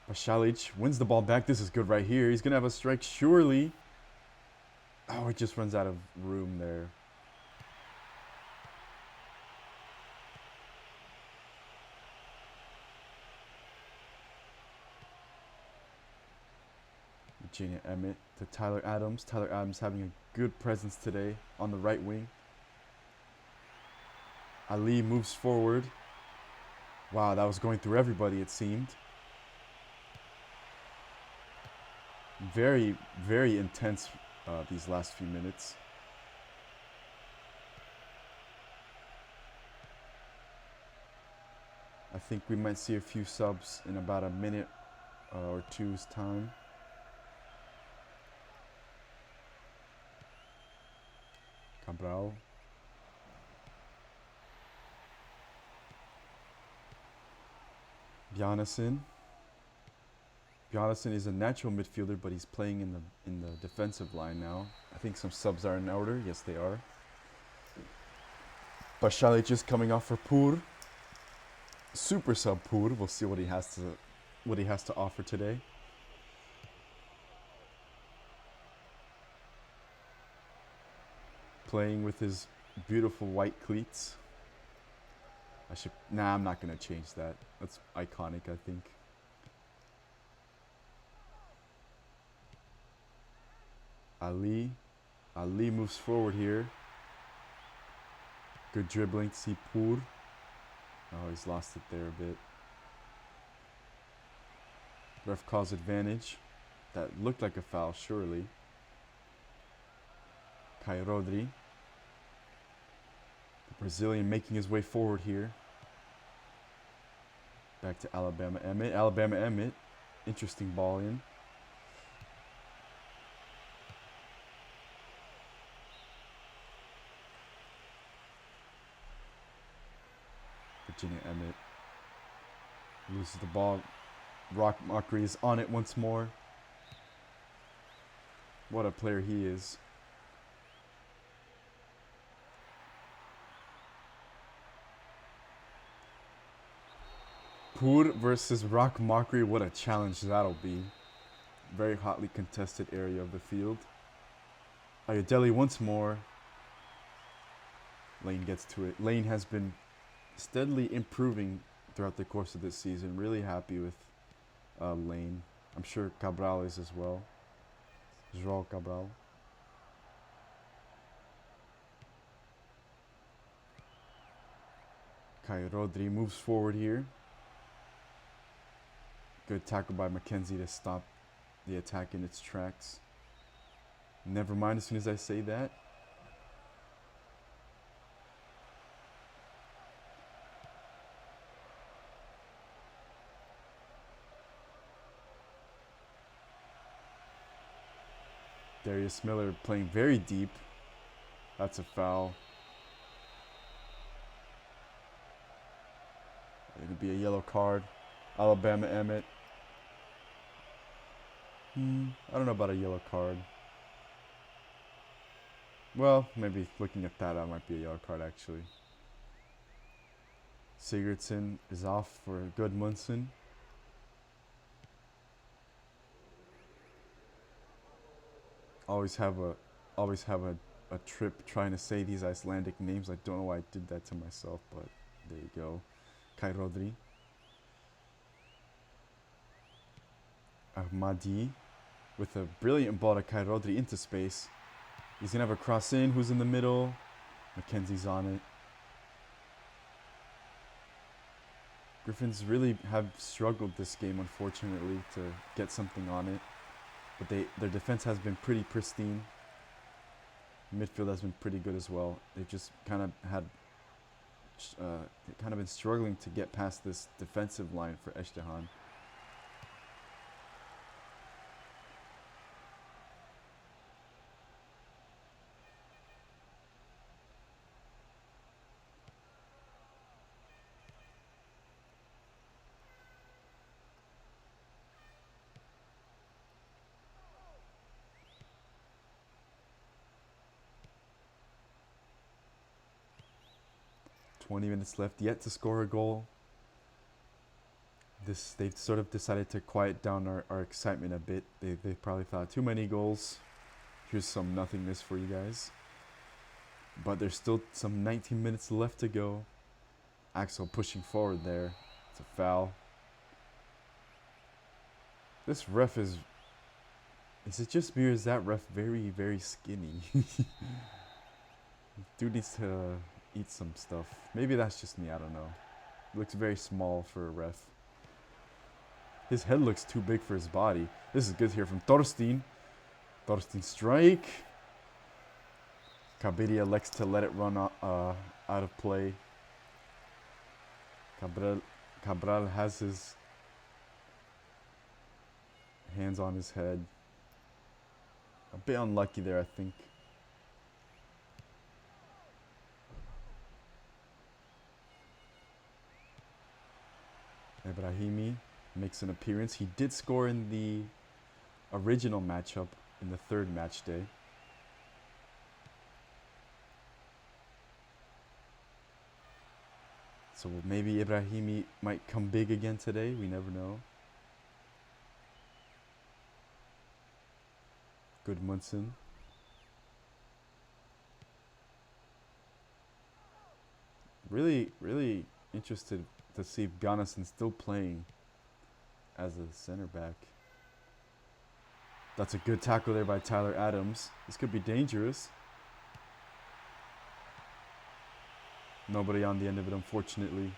Pasalic wins the ball back. This is good right here. He's going to have a strike, surely. Oh, it just runs out of room there. Virginia Emmett to Tyler Adams. Tyler Adams having a good presence today on the right wing. Ali moves forward. Wow, that was going through everybody, it seemed. Very, very intense these last few minutes. I think we might see a few subs in about a minute or two's time. Ghabr. Bjarnason. Bjarnason is a natural midfielder, but he's playing in the defensive line now. I think some subs are in order. Yes, they are. Pasalic is coming off for Pur. Super sub Pur. We'll see what he has to offer today. Playing with his beautiful white cleats. Nah, I'm not gonna change that. That's iconic, I think. Ali moves forward here. Good dribbling to see Pur. Oh, he's lost it there a bit. Ref calls advantage. That looked like a foul, surely. Kai Rodri. The Brazilian making his way forward here. Back to Alabama Emmett. Alabama Emmett. Interesting ball in. Virginia Emmett loses the ball. Rock Mockery is on it once more. What a player he is. Pur versus Rock Mockery. What a challenge that'll be. Very hotly contested area of the field. Ayodeli once more. Lane gets to it. Lane has been steadily improving throughout the course of this season. Really happy with Lane. I'm sure Ghabr is as well. João Ghabr. Kai Rodri moves forward here. Good tackle by Mackenzie to stop the attack in its tracks. Never mind as soon as I say that. Darius Miller playing very deep. That's a foul. It'll be a yellow card. Alabama Emmett. I don't know about a yellow card. Well, maybe looking at that might be a yellow card actually. Sigurdsson is off for Gudmundsson. Always have a, always have a trip trying to say these Icelandic names. I don't know why I did that to myself, but there you go. Kai Rodri. Ahmadi with a brilliant ball to Kai Rodri into space. He's going to have a cross in. Who's in the middle? Mackenzie's on it. Griffins really have struggled this game, unfortunately, to get something on it. But their defense has been pretty pristine. Midfield has been pretty good as well. They've just kind of had, been struggling to get past this defensive line for Ezhdehan. 20 minutes left, yet to score a goal. They've sort of decided to quiet down our excitement a bit. They probably thought too many goals. Here's some nothingness for you guys. But there's still some 19 minutes left to go. Axel pushing forward there. It's a foul. This ref is it just me or is that ref very, very skinny? Dude needs to eat some stuff. Maybe that's just me, I don't know. Looks very small for a ref. His head looks too big for his body. This is good here from Thorstein. Thorstein strike. Ghabr elects to let it run out of play. Ghabr has his hands on his head. A bit unlucky there, I think. Ibrahimi makes an appearance. He did score in the original matchup in the third match day. So maybe Ibrahimi might come big again today. We never know. Good Munson. Really, really interested to see if Gunnarsson's still playing as a center back. That's a good tackle there by Tyler Adams. This could be dangerous. Nobody on the end of it, unfortunately.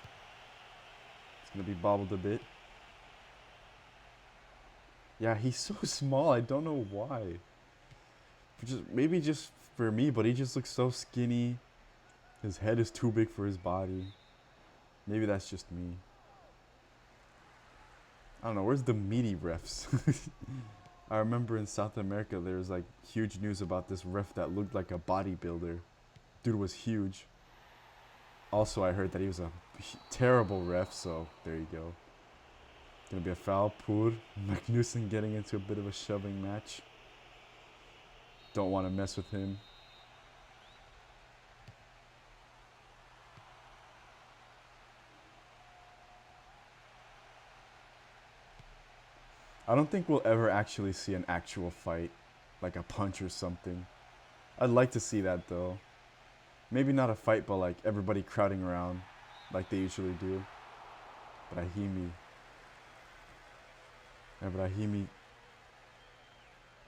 It's going to be bobbled a bit. Yeah, he's so small. I don't know why. Maybe just for me, but he just looks so skinny. His head is too big for his body. Maybe that's just me. I don't know. Where's the meaty refs? I remember in South America, there was like huge news about this ref that looked like a bodybuilder. Dude was huge. Also, I heard that he was a terrible ref, so there you go. Gonna be a foul. Poor Magnusson getting into a bit of a shoving match. Don't want to mess with him. I don't think we'll ever actually see an actual fight, like a punch or something. I'd like to see that though. Maybe not a fight, but like everybody crowding around like they usually do. Ibrahimi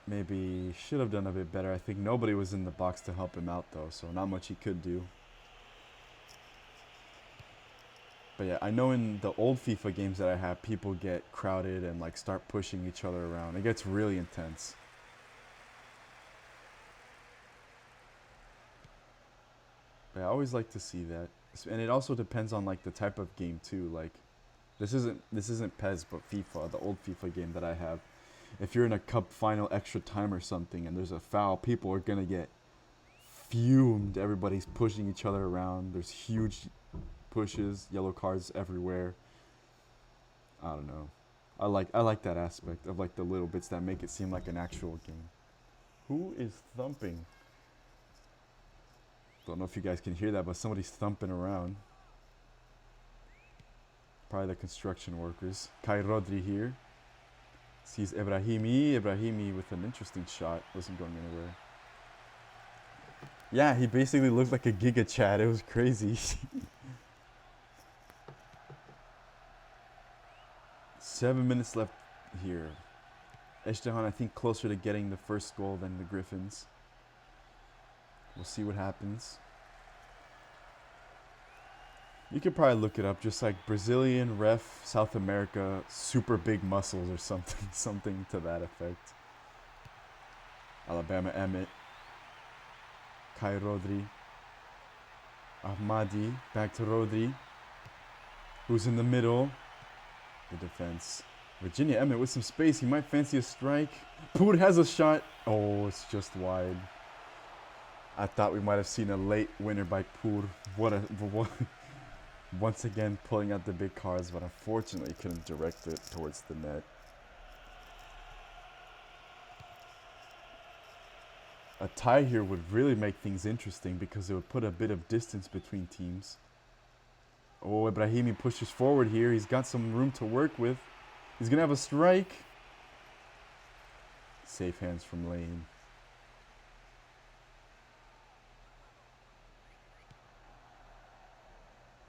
maybe should have done a bit better. I think nobody was in the box to help him out though, so not much he could do. But yeah, I know in the old FIFA games that I have, people get crowded and like start pushing each other around. It gets really intense. But I always like to see that. And it also depends on like the type of game too. Like this isn't PES but FIFA, the old FIFA game that I have. If you're in a cup final extra time or something and there's a foul, people are gonna get fumed. Everybody's pushing each other around. There's huge pushes, yellow cards everywhere. I don't know. I like that aspect of like the little bits that make it seem like an actual game. Who is thumping? Don't know if you guys can hear that, but somebody's thumping around. Probably the construction workers. Kai Rodri here. Sees Ibrahimi with an interesting shot. Wasn't going anywhere. Yeah, he basically looked like a Giga Chad. It was crazy. 7 minutes left here. Ezhdehan, I think, closer to getting the first goal than the Griffins. We'll see what happens. You could probably look it up, just like Brazilian ref, South America, super big muscles or something, something to that effect. Alabama Emmett, Kai Rodri, Ahmadi, back to Rodri, who's in the middle. The defense. Virginia Emmett with some space. He might fancy a strike. Pood has a shot. Oh, it's just wide. I thought we might have seen a late winner by Pood. Once again pulling out the big cards, but unfortunately couldn't direct it towards the net. A tie here would really make things interesting because it would put a bit of distance between teams. Oh, Ibrahimi pushes forward here. He's got some room to work with. He's going to have a strike. Safe hands from Lane.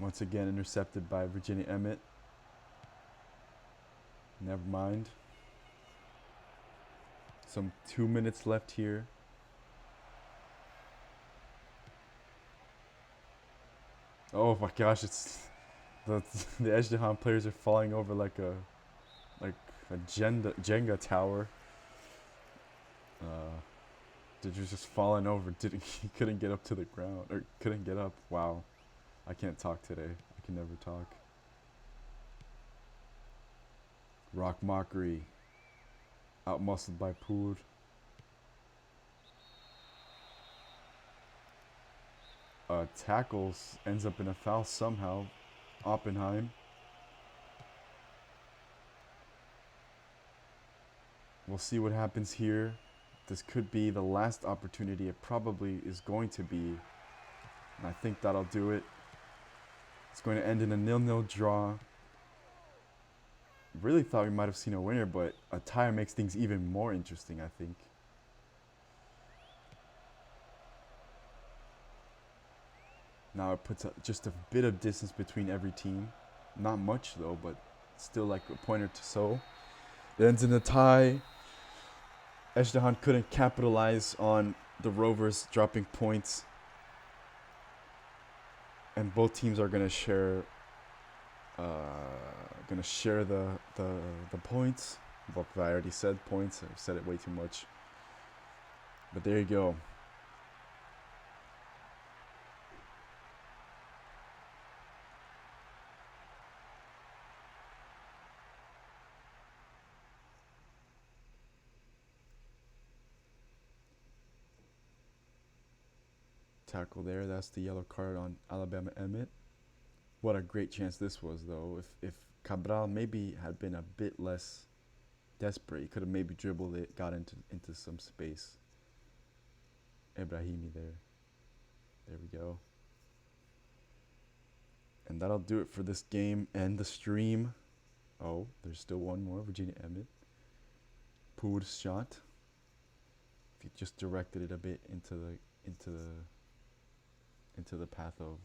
Once again intercepted by Virginia Emmett. Never mind. Some 2 minutes left here. Oh my gosh, it's the Ezhdehan players are falling over like a Jenga tower. They're just falling over. He couldn't get up to the ground, or couldn't get up. Wow, I can't talk today. I can never talk. Rock Mockery, outmuscled by Pood. Tackles, ends up in a foul somehow. Oppenheim. We'll see what happens here. This could be the last opportunity. It probably is going to be. And I think that'll do it. It's going to end in a 0-0 draw. Really thought we might have seen a winner, but a tie makes things even more interesting, I think. Now it puts just a bit of distance between every team. Not much though, but still like a point or so. It ends in a tie. Ezhdehan couldn't capitalize on the Rovers dropping points. And both teams are gonna share the points. But I already said points. I've said it way too much. But there you go. Tackle there. That's the yellow card on Alabama Emmett. What a great chance this was, though. If Cabral maybe had been a bit less desperate, he could have maybe dribbled it, got into some space. Ibrahimi there. There we go. And that'll do it for this game and the stream. Oh, there's still one more. Virginia Emmett. Pood's shot. If he just directed it a bit into the path of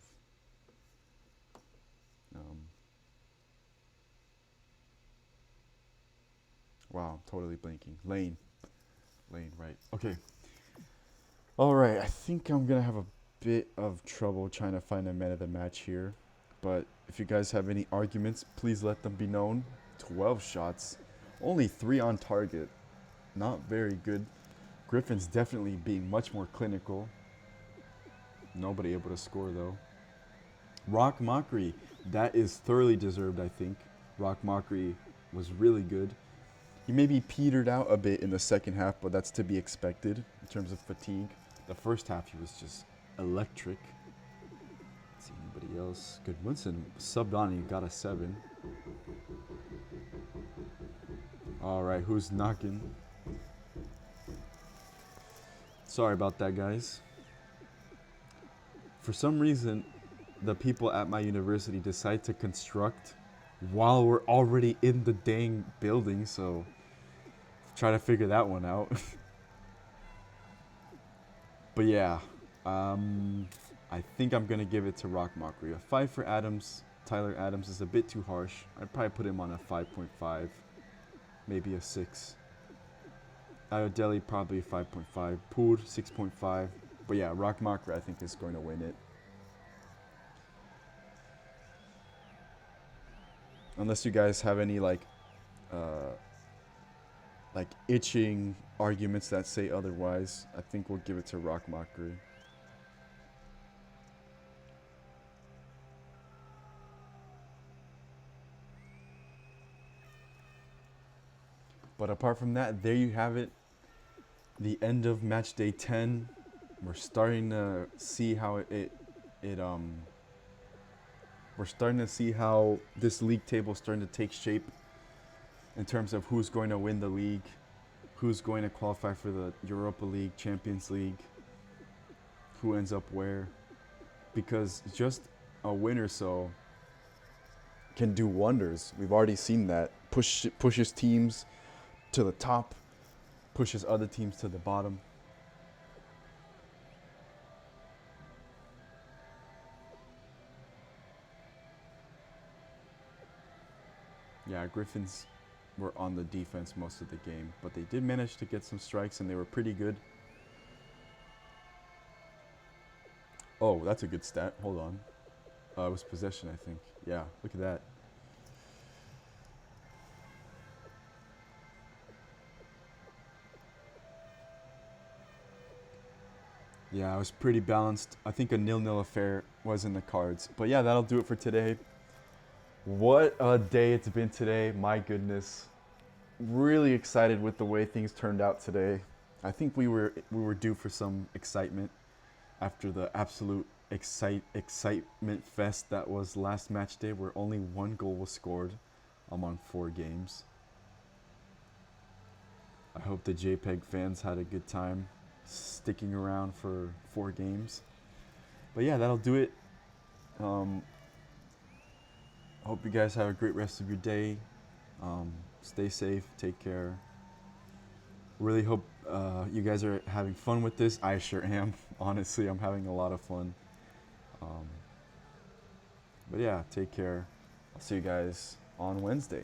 wow, totally blanking. Lane, right. Okay. All right, I think I'm going to have a bit of trouble trying to find a man of the match here. But if you guys have any arguments, please let them be known. 12 shots, only 3 on target. Not very good. Griffins definitely being much more clinical. Nobody able to score, though. Rock Mockery, that is thoroughly deserved, I think. Rock Mockery was really good. He maybe petered out a bit in the second half, but that's to be expected in terms of fatigue. The first half, he was just electric. Let's see anybody else. Goodwinson subbed on and he got a 7. All right, who's knocking? Sorry about that, guys. For some reason, the people at my university decide to construct while we're already in the dang building, so try to figure that one out. But yeah, I think I'm gonna give it to Rock Mockery. A 5 for Adams. Tyler Adams is a bit too harsh. I'd probably put him on a 5.5, maybe a 6. Ayodele probably 5.5. Poor 6.5. But yeah, Rock Mockery I think is going to win it. Unless you guys have any like itching arguments that say otherwise, I think we'll give it to Rock Mockery. But apart from that, there you have it. The end of match day 10. We're starting to see how we're starting to see how this league table is starting to take shape in terms of who's going to win the league, who's going to qualify for the Europa League, Champions League, who ends up where. Because just a win or so can do wonders. We've already seen that. Pushes teams to the top, pushes other teams to the bottom. Yeah, Griffins were on the defense most of the game, but they did manage to get some strikes and they were pretty good. Oh, that's a good stat. Hold on. It was possession, I think. Yeah, look at that. Yeah, it was pretty balanced. I think a 0-0 affair was in the cards. But yeah, that'll do it for today. What a day it's been today. My goodness. Really excited with the way things turned out today. I think we were due for some excitement after the absolute excitement fest that was last match day, where only 1 goal was scored among 4 games. I hope the JPEG fans had a good time sticking around for 4 games. But yeah, that'll do it. Hope you guys have a great rest of your day. Stay safe, take care. Really hope you guys are having fun with this. I sure am. Honestly, I'm having a lot of fun. But yeah, take care. I'll see you guys on Wednesday.